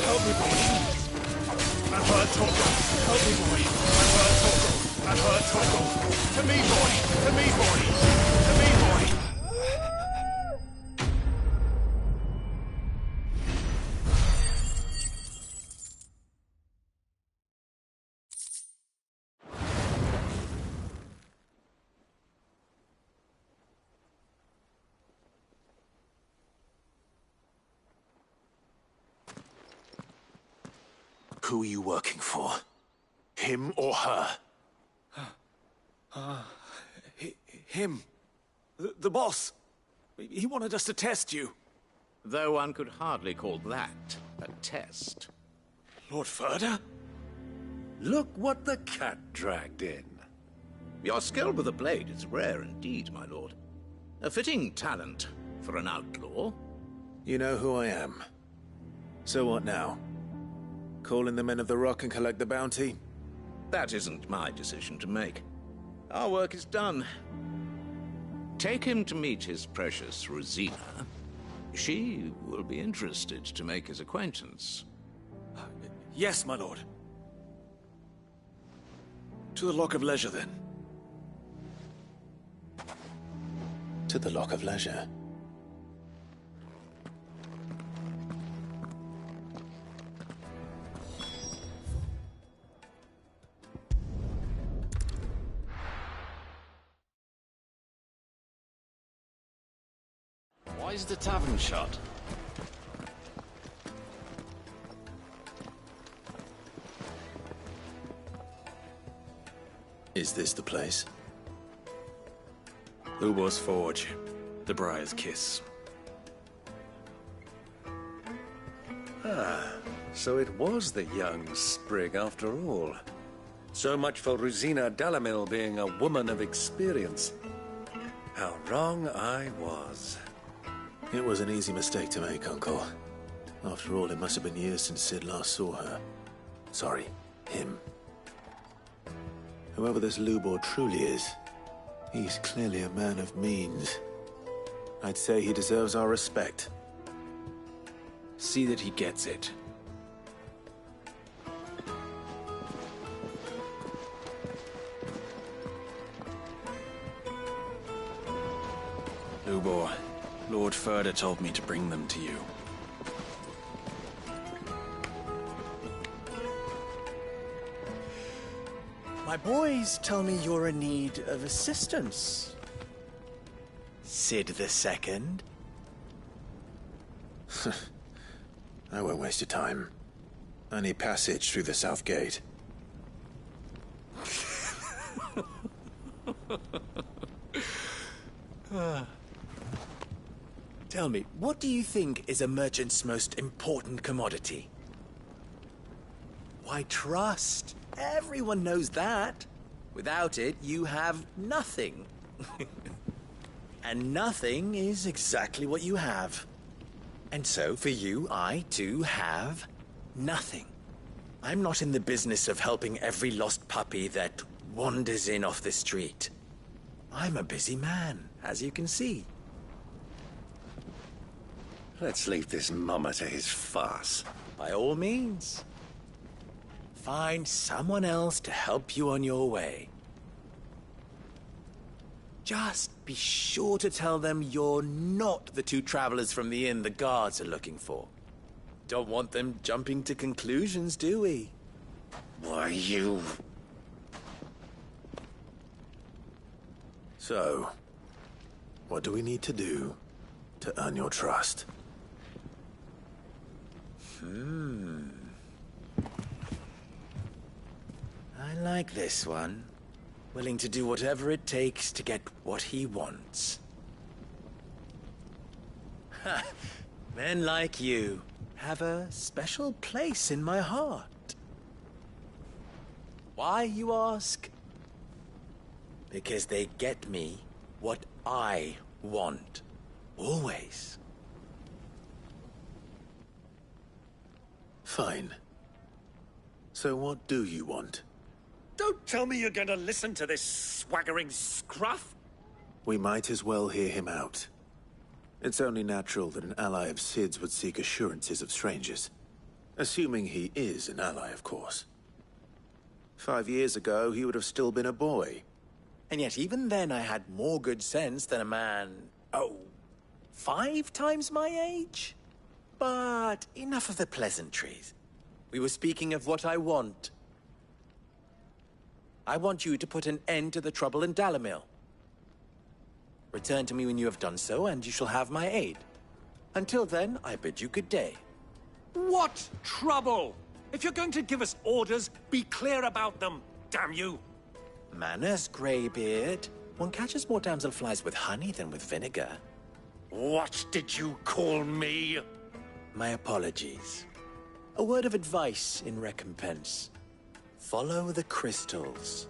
Help me, boy. I'm hurt, Torgal. Help me, boy. I'm hurt, Torgal. That hurts, Uncle. To me, boy. To me, boy. To me, boy. Who are you working for? Him or her? Him. The boss. He wanted us to test you. Though one could hardly call that a test. Lord Ferda? Look what the cat dragged in. Your skill with the blade is rare indeed, my lord. A fitting talent for an outlaw. You know who I am. So what now? Call in the Men of the Rock and collect the bounty? That isn't my decision to make. Our work is done. Take him to meet his precious Rosina. She will be interested to make his acquaintance. Yes, my lord. To the Lock of Leisure, then. To the Lock of Leisure. Why is the tavern shut? Is this the place? Lubor's Forge. The Briar's Kiss. Ah, so it was the young sprig after all. So much for Rosina Dalamil being a woman of experience. How wrong I was. It was an easy mistake to make, Uncle. After all, it must have been years since Sid last saw her. Sorry, him. Whoever this Lubor truly is, he's clearly a man of means. I'd say he deserves our respect. See that he gets it. Lubor, Lord Ferda told me to bring them to you. My boys tell me you're in need of assistance. Sid the Second. I won't waste your time. I need passage through the south gate. Tell me, what do you think is a merchant's most important commodity? Why, trust. Everyone knows that. Without it, you have nothing. And nothing is exactly what you have. And so, for you, I, too, have nothing. I'm not in the business of helping every lost puppy that wanders in off the street. I'm a busy man, as you can see. Let's leave this mummer to his farce. By all means. Find someone else to help you on your way. Just be sure to tell them you're not the two travelers from the inn the guards are looking for. Don't want them jumping to conclusions, do we? Why, you... So, what do we need to do to earn your trust? I like this one. Willing to do whatever it takes to get what he wants. Ha! Men like you have a special place in my heart. Why, you ask? Because they get me what I want. Always. Fine. So what do you want? Don't tell me you're going to listen to this swaggering scruff! We might as well hear him out. It's only natural that an ally of Sid's would seek assurances of strangers. Assuming he is an ally, of course. 5 years ago, he would have still been a boy. And yet even then I had more good sense than a man, 5 times my age? But enough of the pleasantries. We were speaking of what I want. I want you to put an end to the trouble in Dalimil. Return to me when you have done so, and you shall have my aid. Until then, I bid you good day. What trouble? If you're going to give us orders, be clear about them, damn you! Manners, Greybeard. One catches more damselflies with honey than with vinegar. What did you call me? My apologies. A word of advice in recompense. Follow the crystals.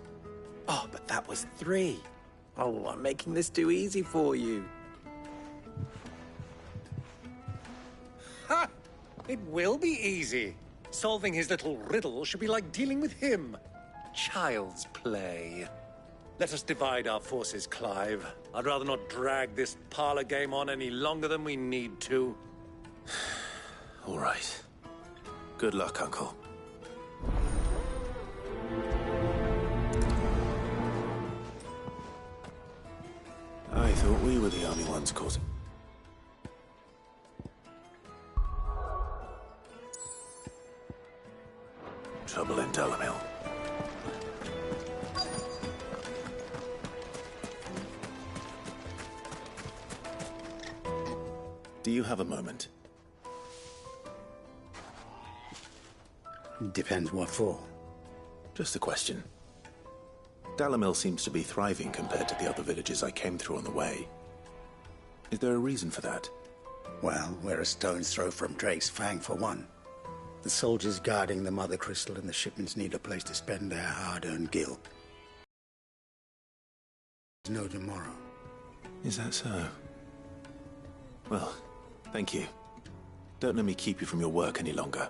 Oh, but that was 3. Oh, I'm making this too easy for you. Ha! It will be easy. Solving his little riddle should be like dealing with him. Child's play. Let us divide our forces, Clive. I'd rather not drag this parlor game on any longer than we need to. All right. Good luck, Uncle. I thought we were the only ones causing... trouble in Dalimil. Do you have a moment? Depends what for. Just a question. Dalimil seems to be thriving compared to the other villages I came through on the way. Is there a reason for that? Well, we're a stone's throw from Drake's Fang, for one. The soldiers guarding the Mother Crystal and the shipments need a place to spend their hard-earned gil. There's no tomorrow. Is that so? Well, thank you. Don't let me keep you from your work any longer.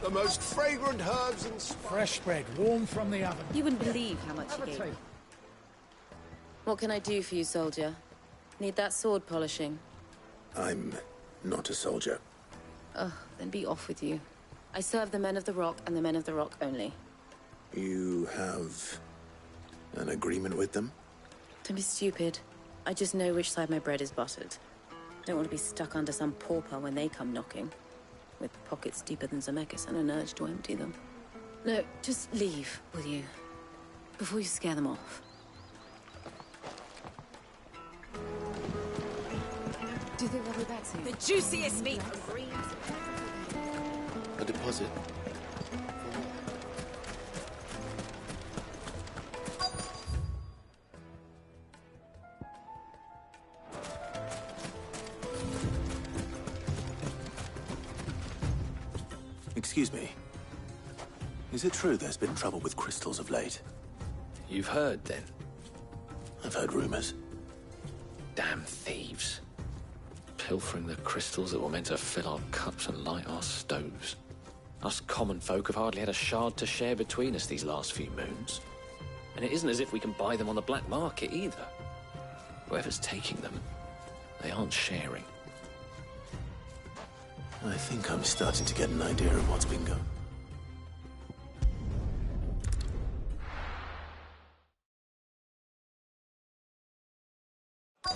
The most fragrant herbs and fresh bread, warm from the oven. You wouldn't believe how much he gave me. What can I do for you, soldier? Need that sword polishing? I'm not a soldier. Oh, then be off with you. I serve the Men of the Rock and the Men of the Rock only. You have an agreement with them? Don't be stupid. I just know which side my bread is buttered. Don't want to be stuck under some pauper when they come knocking. With pockets deeper than Zemeckis and an urge to empty them. No, just leave, will you? Before you scare them off. Do you think they'll be back soon? The juiciest meat from Greens. A deposit? Excuse me. Is it true there's been trouble with crystals of late? You've heard, then? I've heard rumors. Damn thieves. Pilfering the crystals that were meant to fill our cups and light our stoves. Us common folk have hardly had a shard to share between us these last few moons. And it isn't as if we can buy them on the black market either. Whoever's taking them, they aren't sharing. I think I'm starting to get an idea of what's been going.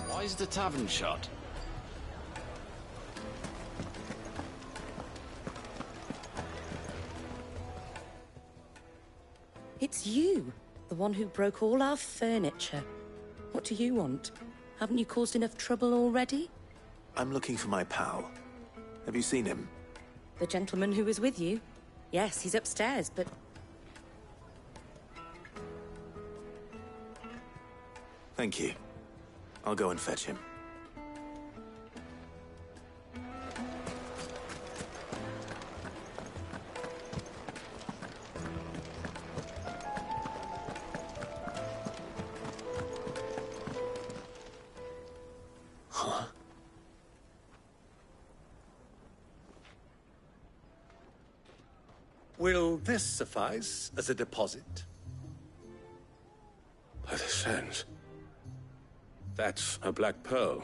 Why is the tavern shut? It's you, the one who broke all our furniture. What do you want? Haven't you caused enough trouble already? I'm looking for my pal. Have you seen him? The gentleman who was with you? Yes, he's upstairs, but... Thank you. I'll go and fetch him. Will this suffice as a deposit? By the sands. That's a black pearl.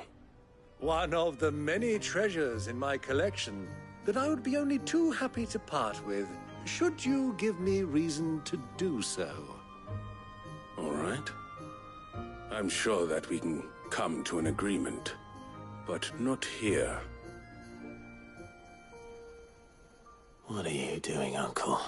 One of the many treasures in my collection that I would be only too happy to part with, should you give me reason to do so. All right. I'm sure that we can come to an agreement, but not here. What are you doing, Uncle?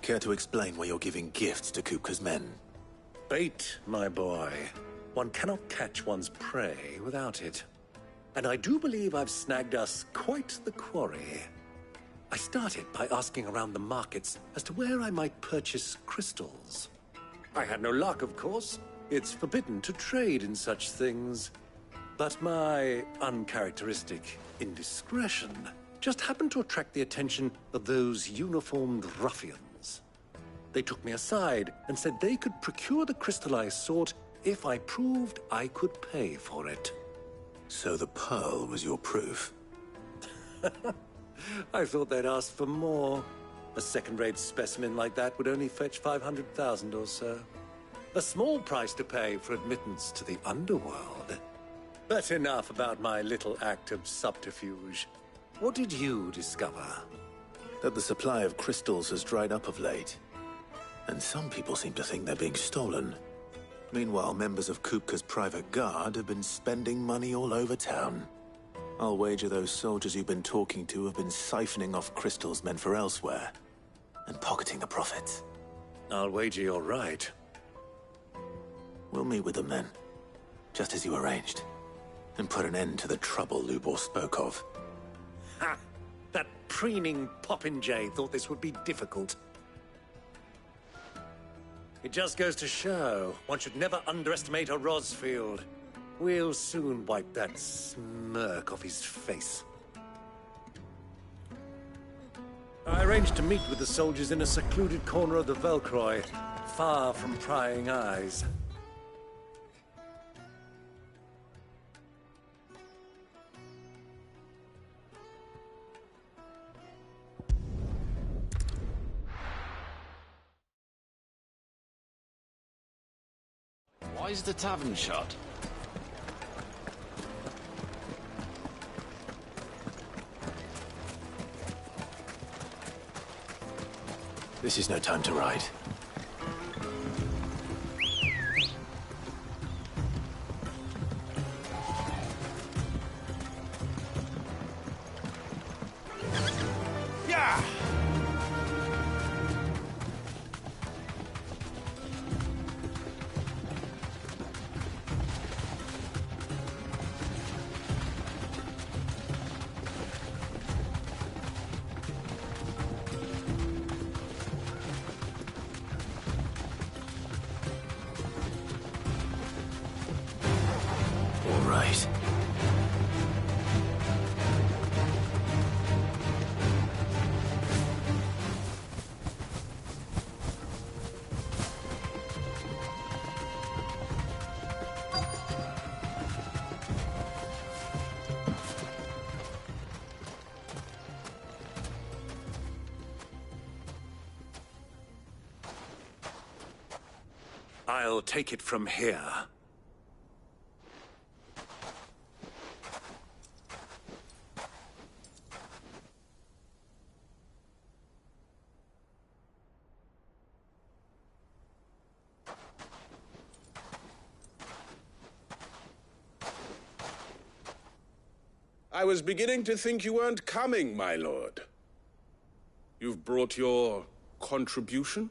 Care to explain why you're giving gifts to Kupka's men? Bait, my boy. One cannot catch one's prey without it. And I do believe I've snagged us quite the quarry. I started by asking around the markets as to where I might purchase crystals. I had no luck, of course. It's forbidden to trade in such things. But my uncharacteristic indiscretion just happened to attract the attention of those uniformed ruffians. They took me aside and said they could procure the crystal I sought if I proved I could pay for it. So the pearl was your proof? I thought they'd ask for more. A second-rate specimen like that would only fetch 500,000 or so. A small price to pay for admittance to the underworld. But enough about my little act of subterfuge. What did you discover? That the supply of crystals has dried up of late. And some people seem to think they're being stolen. Meanwhile, members of Kupka's private guard have been spending money all over town. I'll wager those soldiers you've been talking to have been siphoning off crystals meant for elsewhere, and pocketing the profits. I'll wager you're right. We'll meet with them then, just as you arranged, and put an end to the trouble Lubor spoke of. Ha! That preening popinjay thought this would be difficult. It just goes to show, one should never underestimate a Rosfield. We'll soon wipe that smirk off his face. I arranged to meet with the soldiers in a secluded corner of the Velcroy, far from prying eyes. Why is the tavern shut? This is no time to ride. Yeah! All right. I'll take it from here. I was beginning to think you weren't coming, my lord. You've brought your contribution?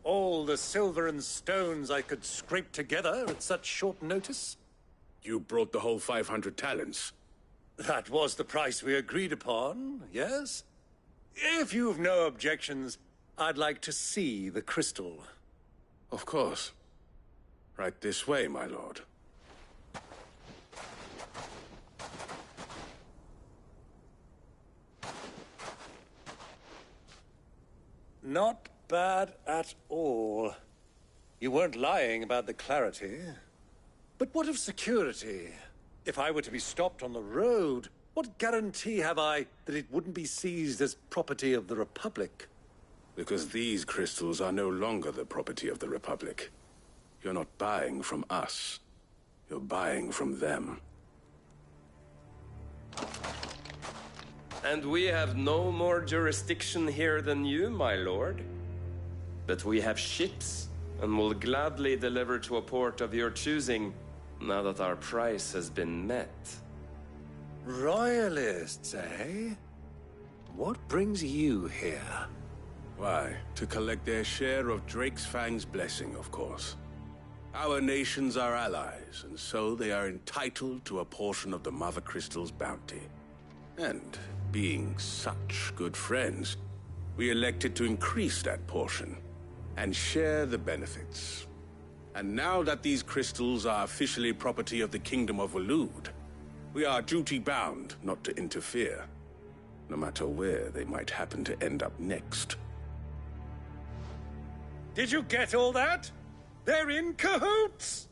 All the silver and stones I could scrape together at such short notice? You brought the whole 500 talents. That was the price we agreed upon, yes? If you've no objections, I'd like to see the crystal. Of course. Right this way, my lord. Not bad at all. You weren't lying about the clarity. But what of security? If I were to be stopped on the road, what guarantee have I that it wouldn't be seized as property of the Republic? Because these crystals are no longer the property of the Republic. You're not buying from us. You're buying from them. And we have no more jurisdiction here than you, my lord. But we have ships, and will gladly deliver to a port of your choosing, now that our price has been met. Royalists, eh? What brings you here? Why, to collect their share of Drakesfang's blessing, of course. Our nations are allies, and so they are entitled to a portion of the Mother Crystal's bounty. And, being such good friends, we elected to increase that portion, and share the benefits. And now that these crystals are officially property of the Kingdom of Waloed, we are duty-bound not to interfere, no matter where they might happen to end up next. Did you get all that? They're in cahoots!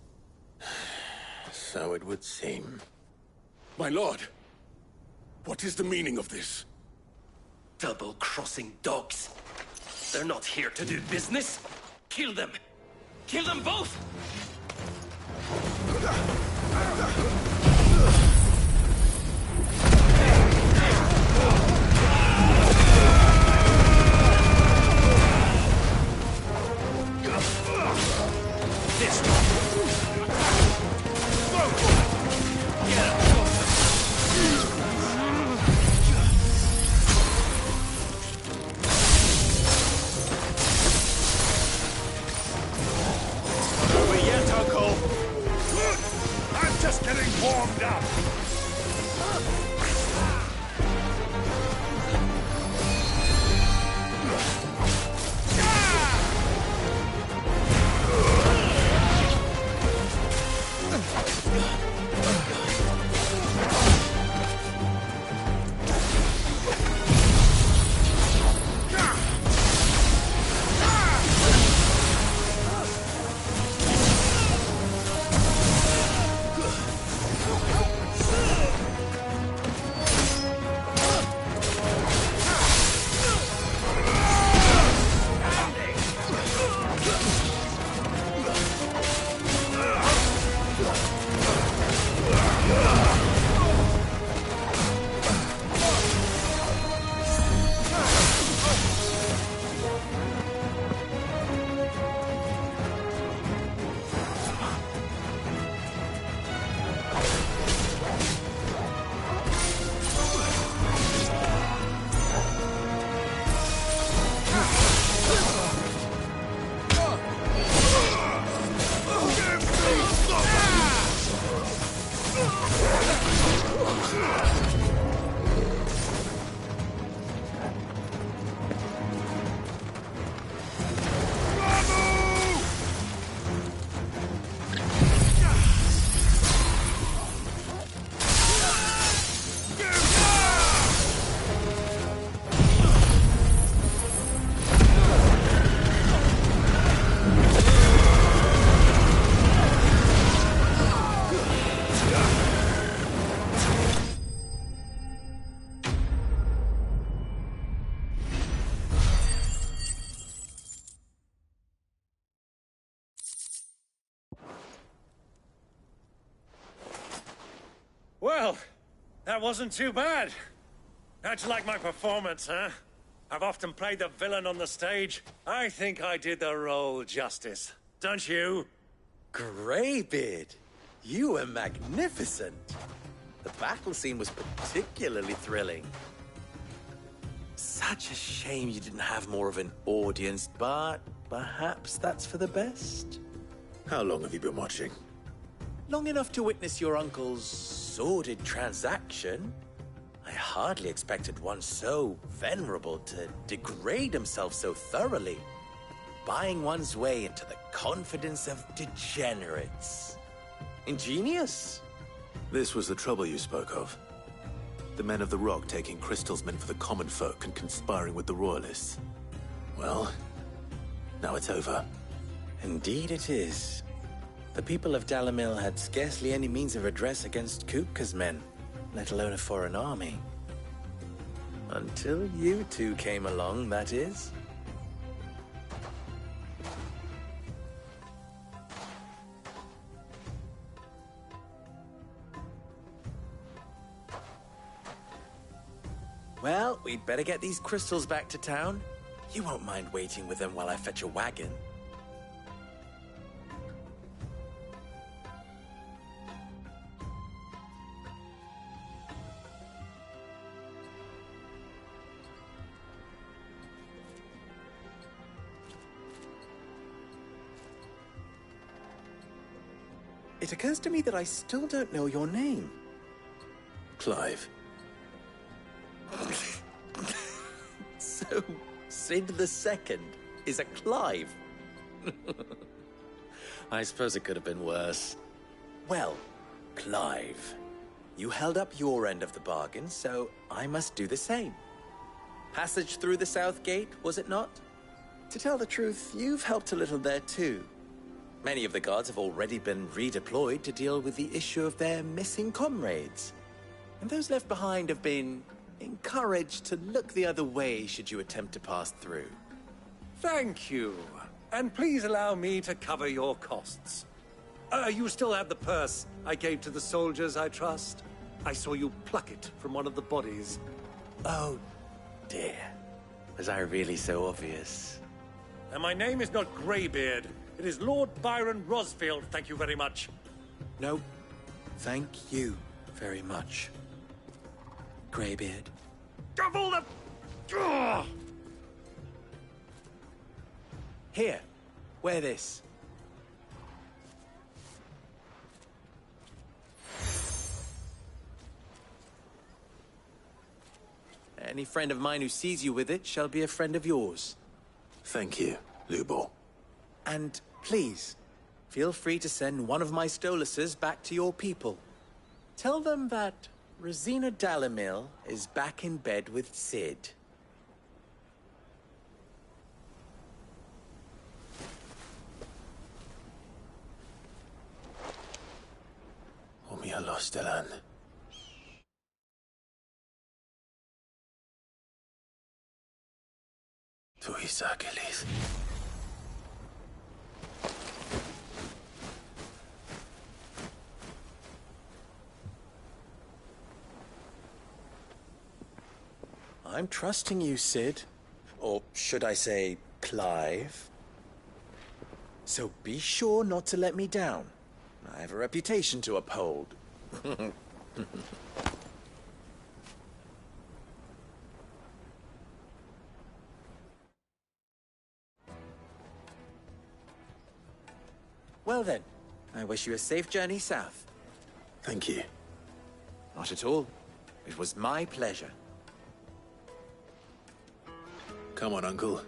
So it would seem. My lord, what is the meaning of this? Double-crossing dogs. They're not here to do business. Kill them! Kill them both! This one! Get him! I'm just getting warmed up! Well, that wasn't too bad. How'd you like my performance, huh? I've often played the villain on the stage. I think I did the role justice. Don't you? Greybeard, you were magnificent. The battle scene was particularly thrilling. Such a shame you didn't have more of an audience, but perhaps that's for the best. How long have you been watching? Long enough to witness your uncle's sordid transaction. I hardly expected one so venerable to degrade himself so thoroughly, buying one's way into the confidence of degenerates. Ingenious. This was the trouble you spoke of. The men of the Rock taking crystals meant for the common folk and conspiring with the Royalists. Well, now it's over. Indeed it is. The people of Dalimil had scarcely any means of redress against Kupka's men, let alone a foreign army. Until you two came along, that is. Well, we'd better get these crystals back to town. You won't mind waiting with them while I fetch a wagon. It occurs to me that I still don't know your name. Clive. So, Sid the Second is a Clive? I suppose it could have been worse. Well, Clive, you held up your end of the bargain, so I must do the same. Passage through the South Gate, was it not? To tell the truth, you've helped a little there too. Many of the guards have already been redeployed to deal with the issue of their missing comrades. And those left behind have been encouraged to look the other way should you attempt to pass through. Thank you. And please allow me to cover your costs. You still have the purse I gave to the soldiers, I trust? I saw you pluck it from one of the bodies. Oh, dear. Was I really so obvious? And my name is not Greybeard. It is Lord Byron Rosfield, thank you very much. No, thank you very much, Greybeard. Of all the... Ugh! Here, wear this. Any friend of mine who sees you with it shall be a friend of yours. Thank you, Lubor. And please, feel free to send one of my Stoluses back to your people. Tell them that Rosina Dalimil is back in bed with Sid. Omia Lostelan. Tuisakelis. I'm trusting you, Sid. Or should I say, Clive. So be sure not to let me down. I have a reputation to uphold. Well then, I wish you a safe journey south. Thank you. Not at all. It was my pleasure. Come on, Uncle.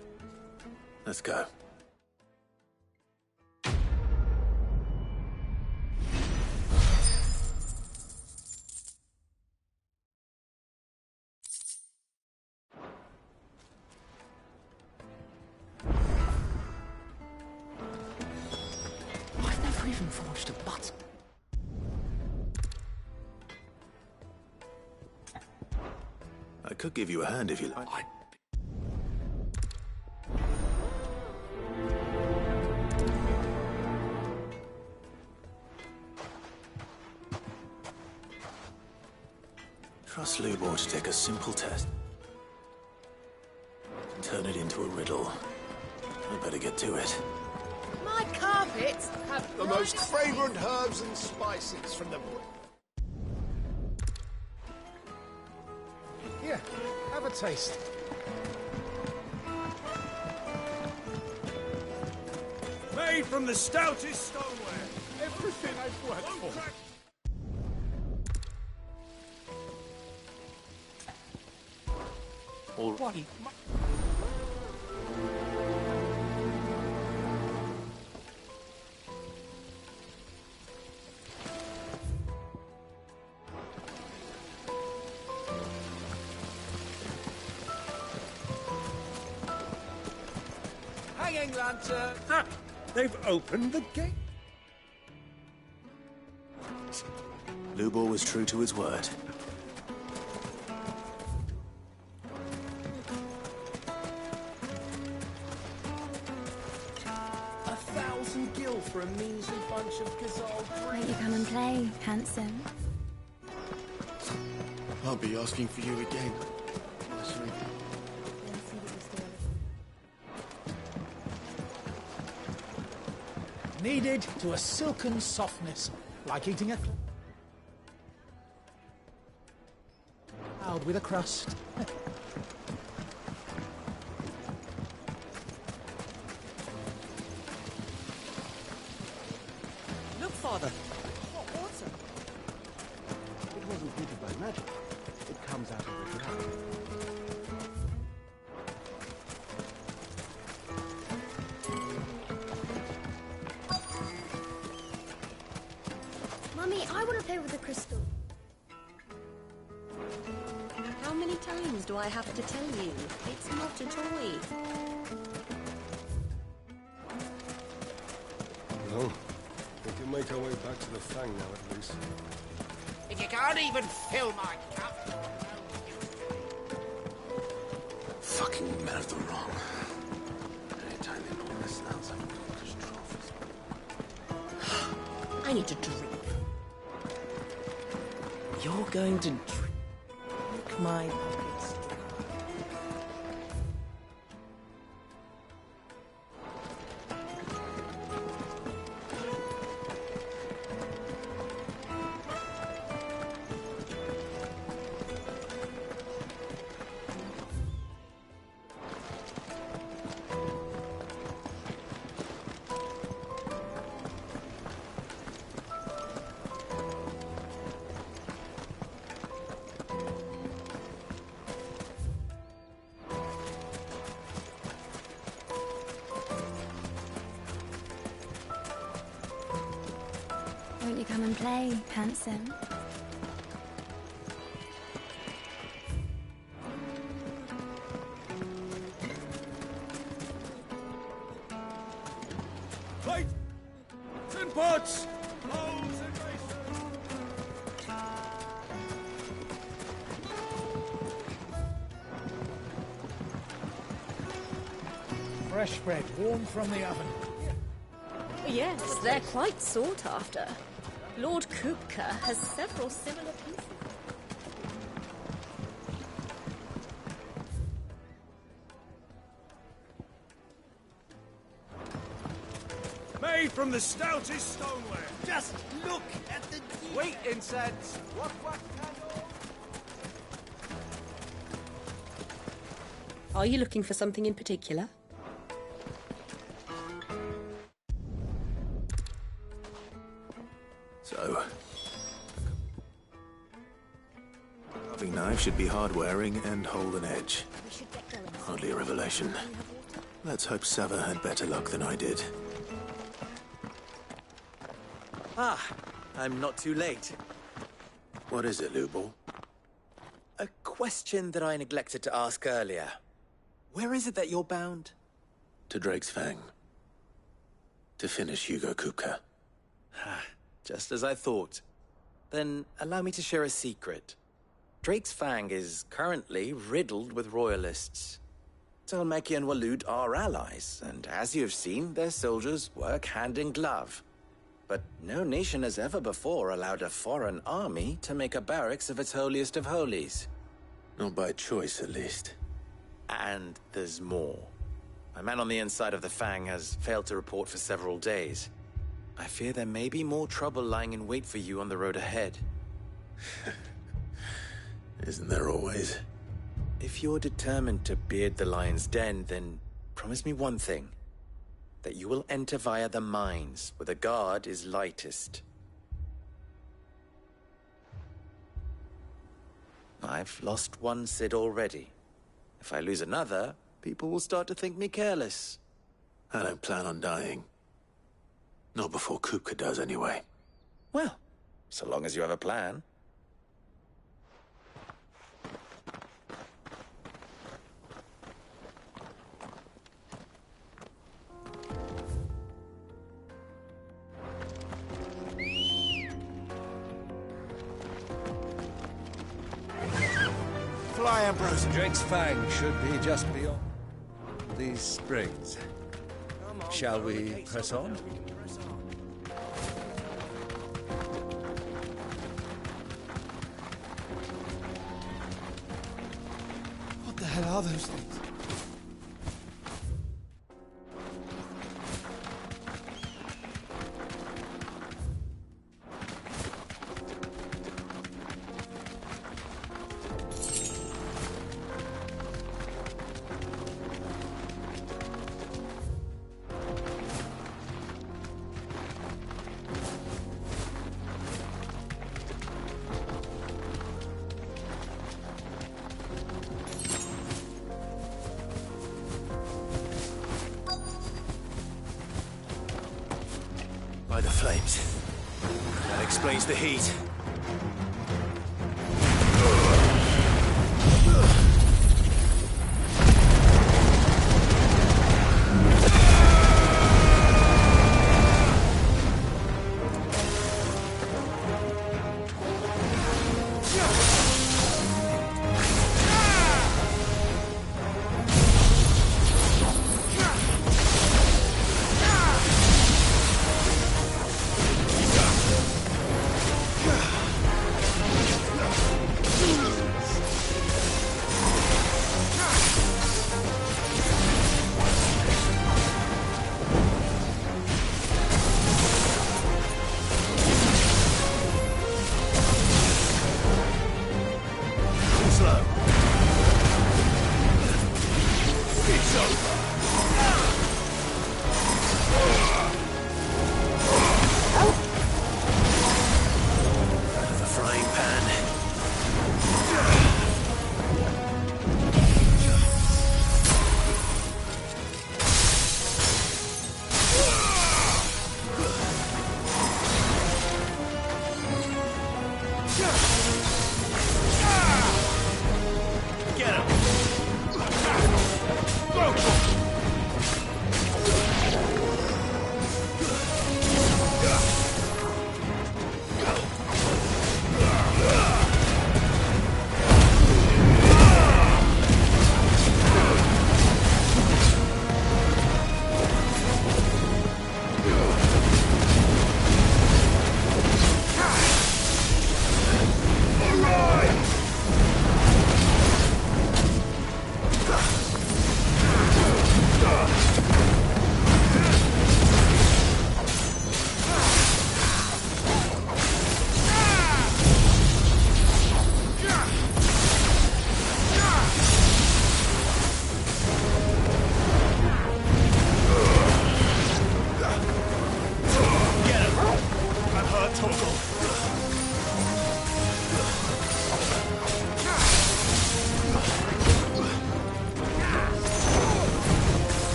Let's go. I've never even forged a button. I could give you a hand if you like. Trust Lubor to take a simple test. Turn it into a riddle. I better get to it. My carpets have The most fragrant herbs and spices from the... Here, have a taste. Made from the stoutest stoneware. Everything I've worked for. All What? swinging lantern! Ha! They've opened the gate. Lubor was true to his word. $1,000 for a measly bunch of Gazal. Won't you come and play, handsome? I'll be asking for you again. Kneaded to a silken softness, like eating a cloud with a crust. Look, Father. Hot water. It wasn't heated by magic. It comes out of the ground. Mummy, I want to play with the crystal. How many times do I have to tell you? It's not a toy. No. We can make our way back to the Fang now, at least. If you can't even fill my cup. Fucking men of the wrong. Anytime they pull this sounds like I need to drink. You're going to drink my pockets. Won't you come and play, handsome? Plate! Tin pots! Fresh bread, warm from the oven. Yes, they're quite sought after. Lord Kupka has several similar pieces. Made from the stoutest stoneware. Just look at the... Wheat incense! Are you looking for something in particular? So, carving knife should be hard-wearing and hold an edge. Hardly a revelation. Let's hope Sava had better luck than I did. Ah, I'm not too late. What is it, Lubor? A question that I neglected to ask earlier. Where is it that you're bound? To Drake's Fang. To finish Hugo Kupka. Just as I thought. Then allow me to share a secret. Drake's Fang is currently riddled with royalists. Talmeki and Walud are allies, and as you have seen, their soldiers work hand in glove. But no nation has ever before allowed a foreign army to make a barracks of its holiest of holies. Not by choice, at least. And there's more. My man on the inside of the Fang has failed to report for several days. I fear there may be more trouble lying in wait for you on the road ahead. Isn't there always? If you're determined to beard the lion's den, then promise me one thing. That you will enter via the mines, where the guard is lightest. I've lost one Cid already. If I lose another, people will start to think me careless. I don't plan on dying. Not before Kupka does, anyway. Well, so long as you have a plan. lie, Ambrose. Drake's Fang should be just beyond these springs. Shall we press on? What the hell are those things? By the flames. That explains the heat.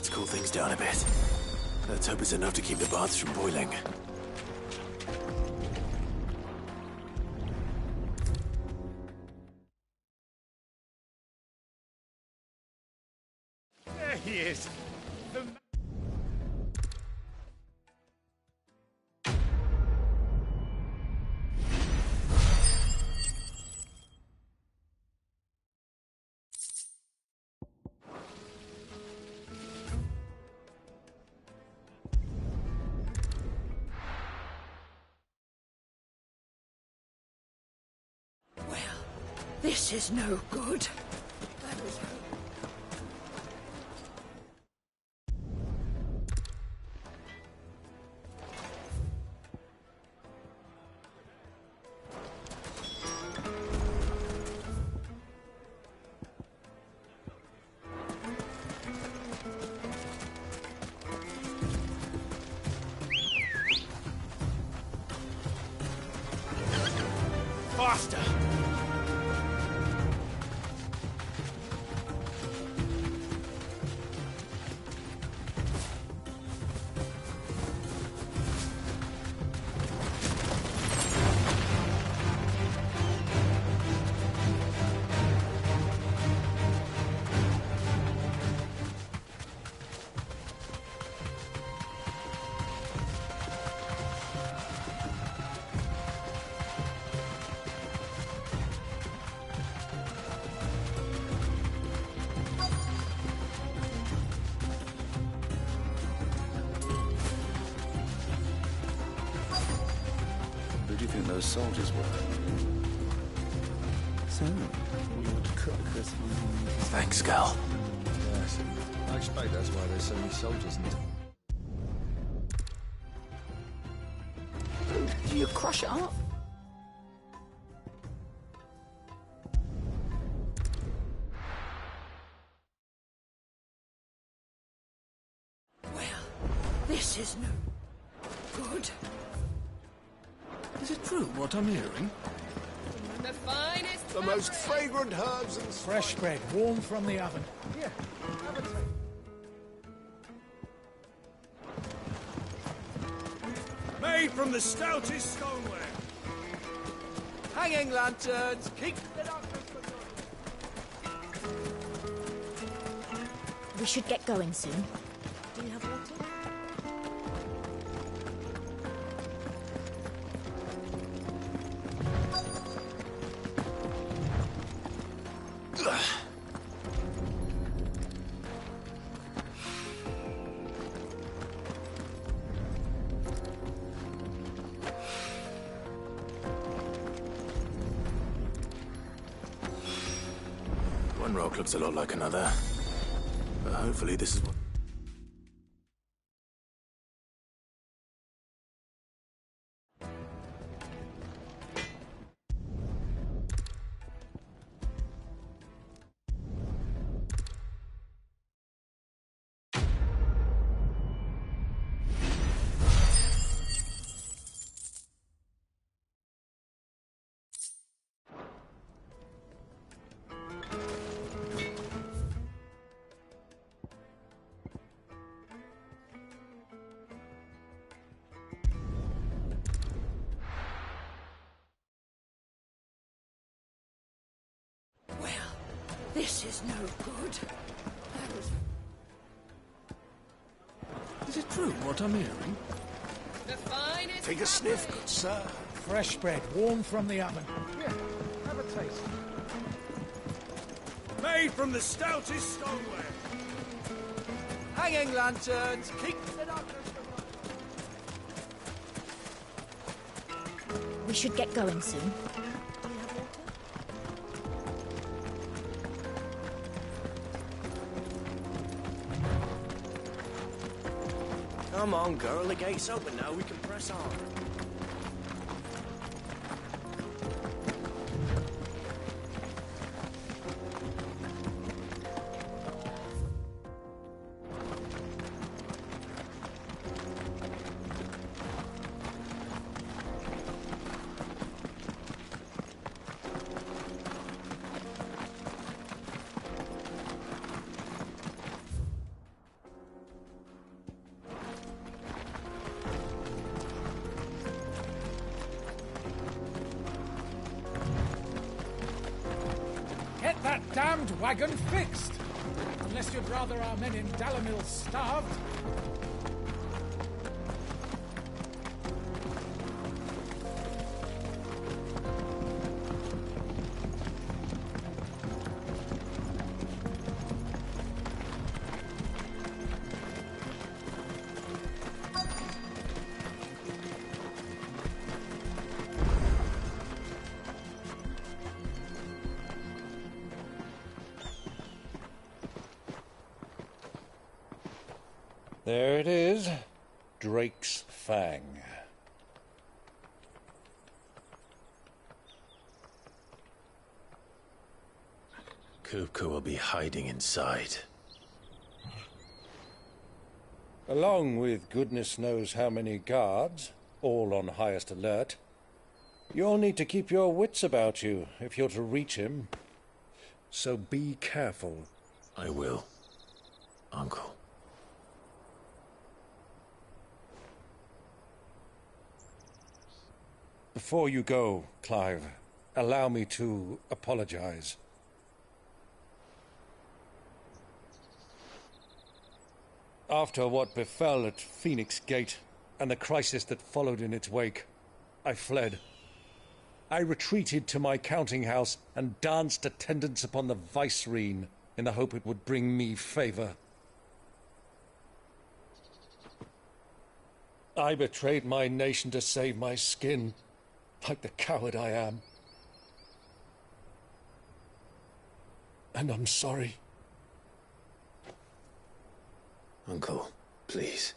Let's cool things down a bit. Let's hope it's enough to keep the baths from boiling. There he is. The This is no good. faster! imagine those soldiers were. So, we want to cook this one. Thanks, Gal. Yes, I expect that's why there's so many soldiers in town. Do you crush it up? This is no good. Is it true what I'm hearing? The finest. The most fragrant herbs and fresh bread, warm from the oven. Here, have a taste. Made from the stoutest stoneware. Hanging lanterns, keep the darkness. We should get going soon. Do you have water? One rock looks a lot like another. But hopefully this is what... This is no good. Is it true what I'm hearing? The finest. Take a sniff, good sir. Fresh bread, warm from the oven. Here, have a taste. Made from the stoutest stoneware. Hanging lanterns, keep the darkness. We should get going soon. Come on, girl. The gate's open now. We can press on. Get that damned wagon fixed! Unless you'd rather our men in Dalamil starved. There it is. Drake's Fang. Kupka will be hiding inside. Along with goodness knows how many guards, all on highest alert. You'll need to keep your wits about you if you're to reach him. So be careful. I will, Uncle. Before you go, Clive, allow me to apologize. After what befell at Phoenix Gate and the crisis that followed in its wake, I fled. I retreated to my counting house and danced attendance upon the Vicereine in the hope it would bring me favor. I betrayed my nation to save my skin. like the coward I am. And I'm sorry. Uncle, please.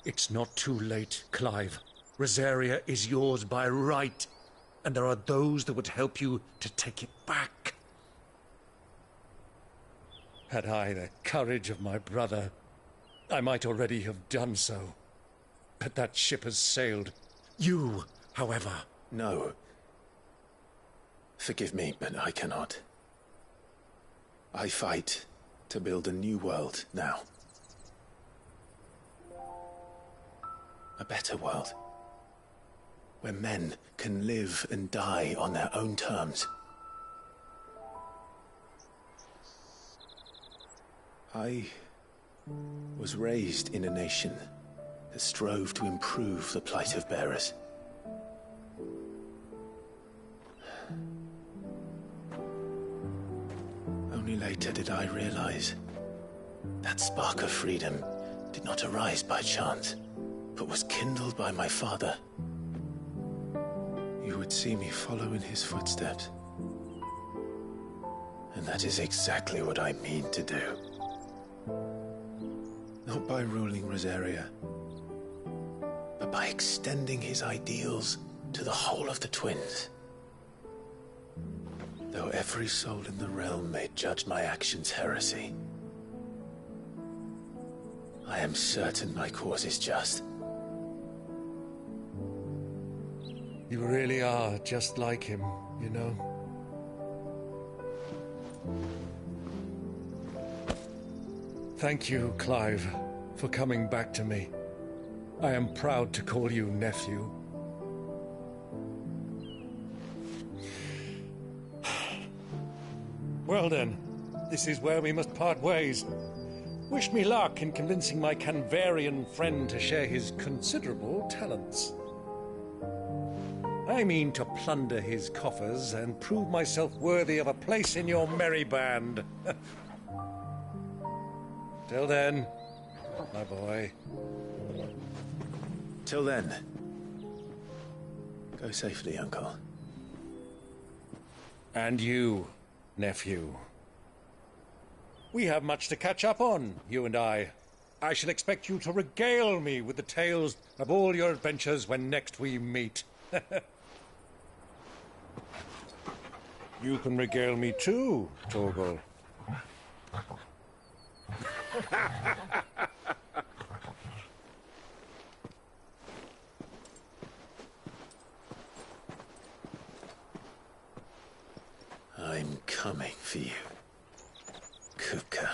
It's not too late, Clive. Rosaria is yours by right, and there are those that would help you to take it back. Had I the courage of my brother, I might already have done so. But that ship has sailed. You, however... No. Forgive me, but I cannot. I fight to build a new world now. A better world. Where men can live and die on their own terms. I was raised in a nation that strove to improve the plight of bearers. Only later did I realize that spark of freedom did not arise by chance, but was kindled by my father. You would see me follow in his footsteps. And that is exactly what I mean to do. Not by ruling Rosaria, but by extending his ideals to the whole of the Twins. Though every soul in the realm may judge my actions heresy, I am certain my cause is just. You really are just like him, you know. Thank you, Clive, for coming back to me. I am proud to call you nephew. Well then, this is where we must part ways. Wish me luck in convincing my Canvarian friend to share his considerable talents. I mean to plunder his coffers and prove myself worthy of a place in your merry band. Till then, my boy. Till then, go safely, Uncle. And you, nephew. We have much to catch up on, you and I. I shall expect you to regale me with the tales of all your adventures when next we meet. You can regale me too, Torgal. I'm coming for you, Kupka.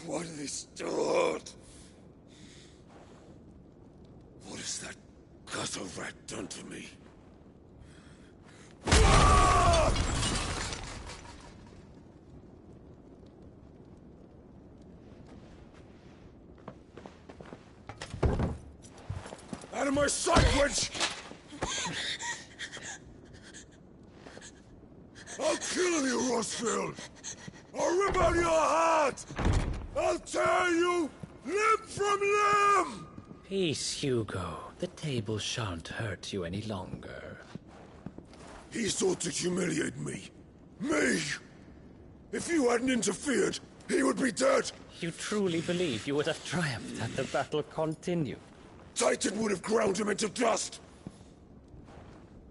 What have they start? What has that gutter rat done to me? Out of my sight, witch! I'll kill you, Rosfield! I'll rip out your heart! I'll tear you limb from limb! Peace, Hugo. The table shan't hurt you any longer. He sought to humiliate me. Me! If you hadn't interfered, he would be dead! You truly believe you would have triumphed had the battle continued? Titan would have ground him into dust!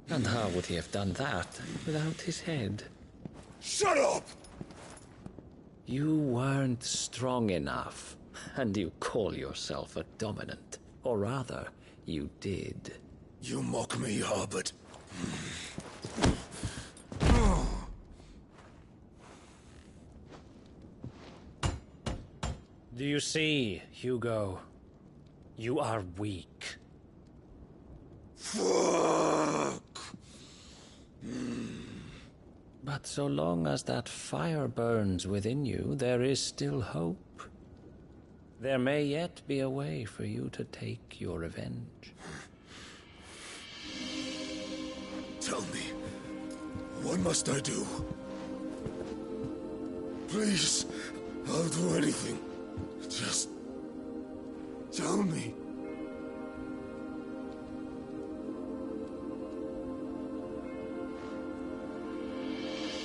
And how would he have done that without his head? Shut up! You weren't strong enough, and you call yourself a dominant. Or rather, you did. You mock me, Harbert. Do you see, Hugo? You are weak. Fuck! But so long as that fire burns within you, there is still hope. There may yet be a way for you to take your revenge. Tell me, what must I do? Please, I'll do anything. Just tell me.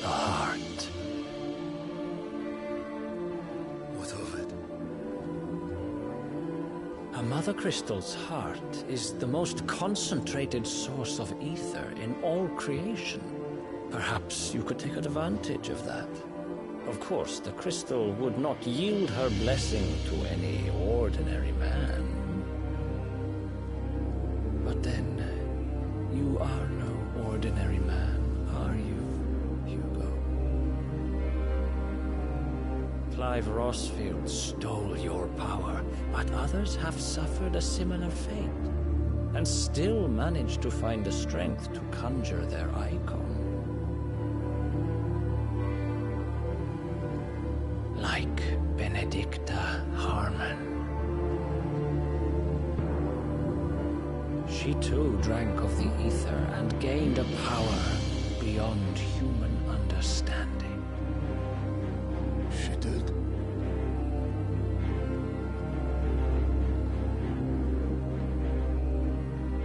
The heart. What of it? A Mother Crystal's heart is the most concentrated source of ether in all creation. Perhaps you could take advantage of that. Of course, the crystal would not yield her blessing to any ordinary man. But then, you are no ordinary man, are you, Hugo? Clive Rossfield stole your power, but others have suffered a similar fate, and still managed to find the strength to conjure their icon. Like Benedicta Harmon. She too drank of the ether and gained a power beyond human understanding. She did.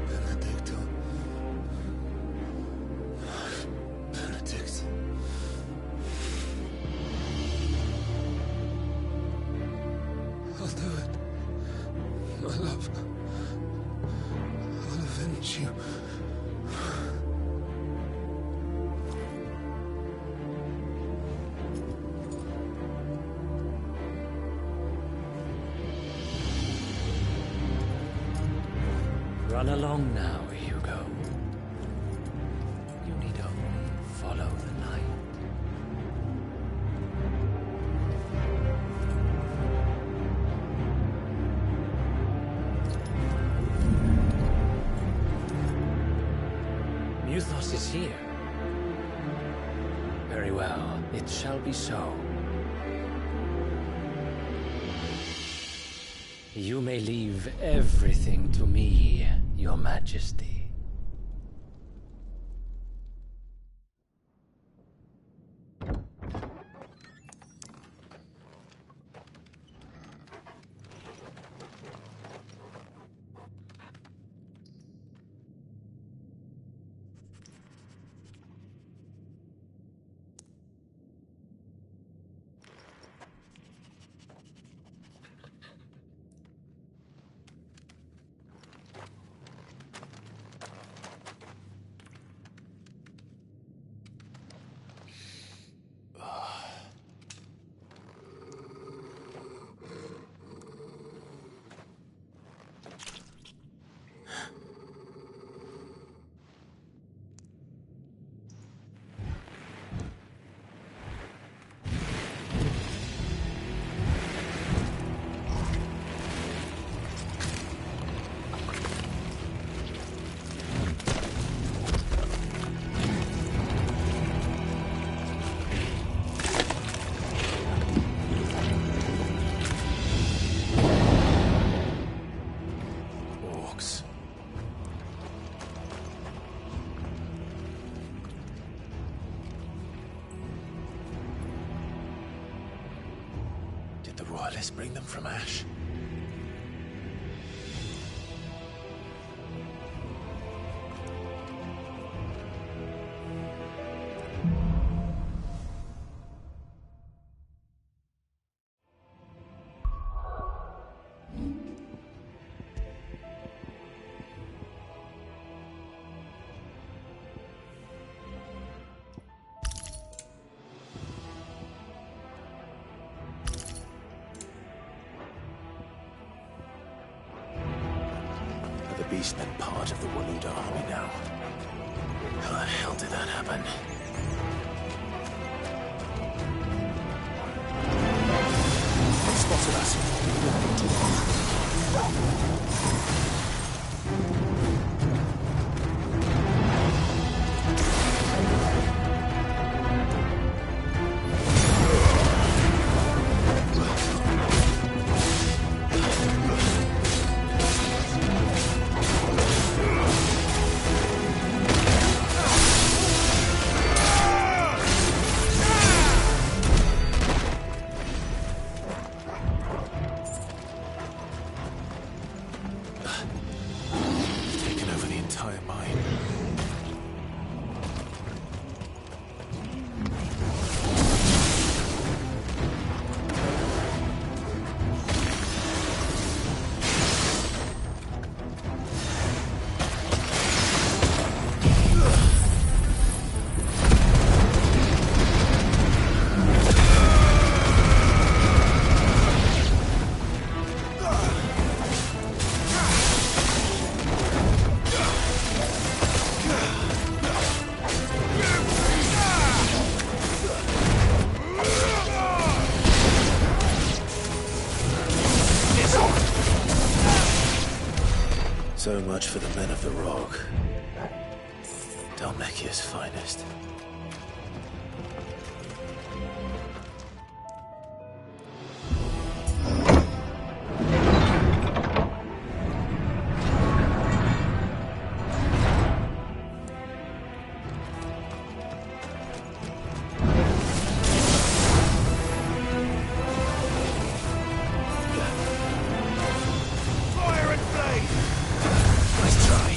Benedicta. Benedict. I'll do it. My love. I'll avenge you. Run along now, Hugo. You need only follow the light. Muthos is here. Very well, it shall be so. You may leave everything to me, Your Majesty. Let's bring them from Ash. The Beastmen part of the Waluda army now. How the hell did that happen? They spotted us. Taken over the entire mine. So much for the men of the Rock. Dhalmekia's finest. Fire and flame! Nice try.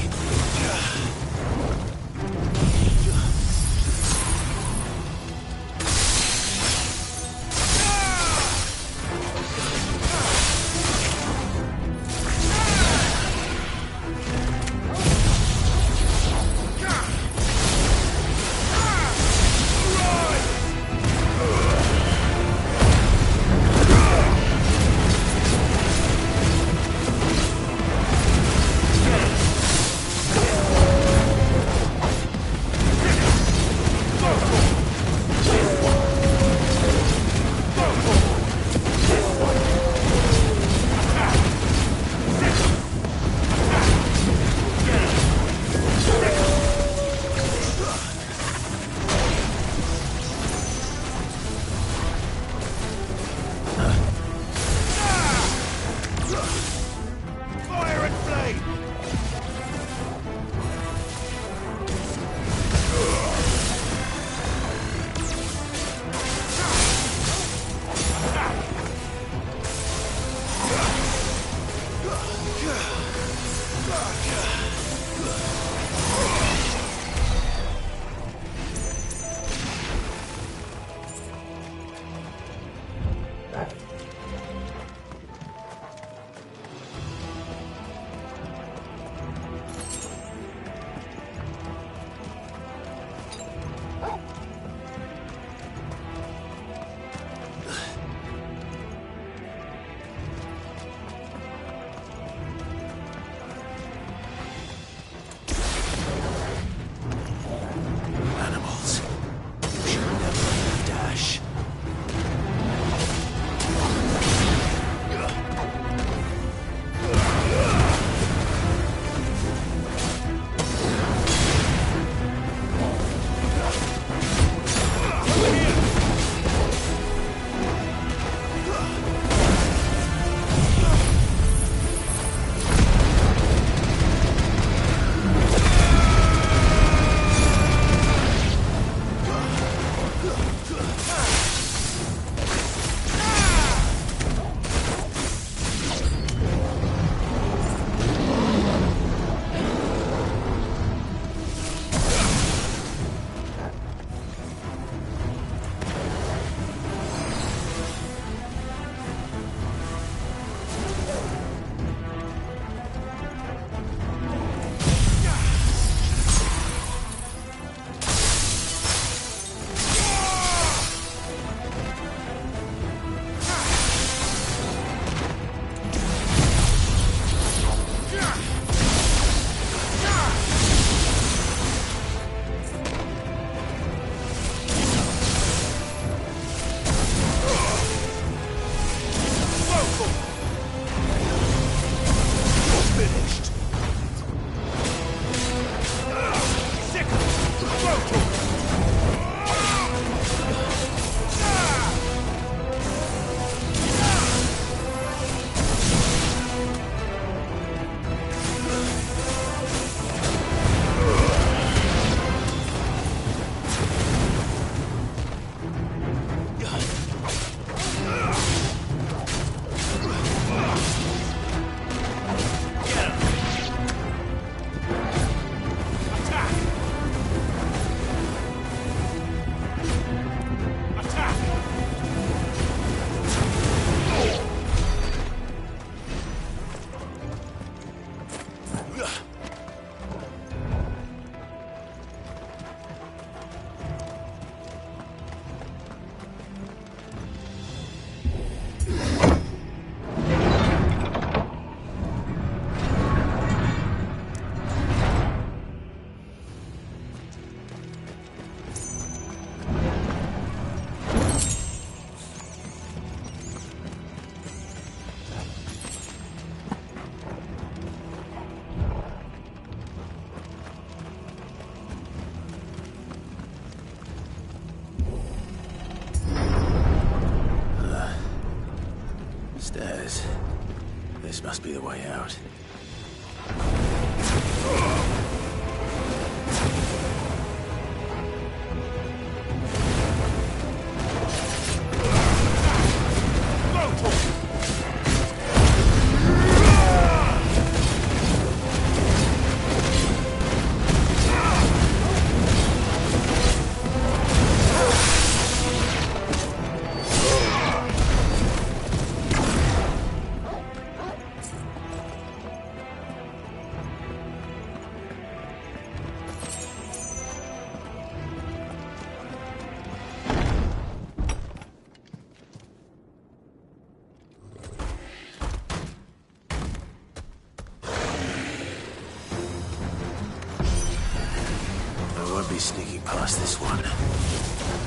I won't be sneaking past this one.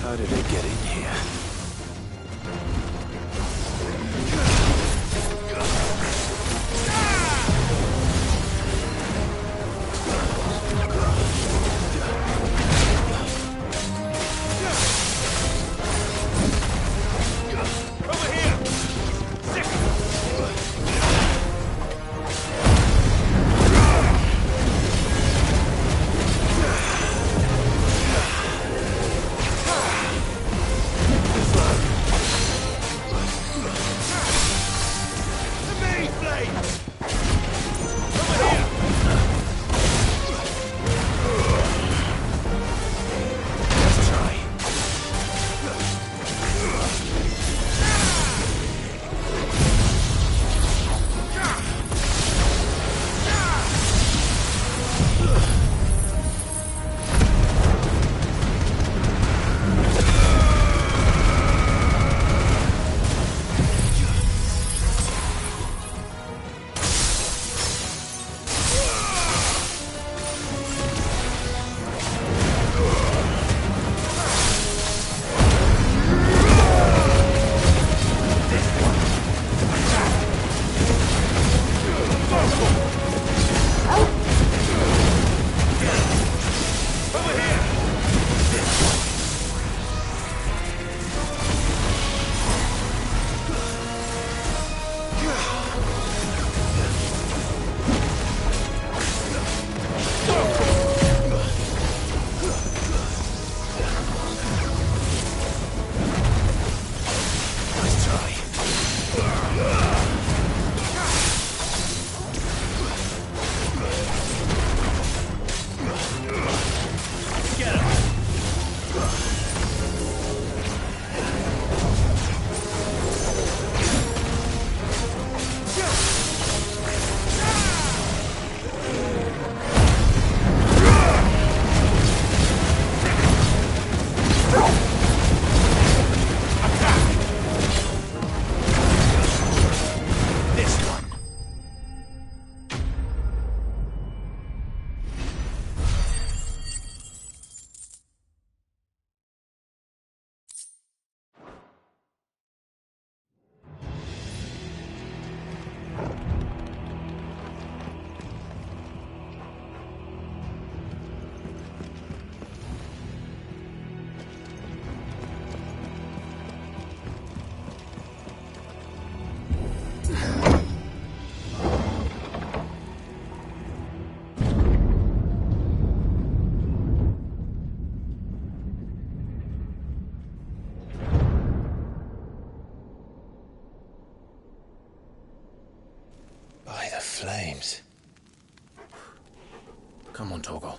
How did it get in here? Flames. Come on, Torgal.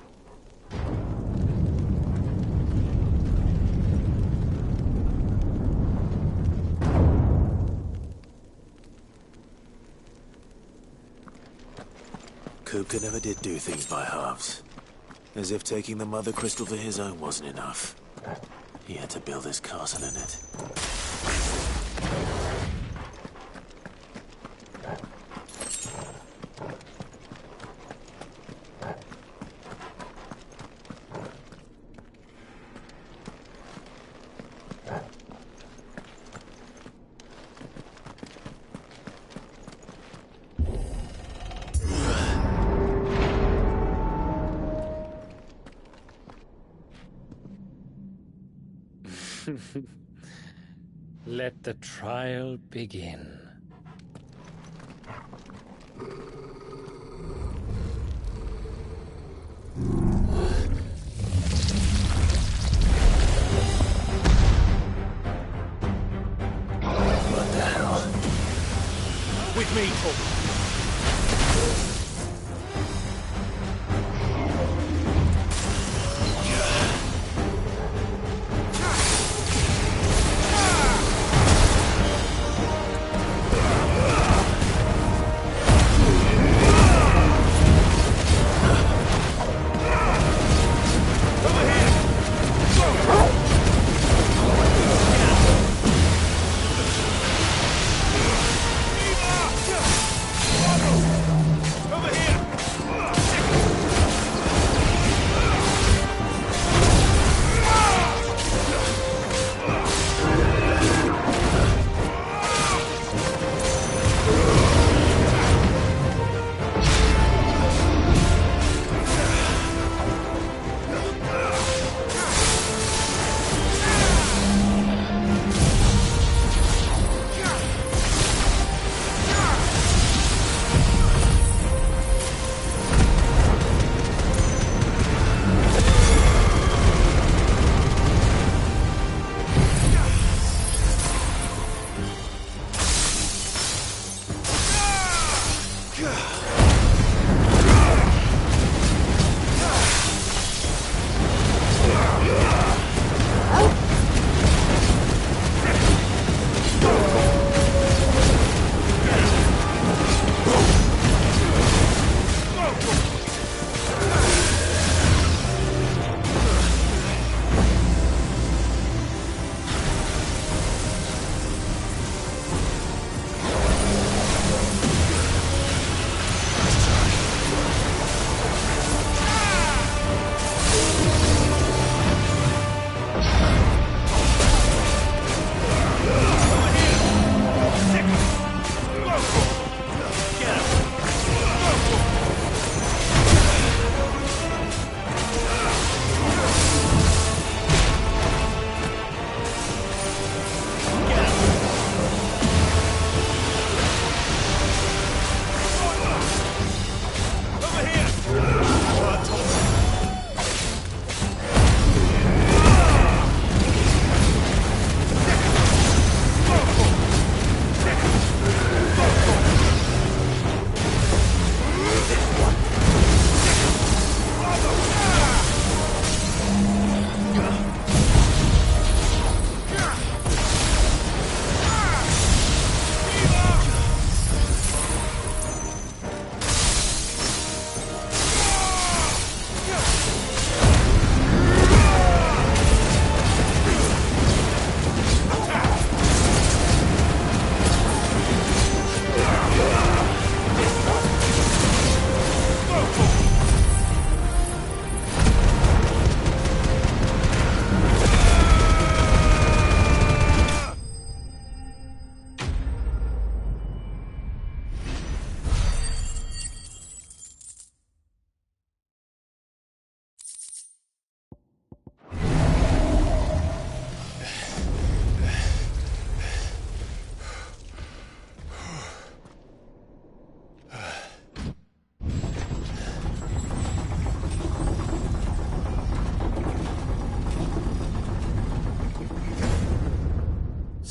Kupka never did do things by halves. As if taking the Mother Crystal for his own wasn't enough. He had to build his castle in it. Let the trial begin. What the hell? With me, Torgal.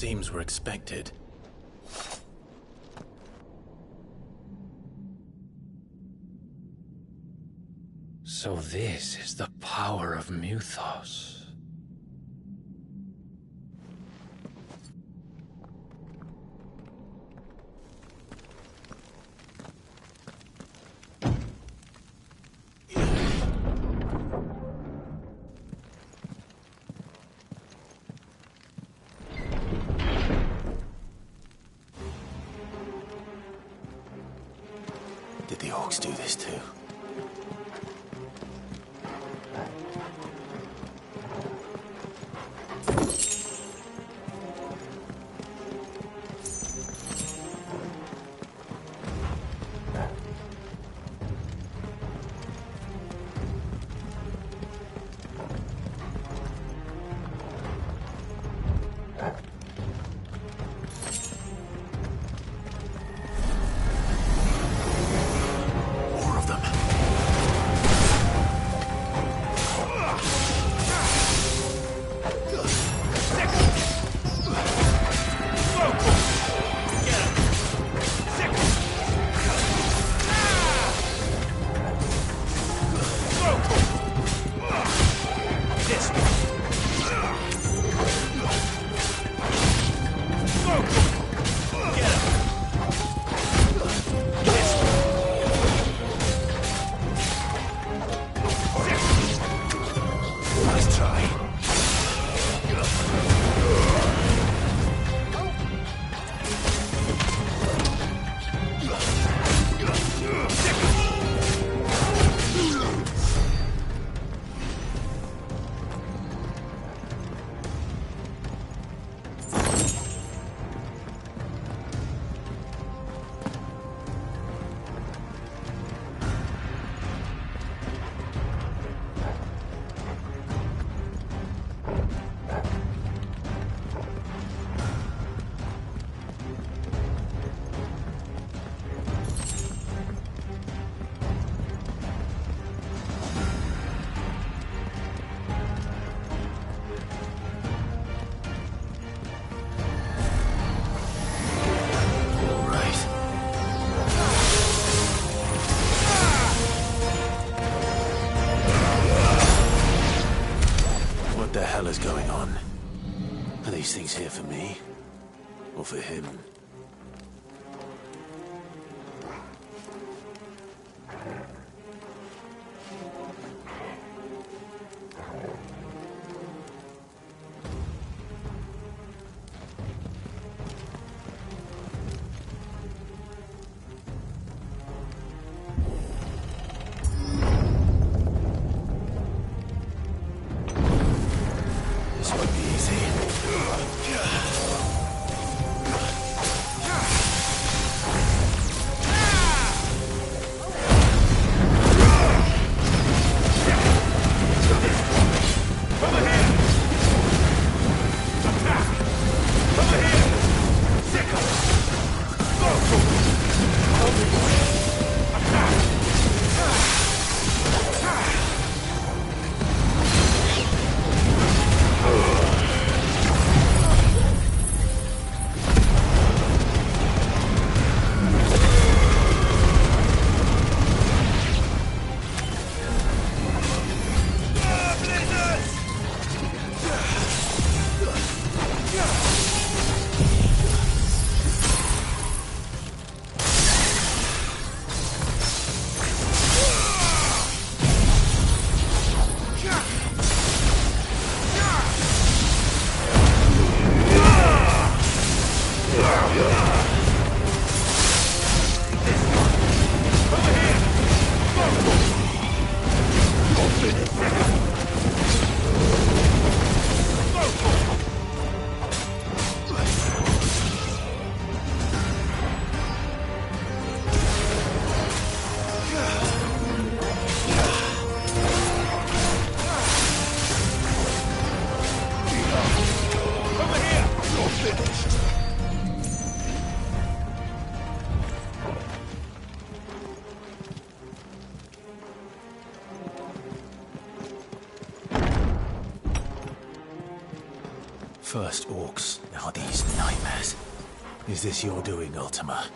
Seems we're expected. So this is the power of Muthos. Did the orcs do this too? What the hell is going on? Are these things here for me? Or for him? This won't be easy. First orcs, Are these nightmares? Is this your doing, Ultima?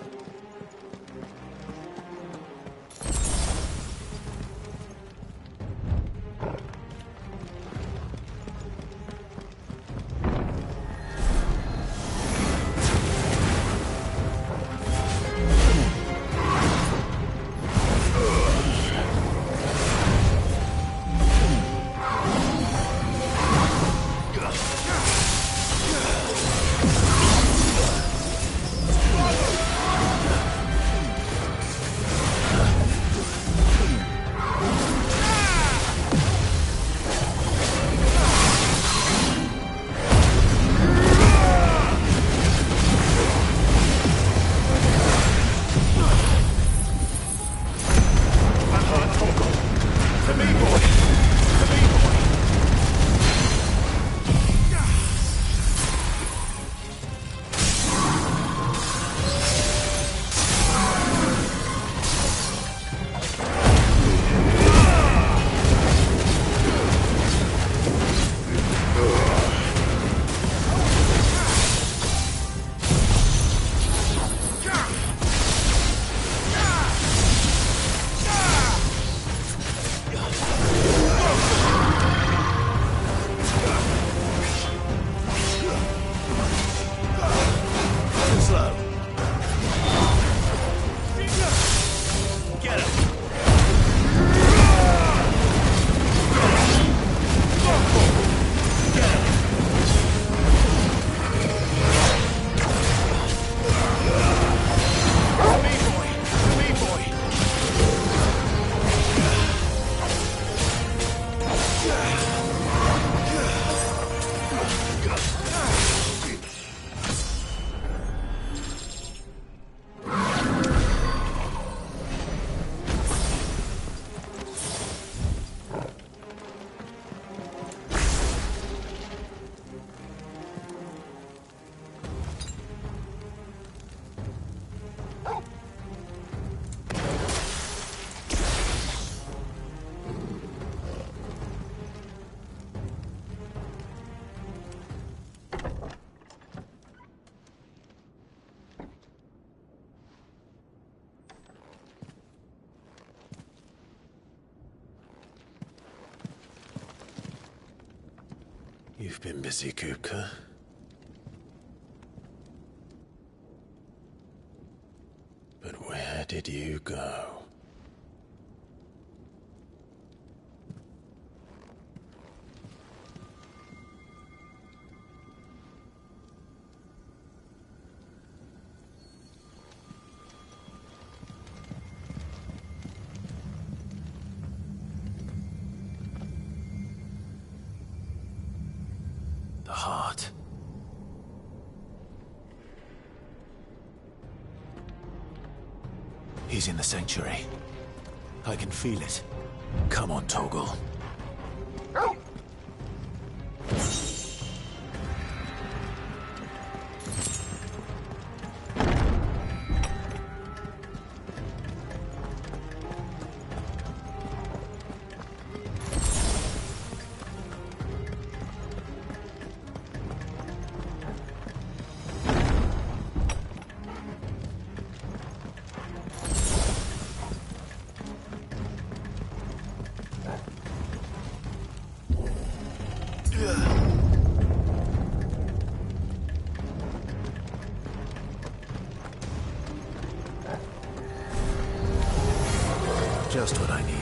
You've been busy, Kupka. But where did you go? The heart. He's in the sanctuary. I can feel it. Come on, Torgal. Just what I needed.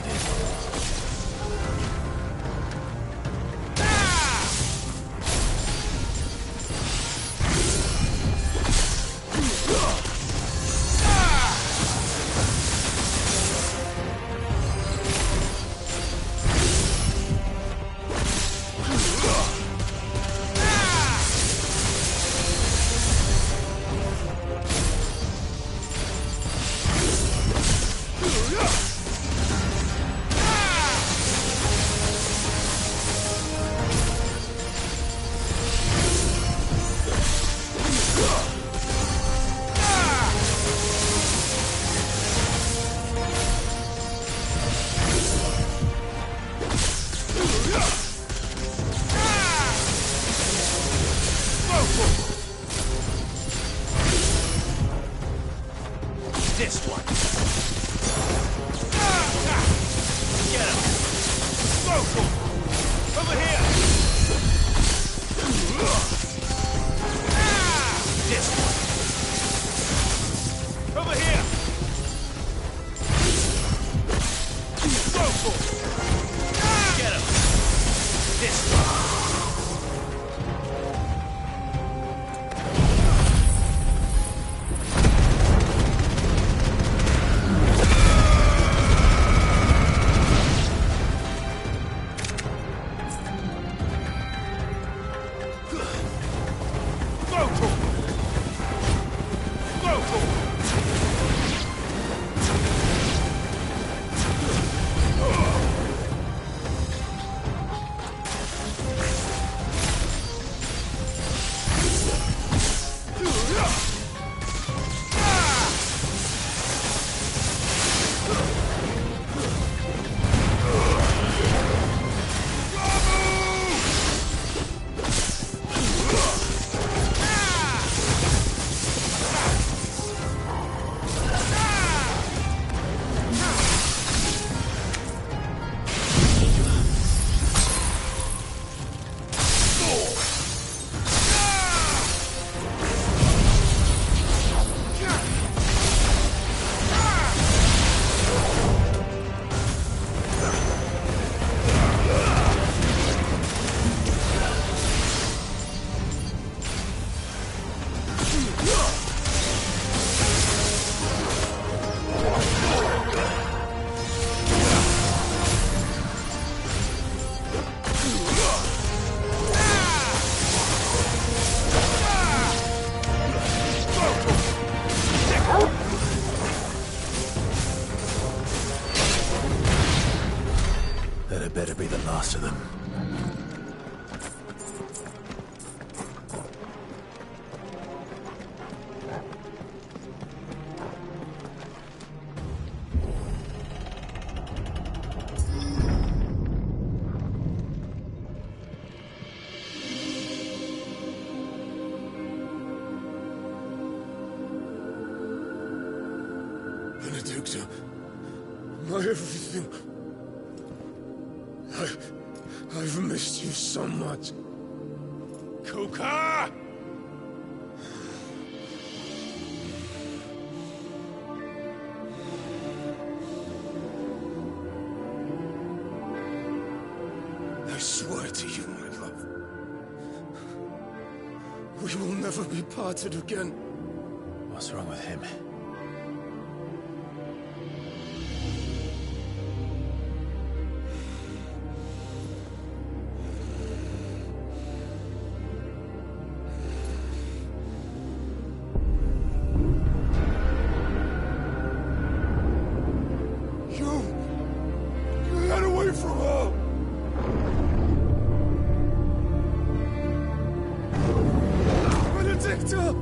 last of them. Benedicta, my everything. I've missed you so much. Kuka! I swear to you, my love, we will never be parted again. What's wrong with him? Get away from her! Benedicta!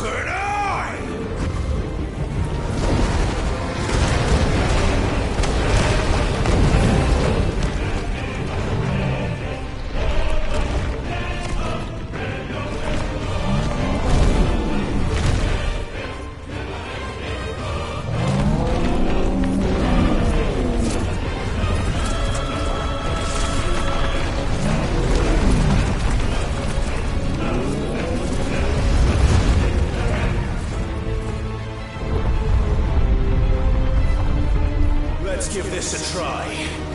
could I? Let's give this a try.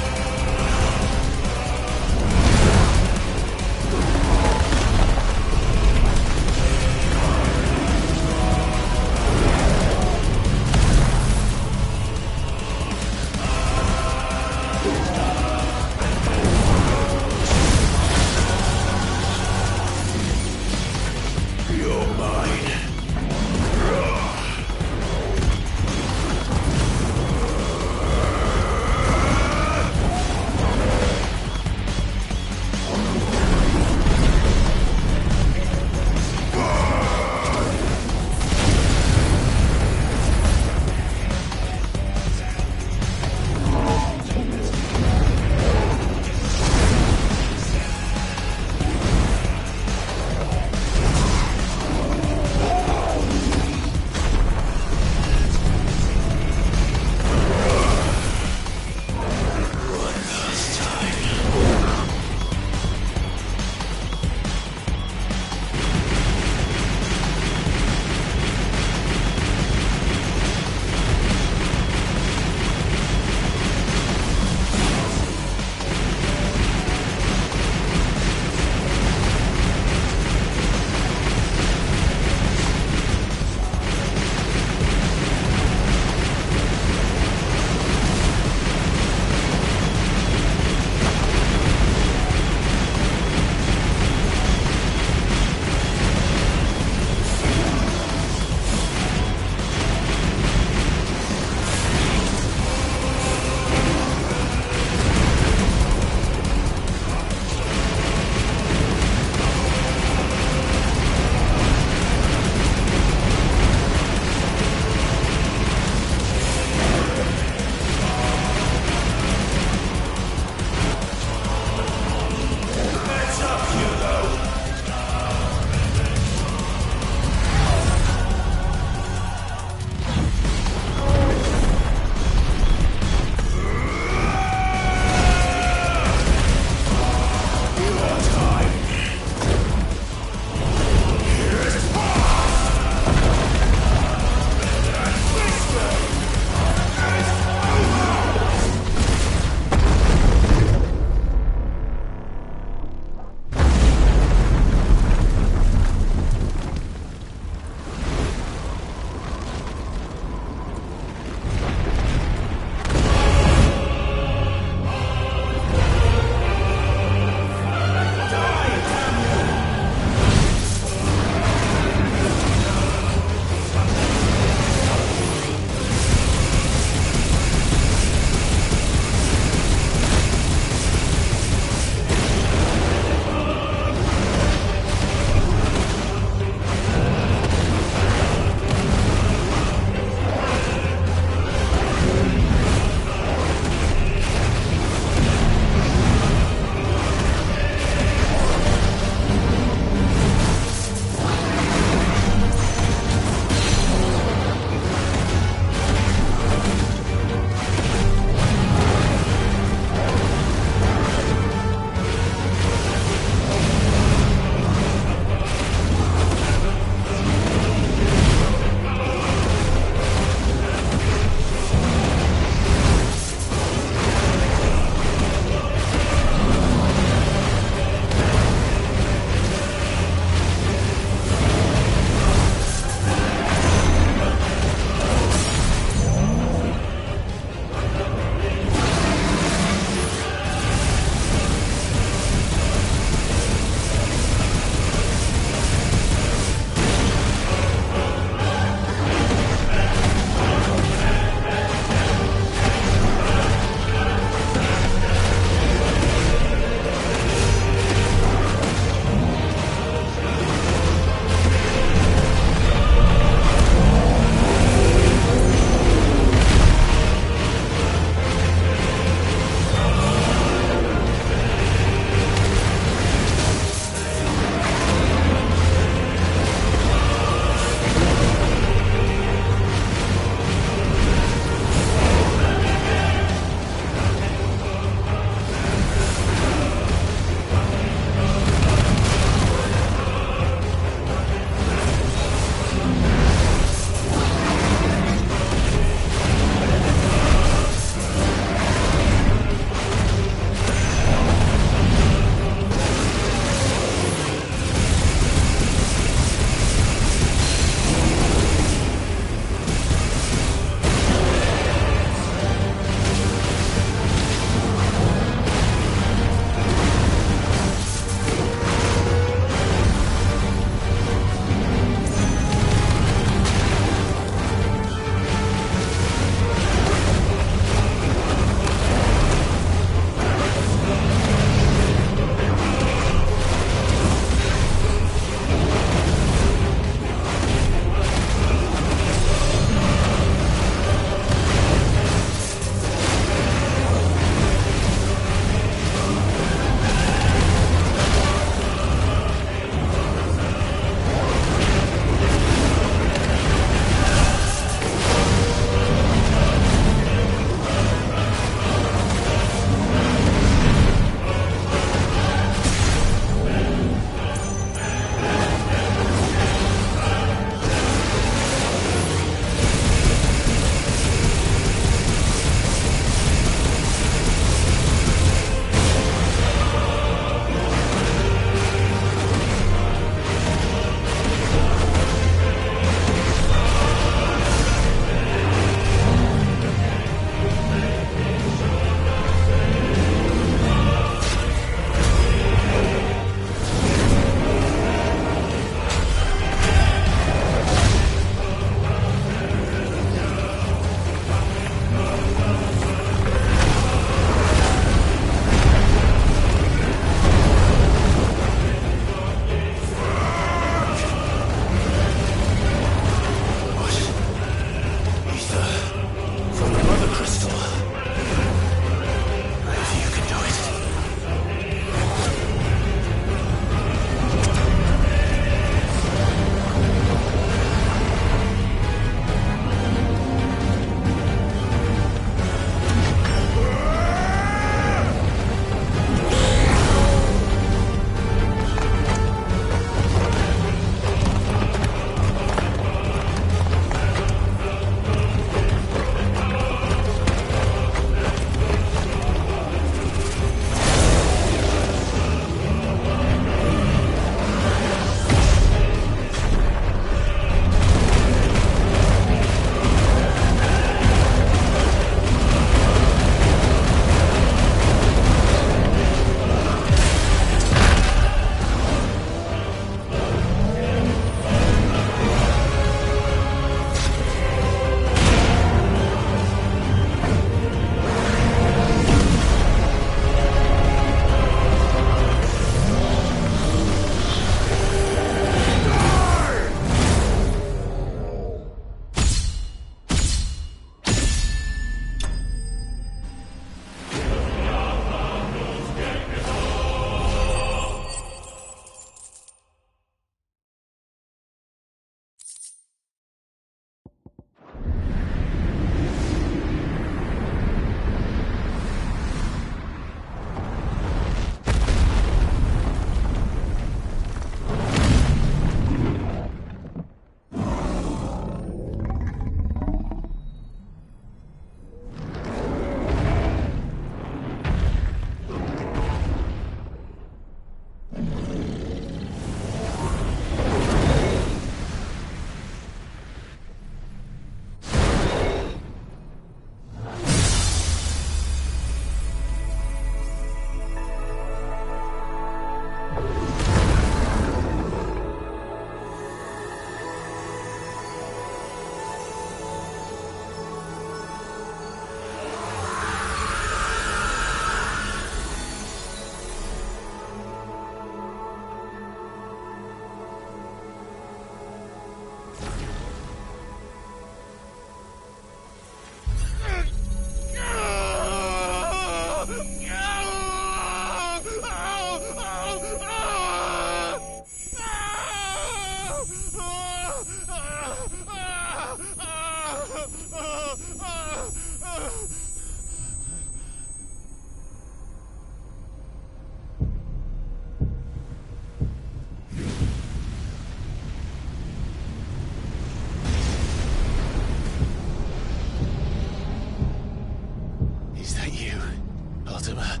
Mortimer.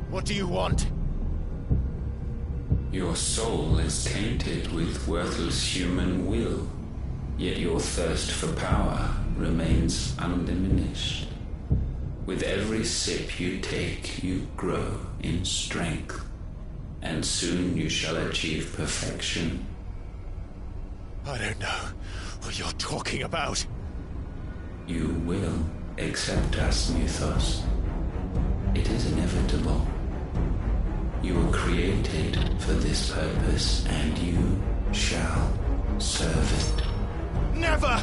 What do you want? Your soul is tainted with worthless human will, yet your thirst for power remains undiminished. With every sip you take, you grow in strength, and soon you shall achieve perfection. I don't know what you're talking about. You will accept us, Mythos. It is inevitable. You were created for this purpose, and you shall serve it. Never!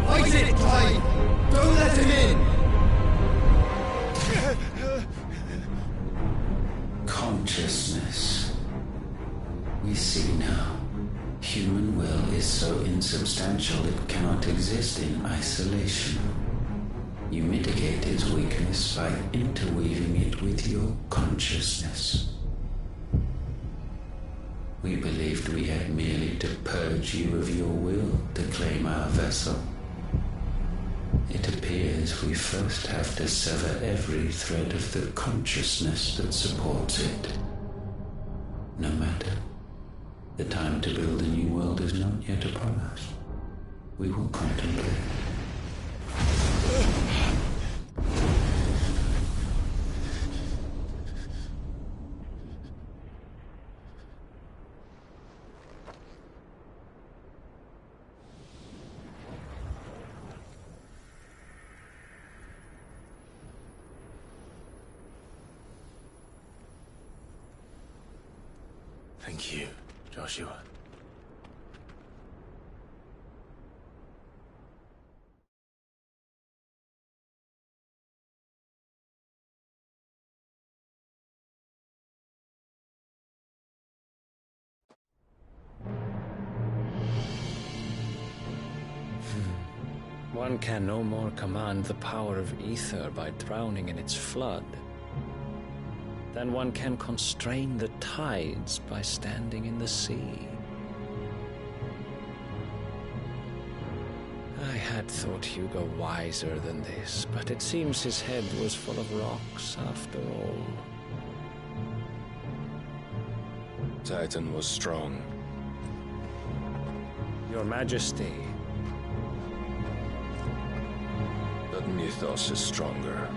Fight it, Clyde! Don't let him in! Consciousness. We see now. Human will is so insubstantial it cannot exist in isolation. You mitigate its weakness by interweaving it with your consciousness. We believed we had merely to purge you of your will to claim our vessel. It appears we first have to sever every thread of the consciousness that supports it. No matter. The time to build a new world is not yet upon us. We will contemplate. Thank you, Joshua. One can no more command the power of ether by drowning in its flood than one can constrain the tides by standing in the sea. I had thought Hugo wiser than this, but it seems his head was full of rocks after all. Titan was strong. Your Majesty. But Mythos is stronger.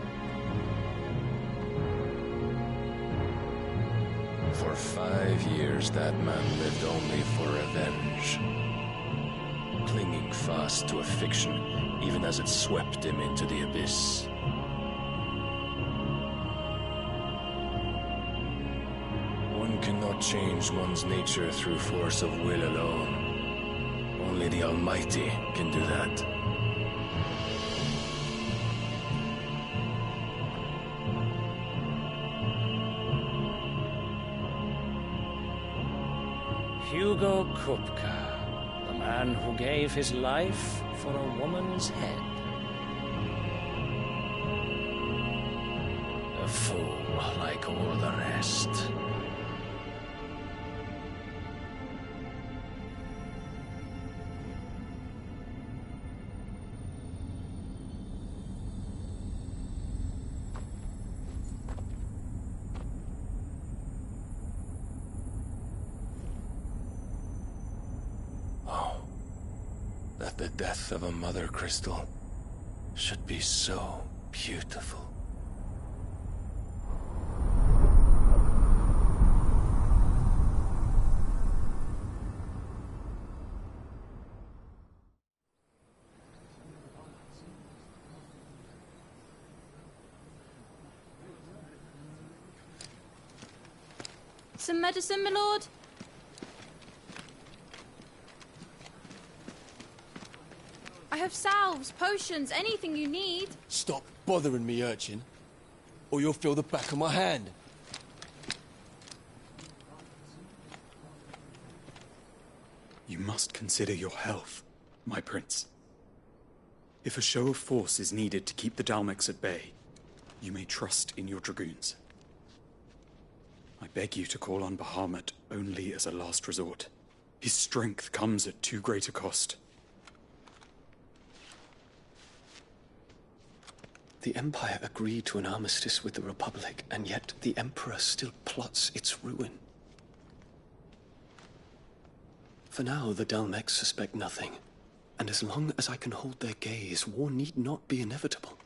For 5 years, that man lived only for revenge. Clinging fast to a fiction, even as it swept him into the abyss. One cannot change one's nature through force of will alone. Only the Almighty can do that. Hugo Kupka, the man who gave his life for a woman's head. A fool like all the rest. That the death of a mother crystal should be so beautiful. Some medicine, my lord? I have salves, potions, anything you need. Stop bothering me, urchin, or you'll feel the back of my hand. You must consider your health, my prince. If a show of force is needed to keep the Dalmex at bay, You may trust in your dragoons. I beg you to call on Bahamut only as a last resort. His strength comes at too great a cost. The Empire agreed to an armistice with the Republic, and yet the Emperor still plots its ruin. For now, the Dalmex suspect nothing, and as long as I can hold their gaze, war need not be inevitable.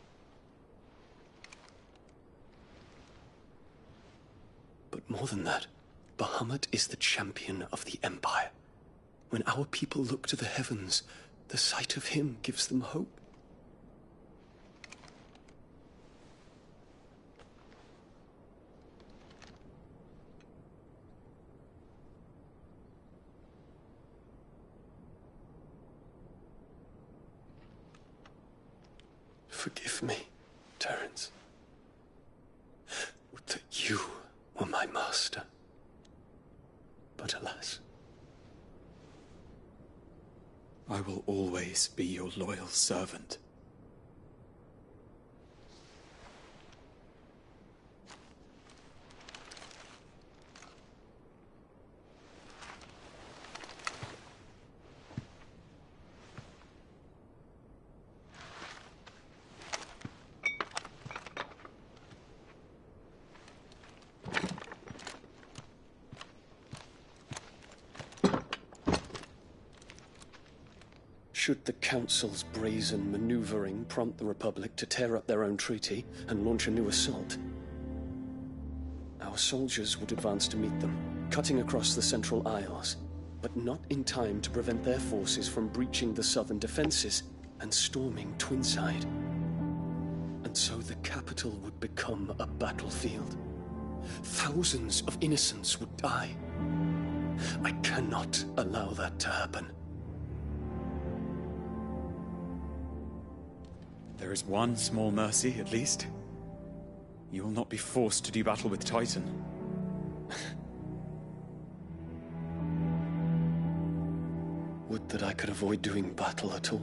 But more than that, Bahamut is the champion of the Empire. When our people look to the heavens, the sight of him gives them hope. Forgive me, Terence. Would that you were my master. But alas. I will always be your loyal servant. Should the Council's brazen maneuvering prompt the Republic to tear up their own treaty and launch a new assault, our soldiers would advance to meet them, cutting across the Central Isles, but not in time to prevent their forces from breaching the southern defenses and storming Twinside. And so the capital would become a battlefield. Thousands of innocents would die. I cannot allow that to happen. There is one small mercy, at least. You will not be forced to do battle with Titan. Would that I could avoid doing battle at all.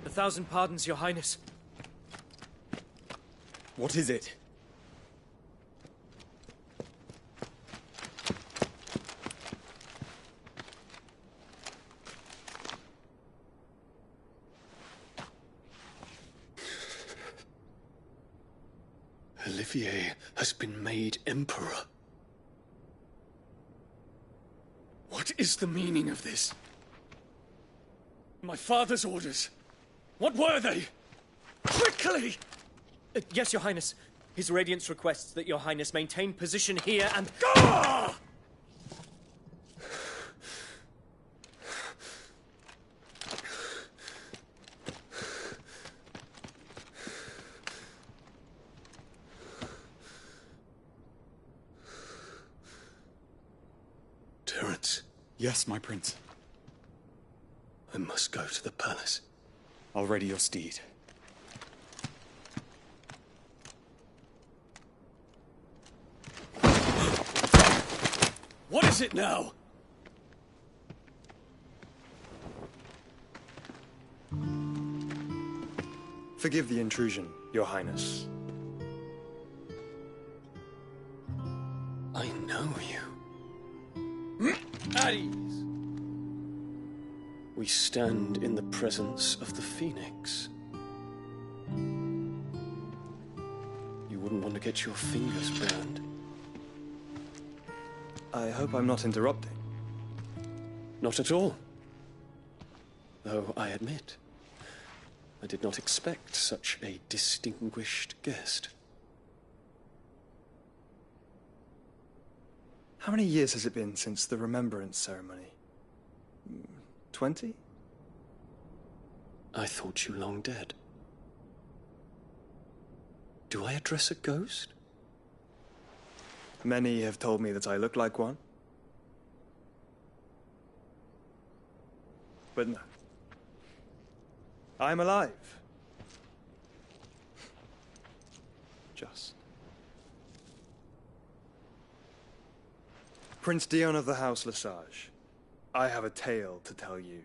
1,000 pardons, Your Highness. What is it? Olivier has been made Emperor. What is the meaning of this? My father's orders. What were they? Quickly! Yes, Your Highness. His Radiance requests that Your Highness maintain position here and... Gah! Terence. Yes, my prince. I must go to the palace. I'll ready your steed. What is it now? Forgive the intrusion, Your Highness. I know you. At ease. We stand in the presence of the Phoenix. You wouldn't want to get your fingers burned. I hope I'm not interrupting. Not at all. Though I admit, I did not expect such a distinguished guest. How many years has it been since the Remembrance ceremony? 20? I thought you long dead. Do I address a ghost? Many have told me that I look like one. But no. I'm alive. Just. Prince Dion of the House Lesage, I have a tale to tell you.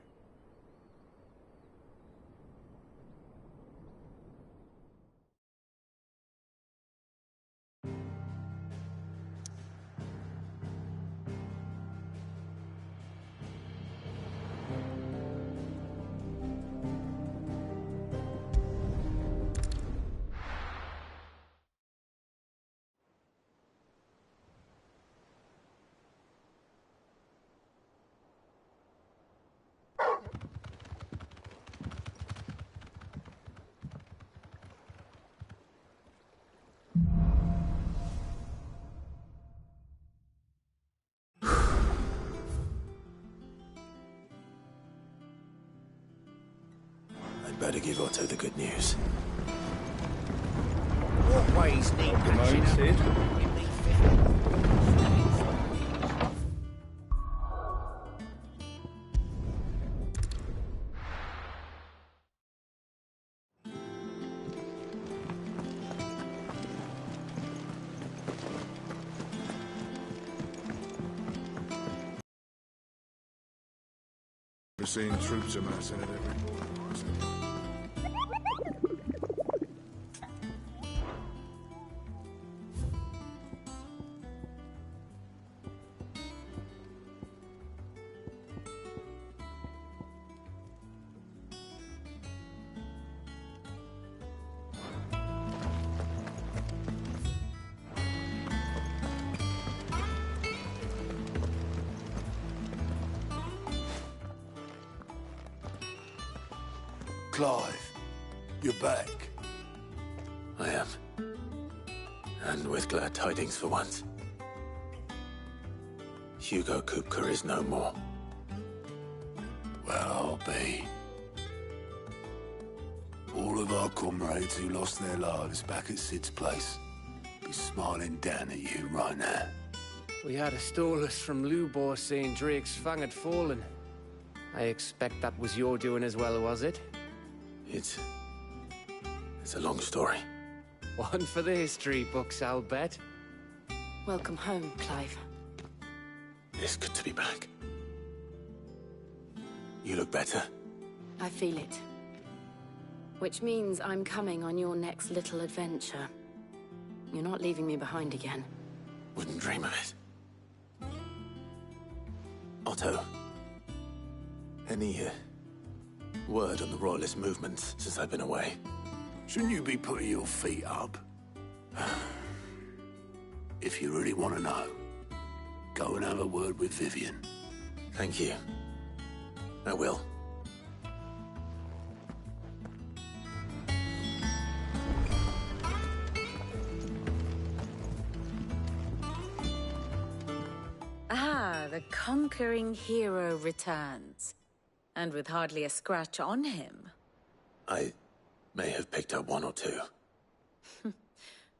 Better give Otto the good news. What ways need Good morning, Sid. We're seeing troops amassing at every corner. Clive, you're back. I am. And with glad tidings for once. Hugo Kupka is no more. Well, I'll be. All of our comrades who lost their lives back at Sid's place be smiling down at you right now. We had a stolus from Lubor saying Drake's fang had fallen. I expect that was your doing as well, was it? It's a long story. One for the history books, I'll bet. Welcome home, Clive. It's good to be back. You look better. I feel it. Which means I'm coming on your next little adventure. You're not leaving me behind again. Wouldn't dream of it. Otto. Any word on the Royalist movements since I've been away? Shouldn't you be putting your feet up? If you really want to know, go and have a word with Vivian. Thank you. I will. Ah, the conquering hero returns. And with hardly a scratch on him. I may have picked up one or two.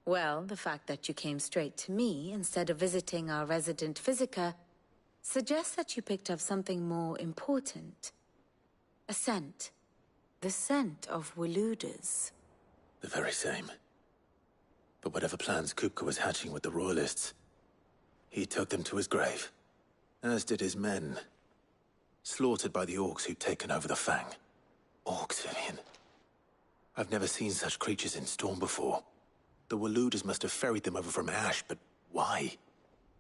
Well, the fact that you came straight to me instead of visiting our resident Physica suggests that you picked up something more important. A scent. The scent of Waludas. The very same. But whatever plans Kupka was hatching with the Royalists, he took them to his grave. As did his men. Slaughtered by the orcs who'd taken over the Fang. Orcs, Vivian. I've never seen such creatures in Storm before. The Waludas must have ferried them over from Ash, but why?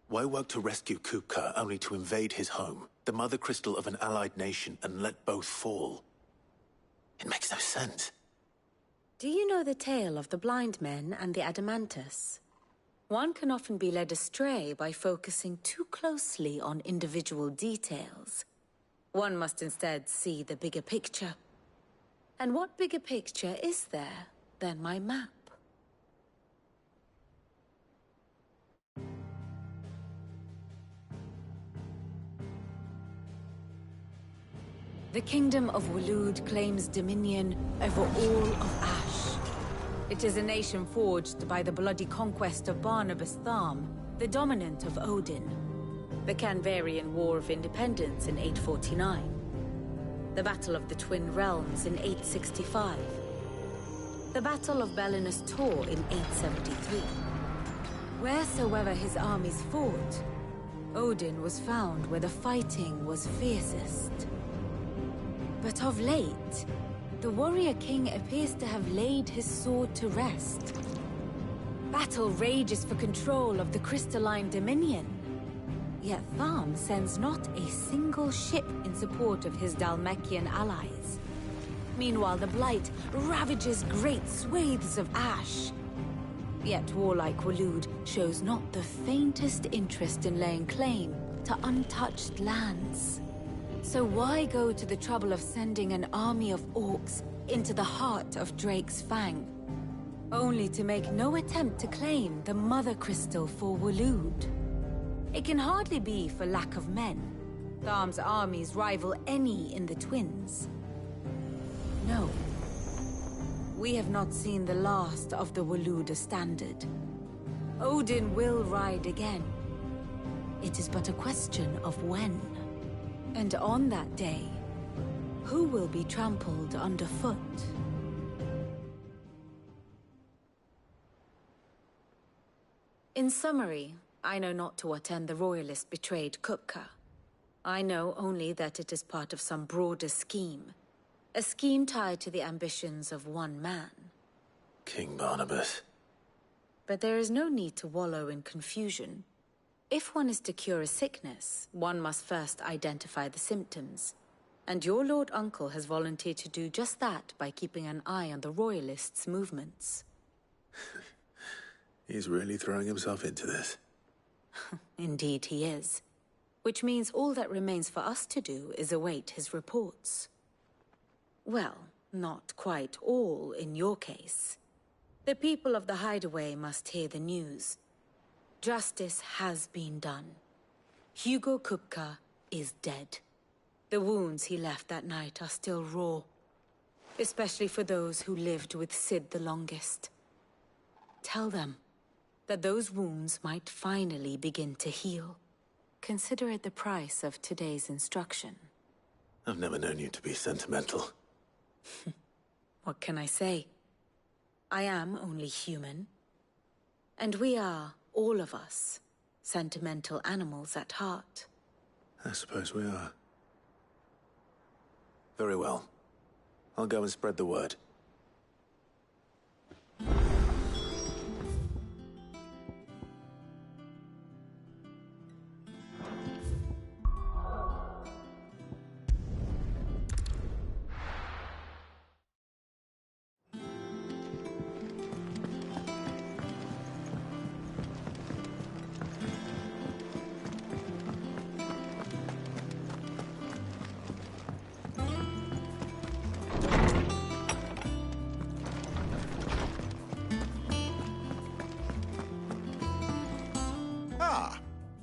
Why work to rescue Kupka only to invade his home, the mother crystal of an allied nation, and let both fall? It makes no sense. Do you know the tale of the blind men and the Adamantus? One can often be led astray by focusing too closely on individual details. One must instead see the bigger picture. And what bigger picture is there than my map? The Kingdom of Waloed claims dominion over all of Ash. It is a nation forged by the bloody conquest of Barnabas Tharm, the dominant of Odin. The Canvarian War of Independence in 849. The Battle of the Twin Realms in 865. The Battle of Belinus Tor in 873. Wheresoever his armies fought, Odin was found where the fighting was fiercest. But of late, the warrior king appears to have laid his sword to rest. Battle rages for control of the crystalline dominion. Yet Tharm sends not a single ship in support of his Dhalmekian allies. Meanwhile, the Blight ravages great swathes of Ash. Yet warlike Waloed shows not the faintest interest in laying claim to untouched lands. So why go to the trouble of sending an army of orcs into the heart of Drake's Fang, only to make no attempt to claim the Mother Crystal for Waloed? It can hardly be for lack of men. Tharm's armies rival any in the Twins. No, we have not seen the last of the Waloed standard. Odin will ride again. It is but a question of when. And on that day, who will be trampled underfoot? In summary, I know not to what end the Royalists betrayed Kupka. I know only that it is part of some broader scheme. A scheme tied to the ambitions of one man. King Barnabas. But there is no need to wallow in confusion. If one is to cure a sickness, one must first identify the symptoms. And your Lord Uncle has volunteered to do just that by keeping an eye on the Royalists' movements. He's really throwing himself into this. Indeed he is. Which means all that remains for us to do is await his reports. Well, not quite all in your case. The people of the Hideaway must hear the news. Justice has been done. Hugo Kupka is dead. The wounds he left that night are still raw. Especially for those who lived with Cid the longest. Tell them that those wounds might finally begin to heal. Consider it the price of today's instruction. I've never known you to be sentimental. What can I say? I am only human. And we are, all of us, sentimental animals at heart. I suppose we are. Very well. I'll go and spread the word.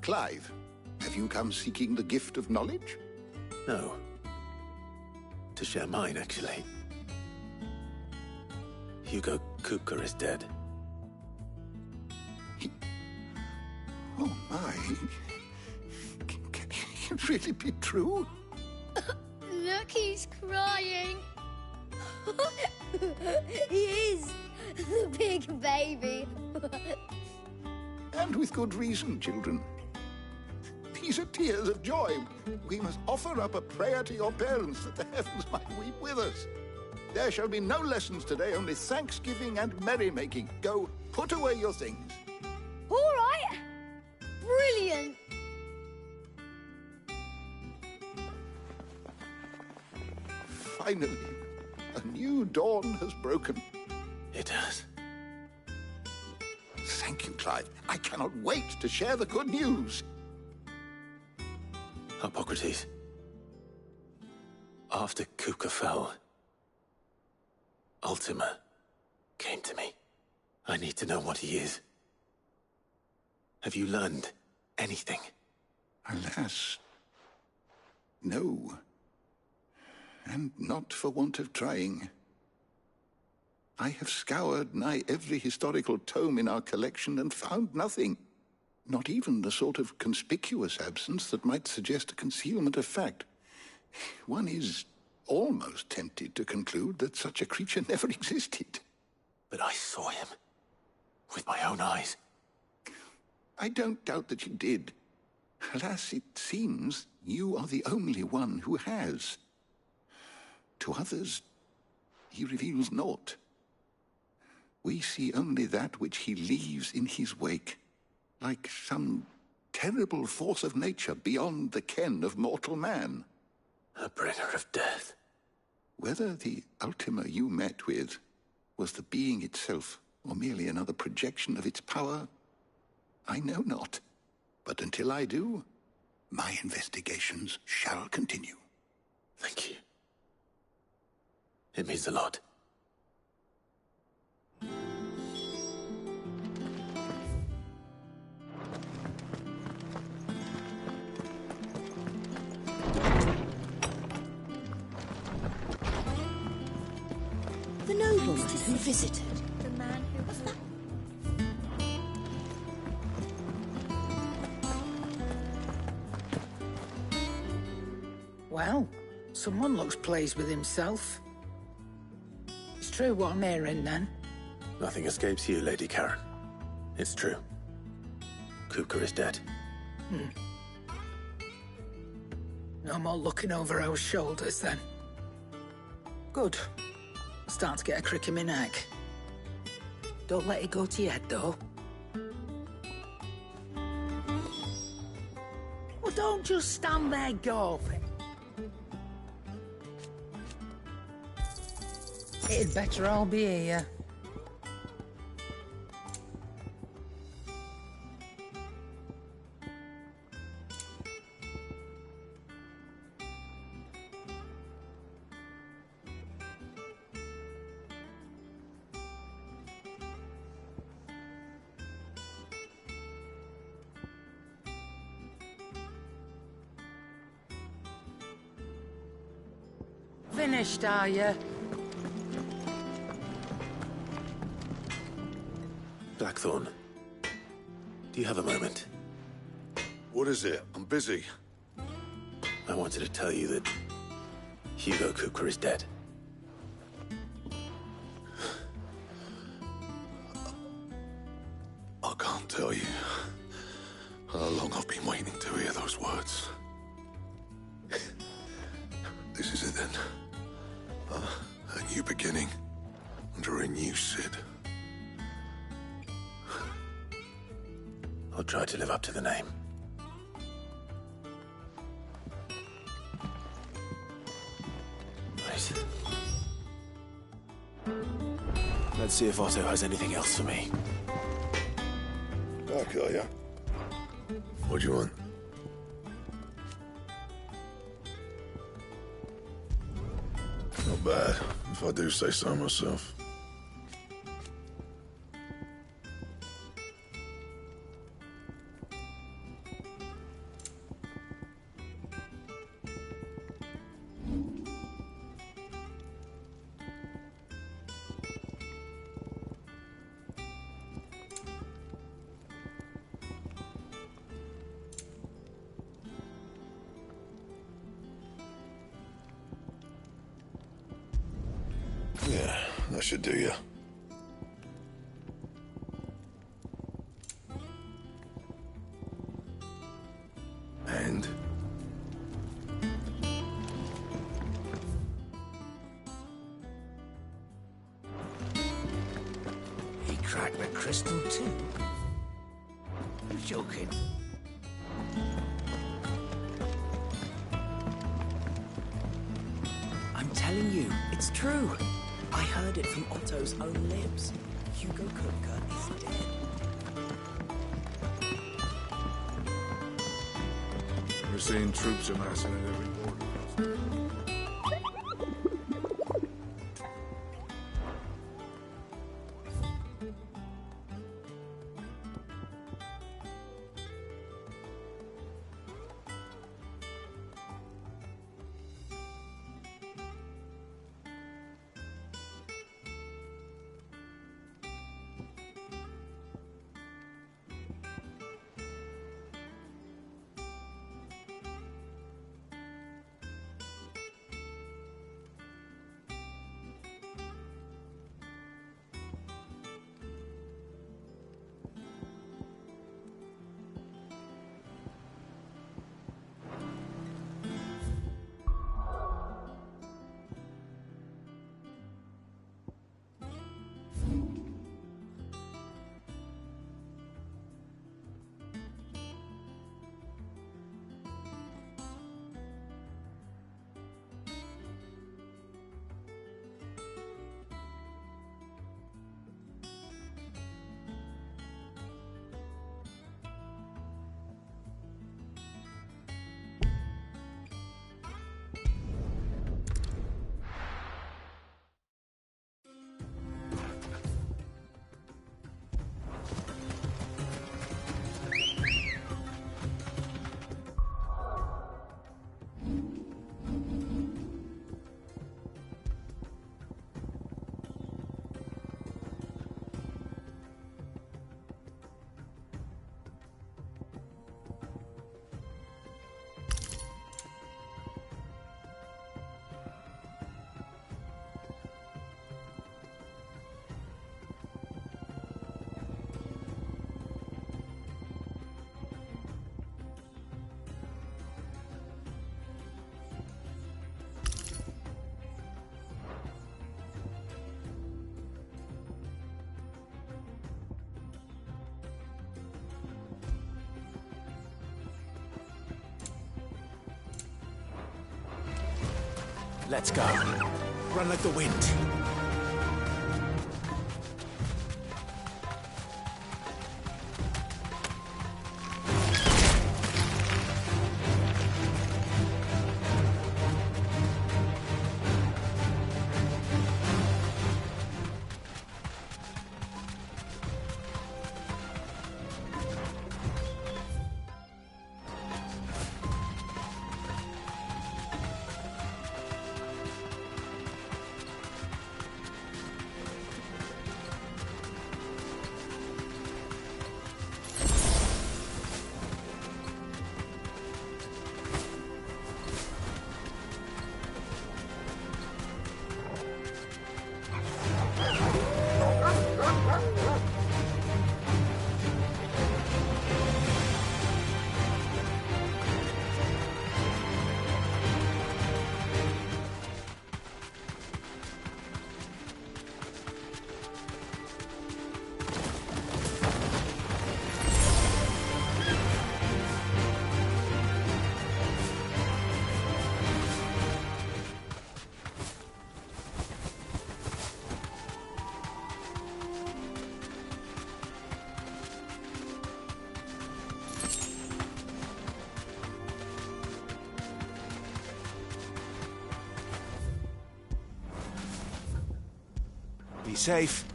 Clive, have you come seeking the gift of knowledge? No. To share mine, actually. Hugo Kupka is dead. Oh my. Can it really be true? Look, he's crying. He is. The big baby. And with good reason, children. These are tears of joy. We must offer up a prayer to your parents that the heavens might weep with us. There shall be no lessons today, only thanksgiving and merrymaking. Go, put away your things. All right. Brilliant. Finally, a new dawn has broken. It has. Thank you, Clive. I cannot wait to share the good news. Hippocrates. After Kupka fell, Ultima came to me. I need to know what he is. Have you learned anything? Alas, no. And not for want of trying. I have scoured nigh every historical tome in our collection and found nothing. Not even the sort of conspicuous absence that might suggest a concealment of fact. One is almost tempted to conclude that such a creature never existed. But I saw him. With my own eyes. I don't doubt that you did. Alas, it seems you are the only one who has. To others, he reveals naught. We see only that which he leaves in his wake, like some terrible force of nature beyond the ken of mortal man. A bringer of death. Whether the Ultima you met with was the being itself, or merely another projection of its power, I know not. But until I do, my investigations shall continue. Thank you. It means a lot. The Nobles who visited. The man who was that? Well, someone looks pleased with himself. It's true what I'm hearing, then. Nothing escapes you, Lady Karen. It's true. Kupka is dead. No more looking over our shoulders, then. Good. Starting to get a crick in my neck. Don't let it go to your head, though. Well, don't just stand there gawping. It'd better all be here. Finished, are you? Blackthorn, do you have a moment? What is it? I'm busy. I wanted to tell you that Hugo Kupka is dead. I can't tell you how long I've been waiting to hear those words. This is it then. A new beginning under a new Cid. I'll try to live up to the name. Right. Let's see if Otto has anything else for me. Back, are ya? What do you want? Not bad, if I do say so myself. Yeah, that should do you. And? He cracked the crystal too. You're joking. I'm telling you, it's true. I heard it from Otto's own lips. Hugo Kupka is dead. We're seeing troops amassing at every border. Let's go. Run like the wind. Be safe.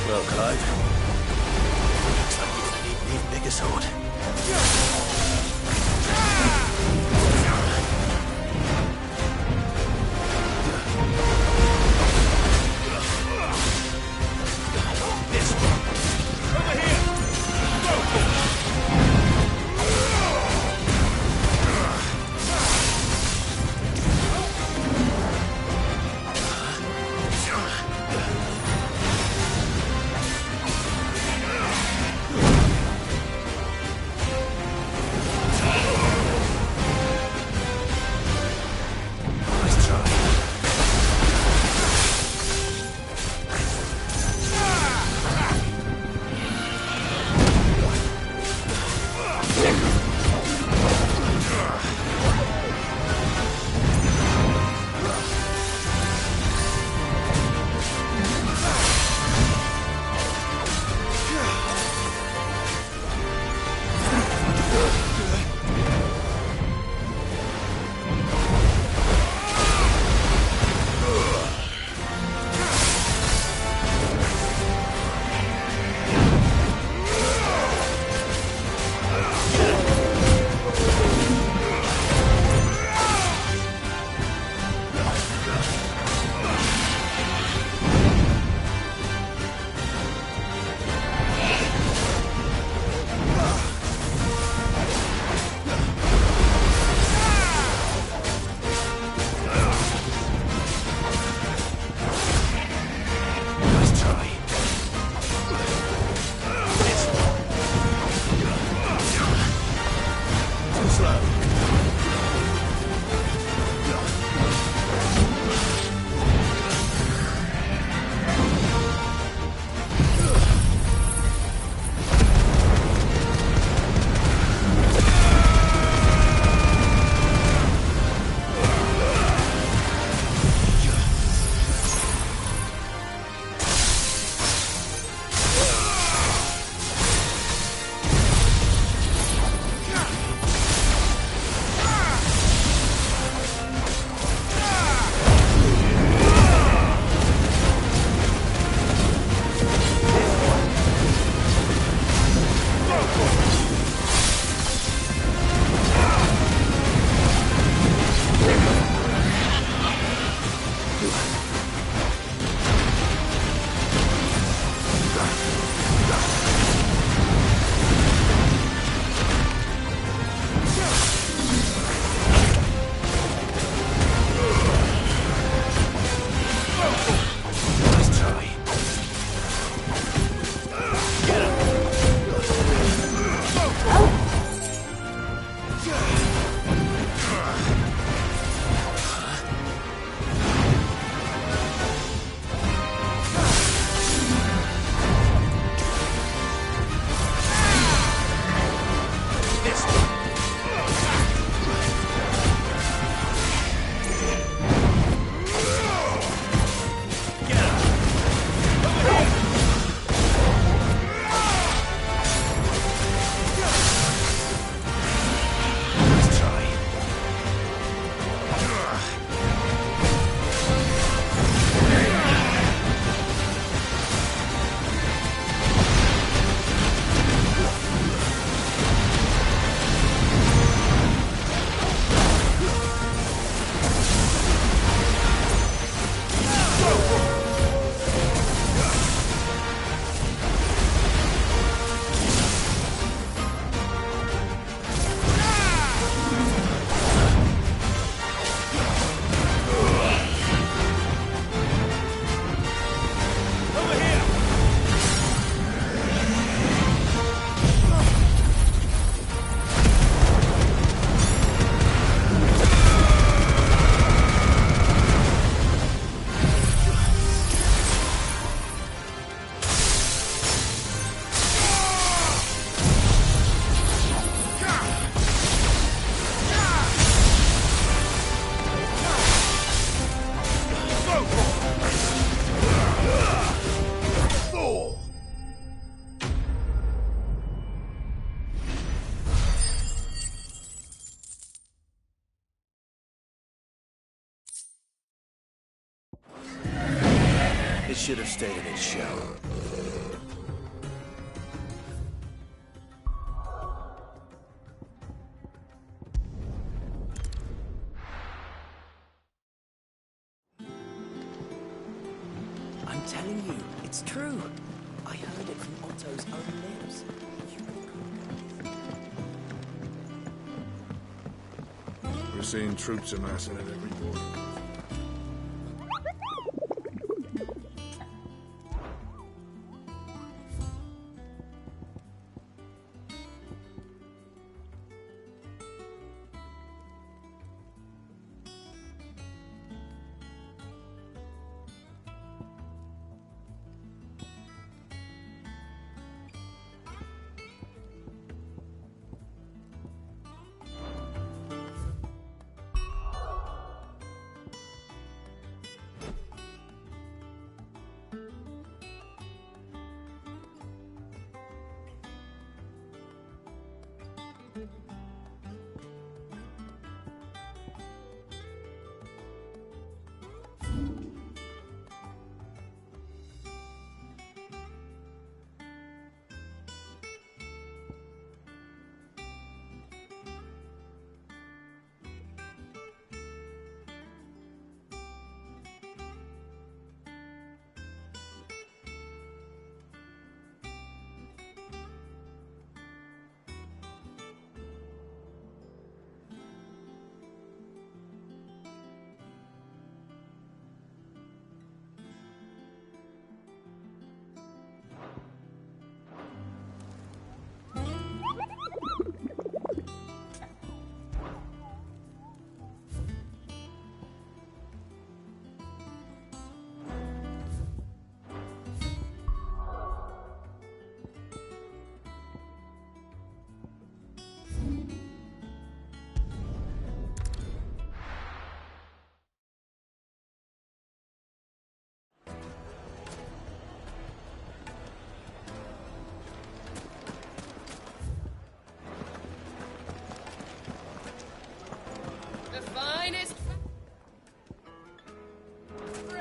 Well, Clive. Looks like you're gonna need an even bigger sword. It should have stayed in its shell. I'm telling you, it's true. I heard it from Otto's own lips. We're seeing troops amassing at every border.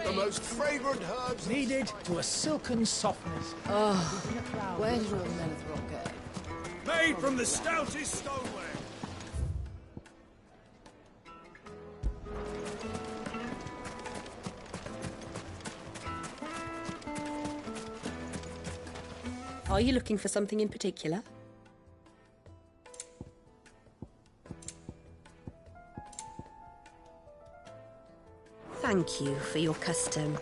The most fragrant herbs needed to a silken softness. Oh, where did all the Meneth rock go? made from the stoutest stoneware. Are you looking for something in particular? Thank you for your custom.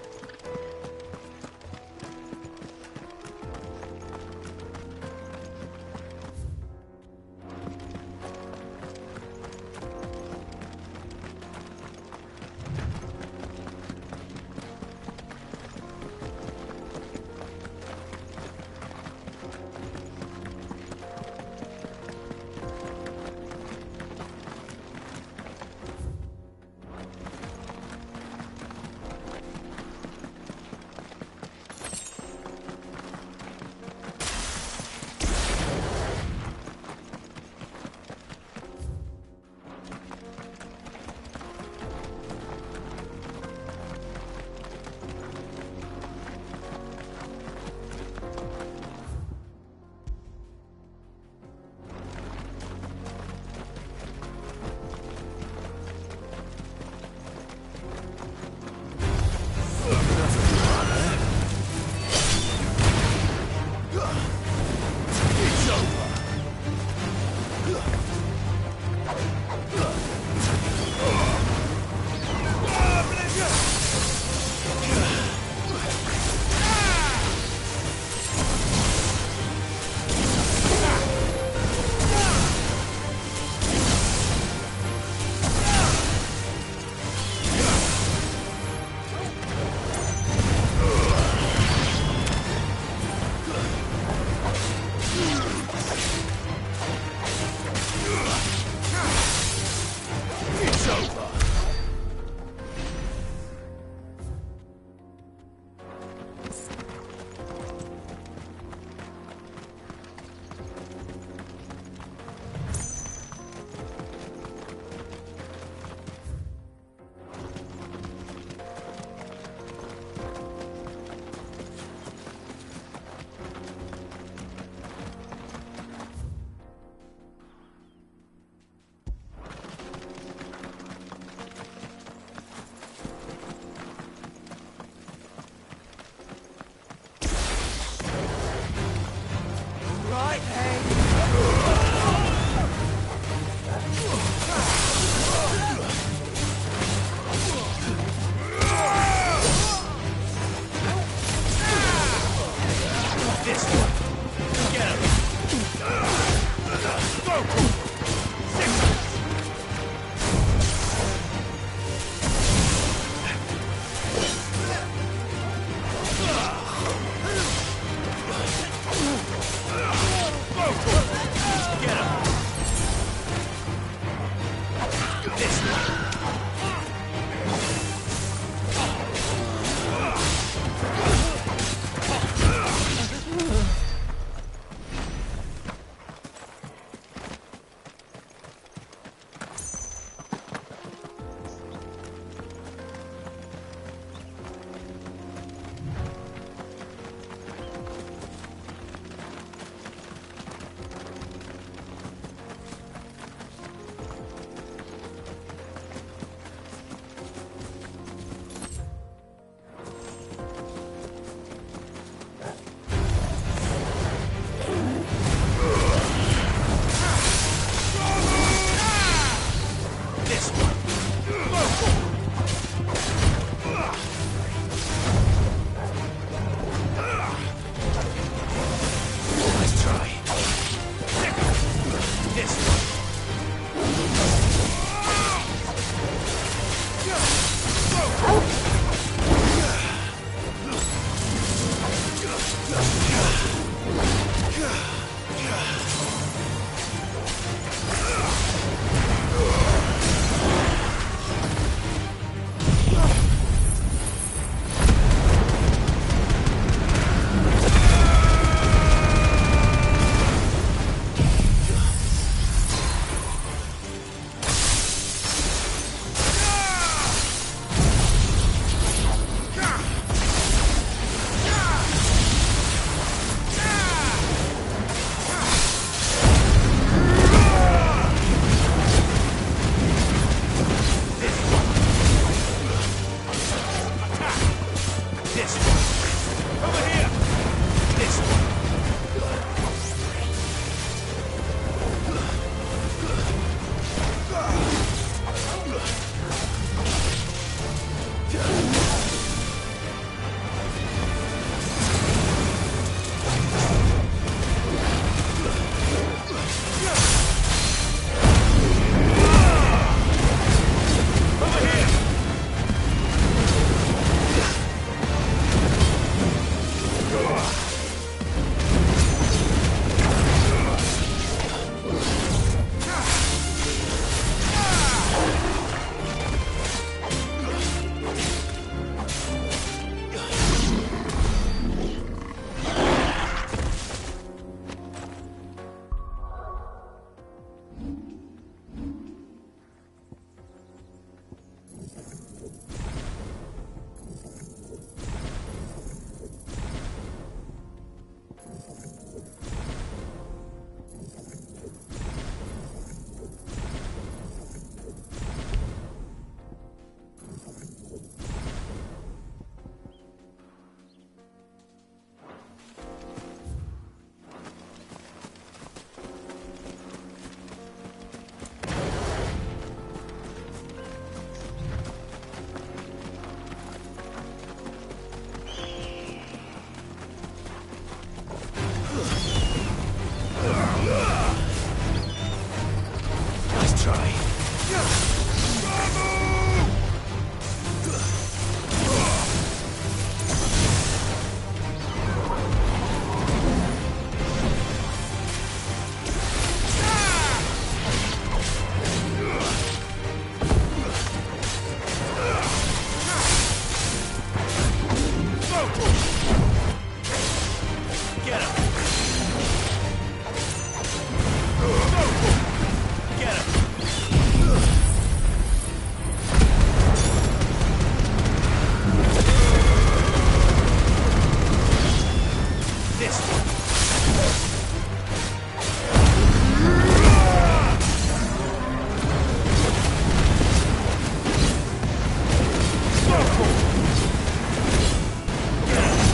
This one. Over here. This one. Get him!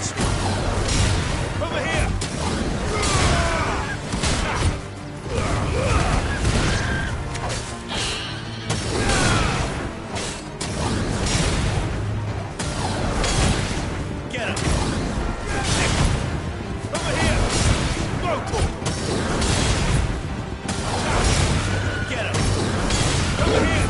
This one. Over here! Get him! Over here! Go to him! Get him! Over here!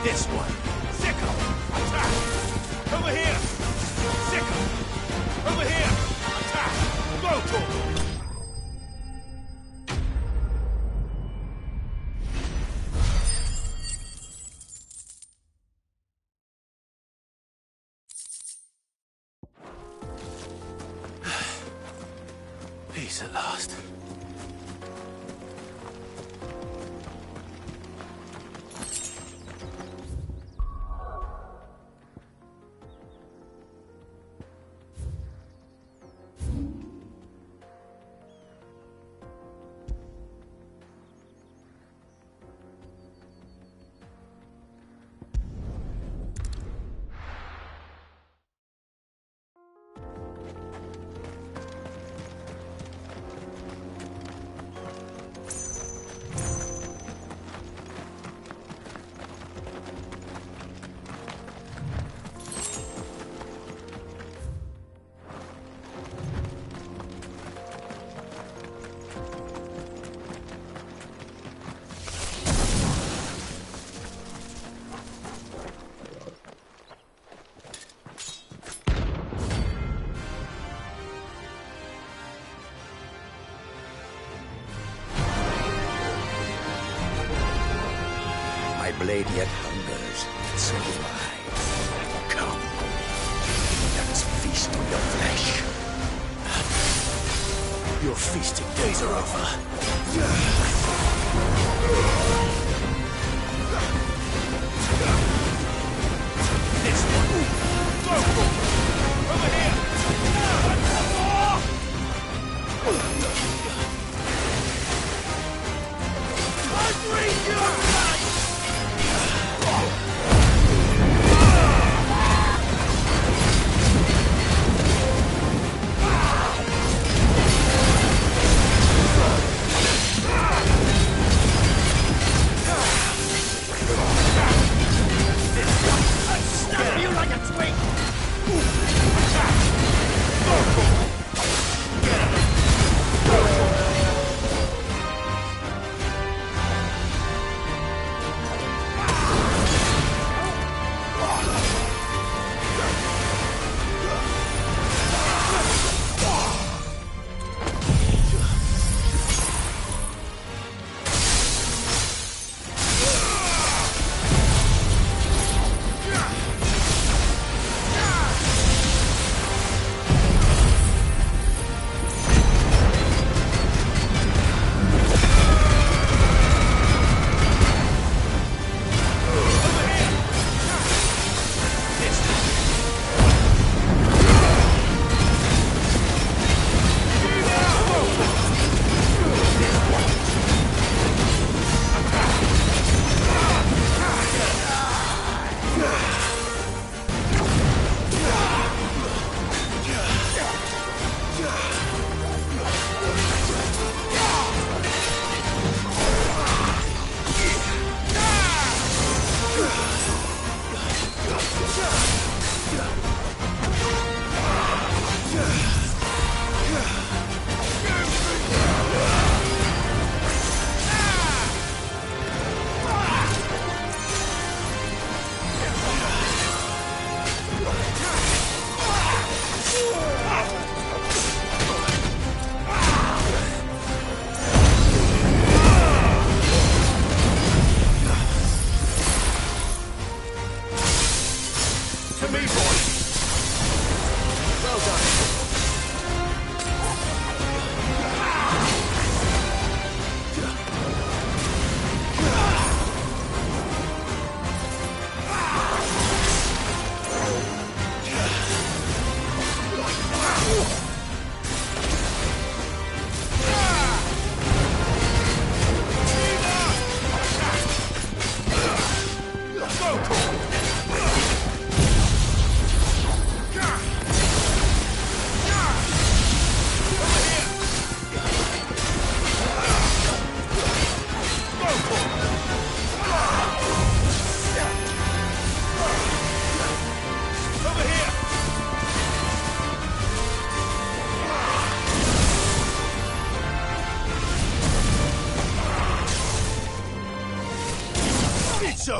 This one. Sicko! Attack! Over here! Sicko! Over here! Attack! Go to him! Peace at last. My blade yet hungers, and so do I. Come, let us feast on your flesh. Your feasting days are over. This one. Go! Over here! I breathe your life!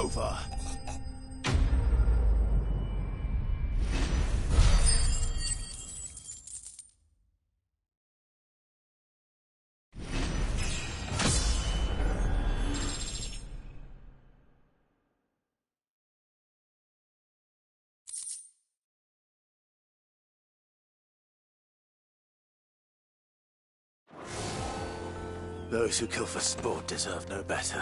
over. Those who kill for sport deserve no better.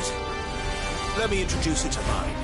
it. Let me introduce you to mine.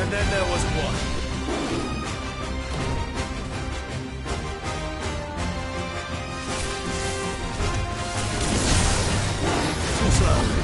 And then there was one. Too slow.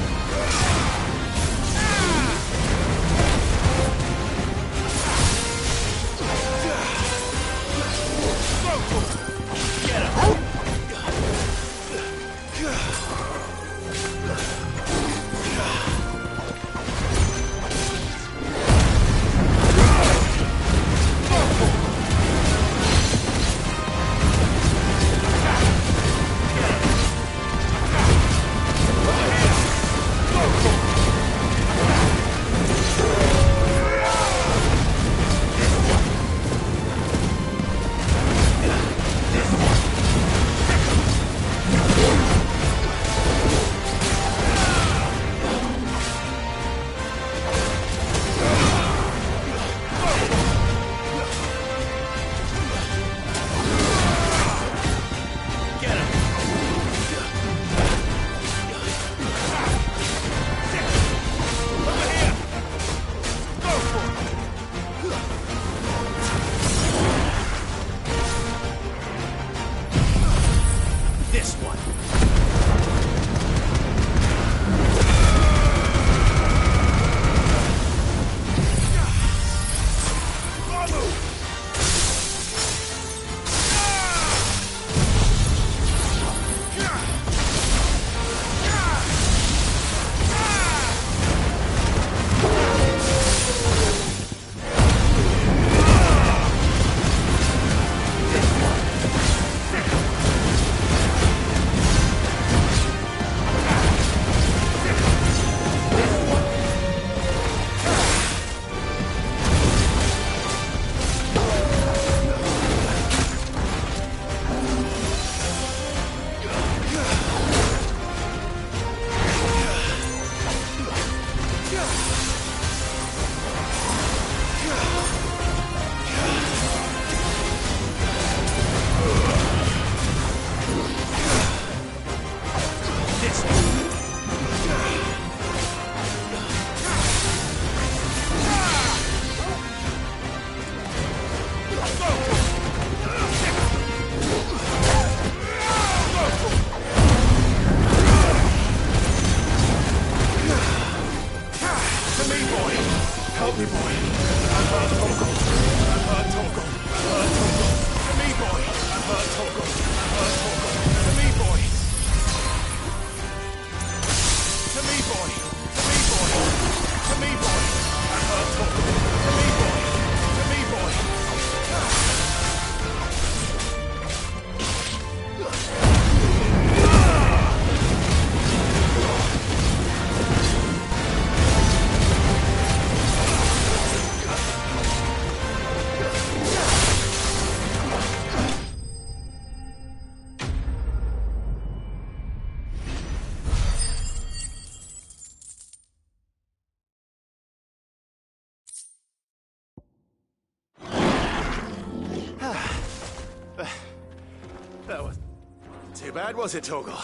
bad, was it, Torgal?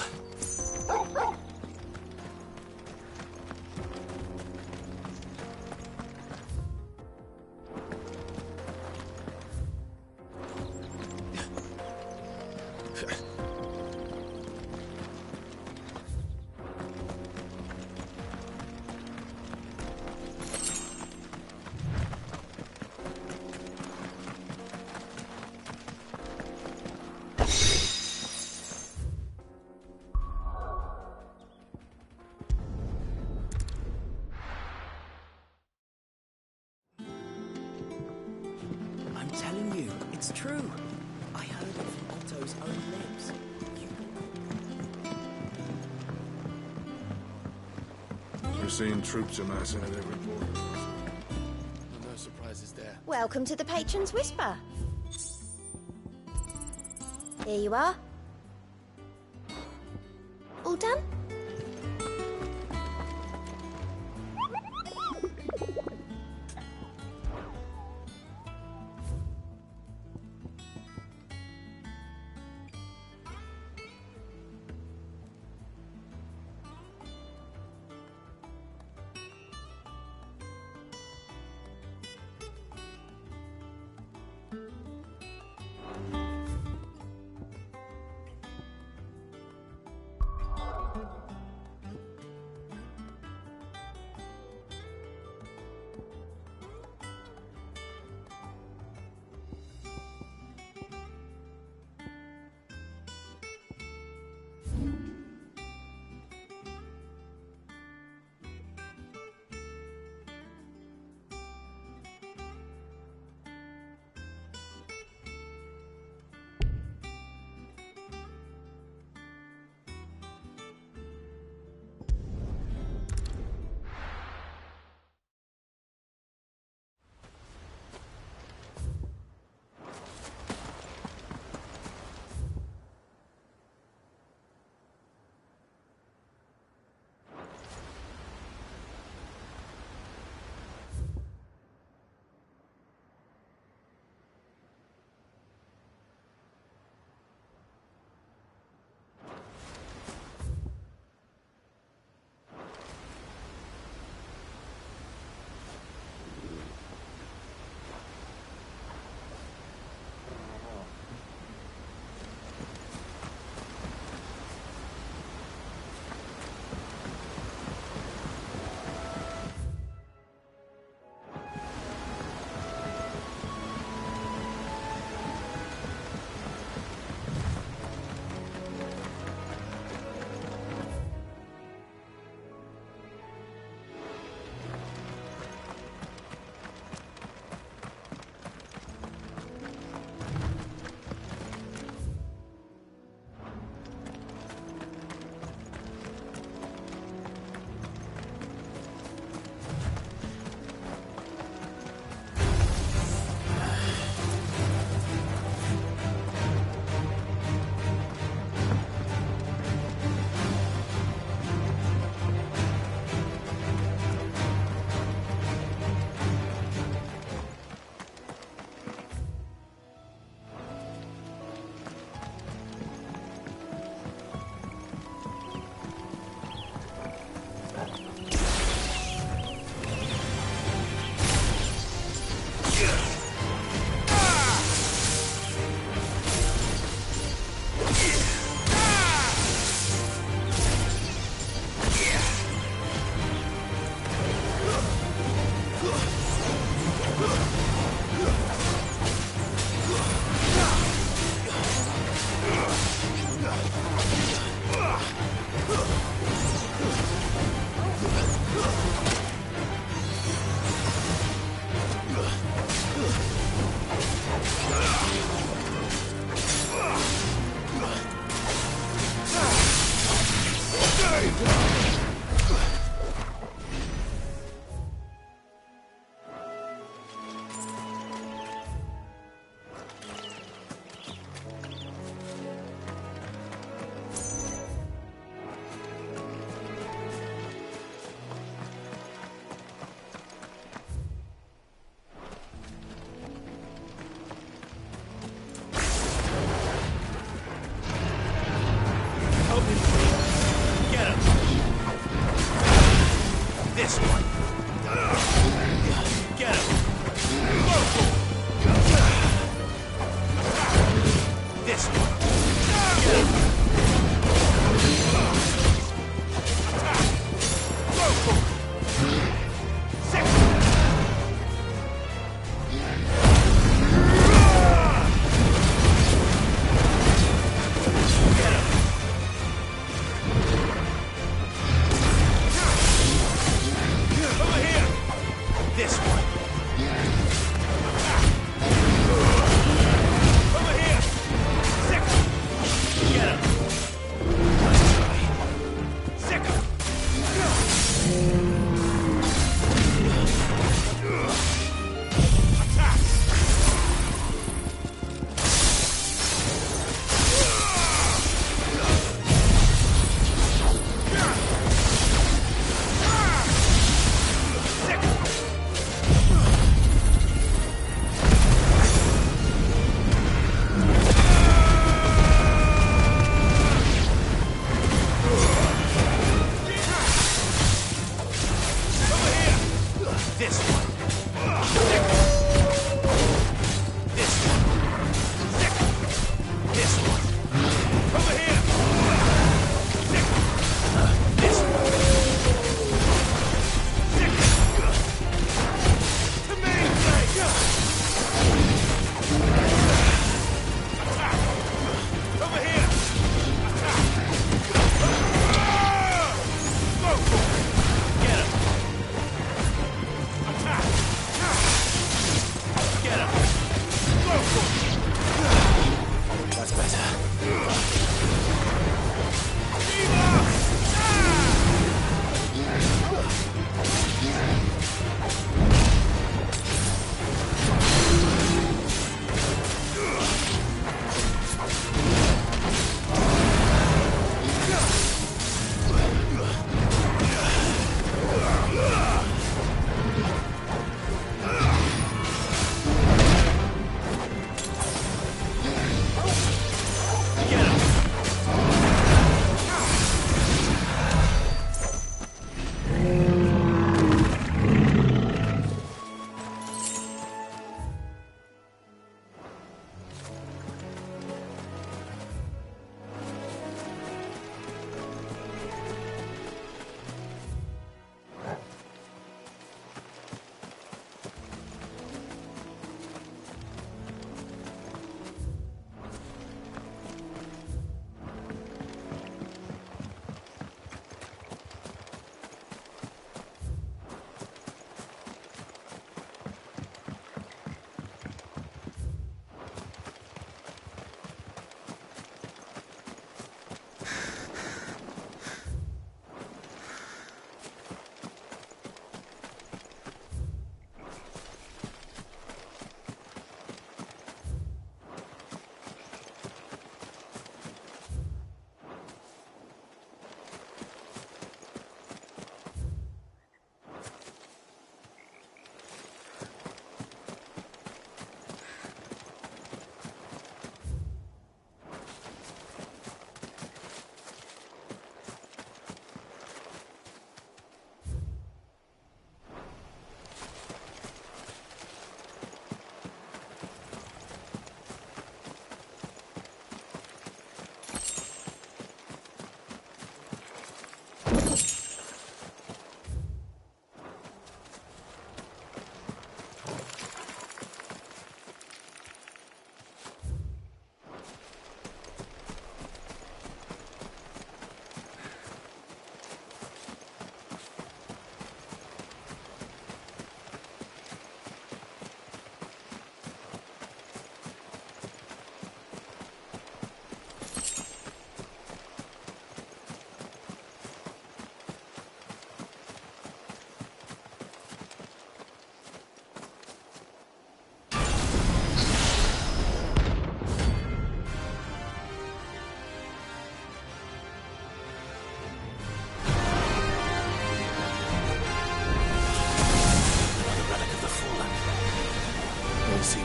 I'm telling you, it's true. I heard it from Otto's own lips. We're seeing troops amassing at every border. No surprises there. Welcome to the Patron's Whisper. Here you are. All done?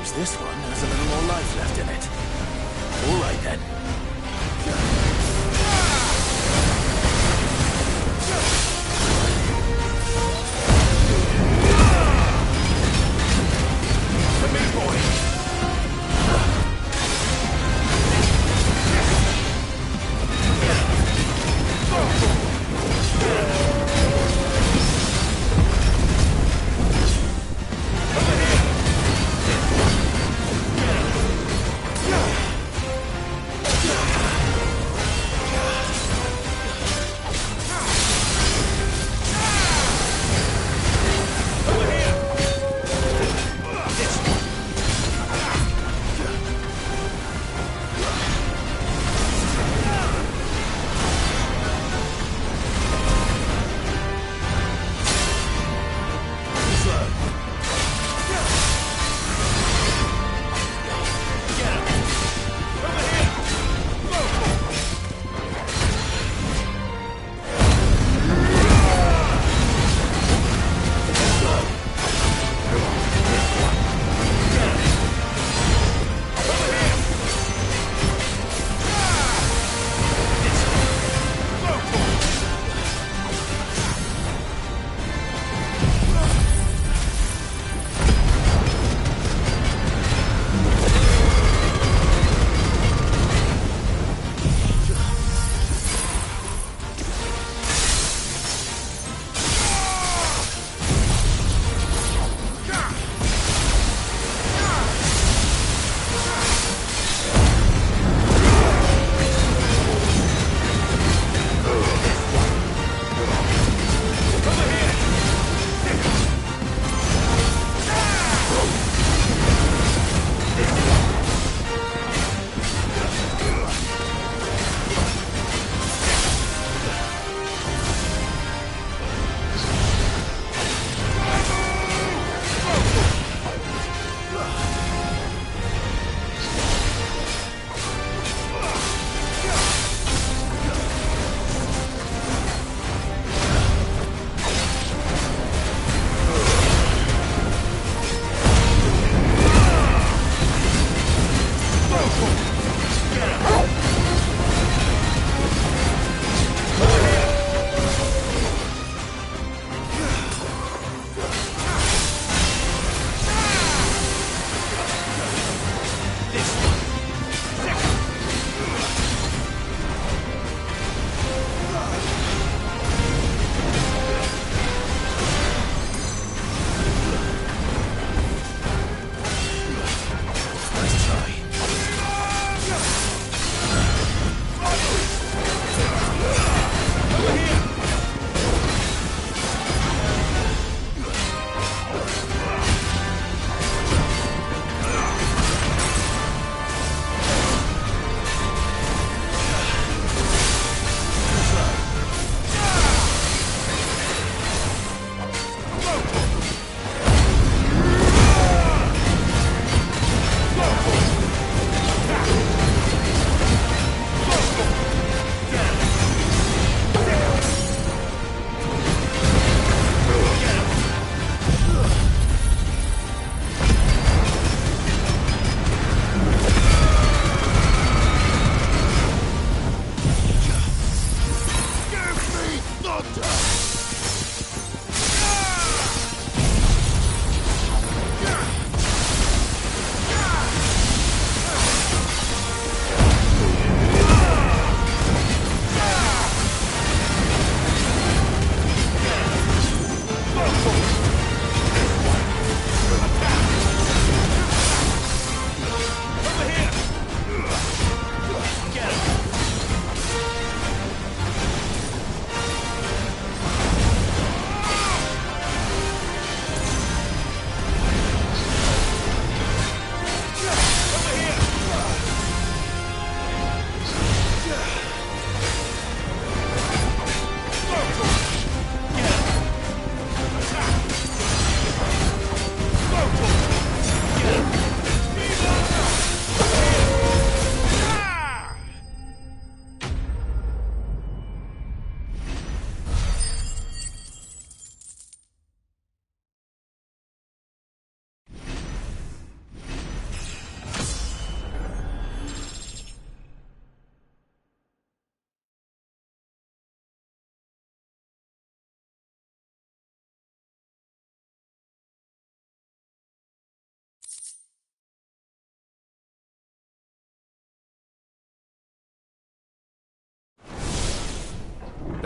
Seems this one has a little more life left in it. All right then. To me, boy!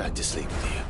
back to sleep with you.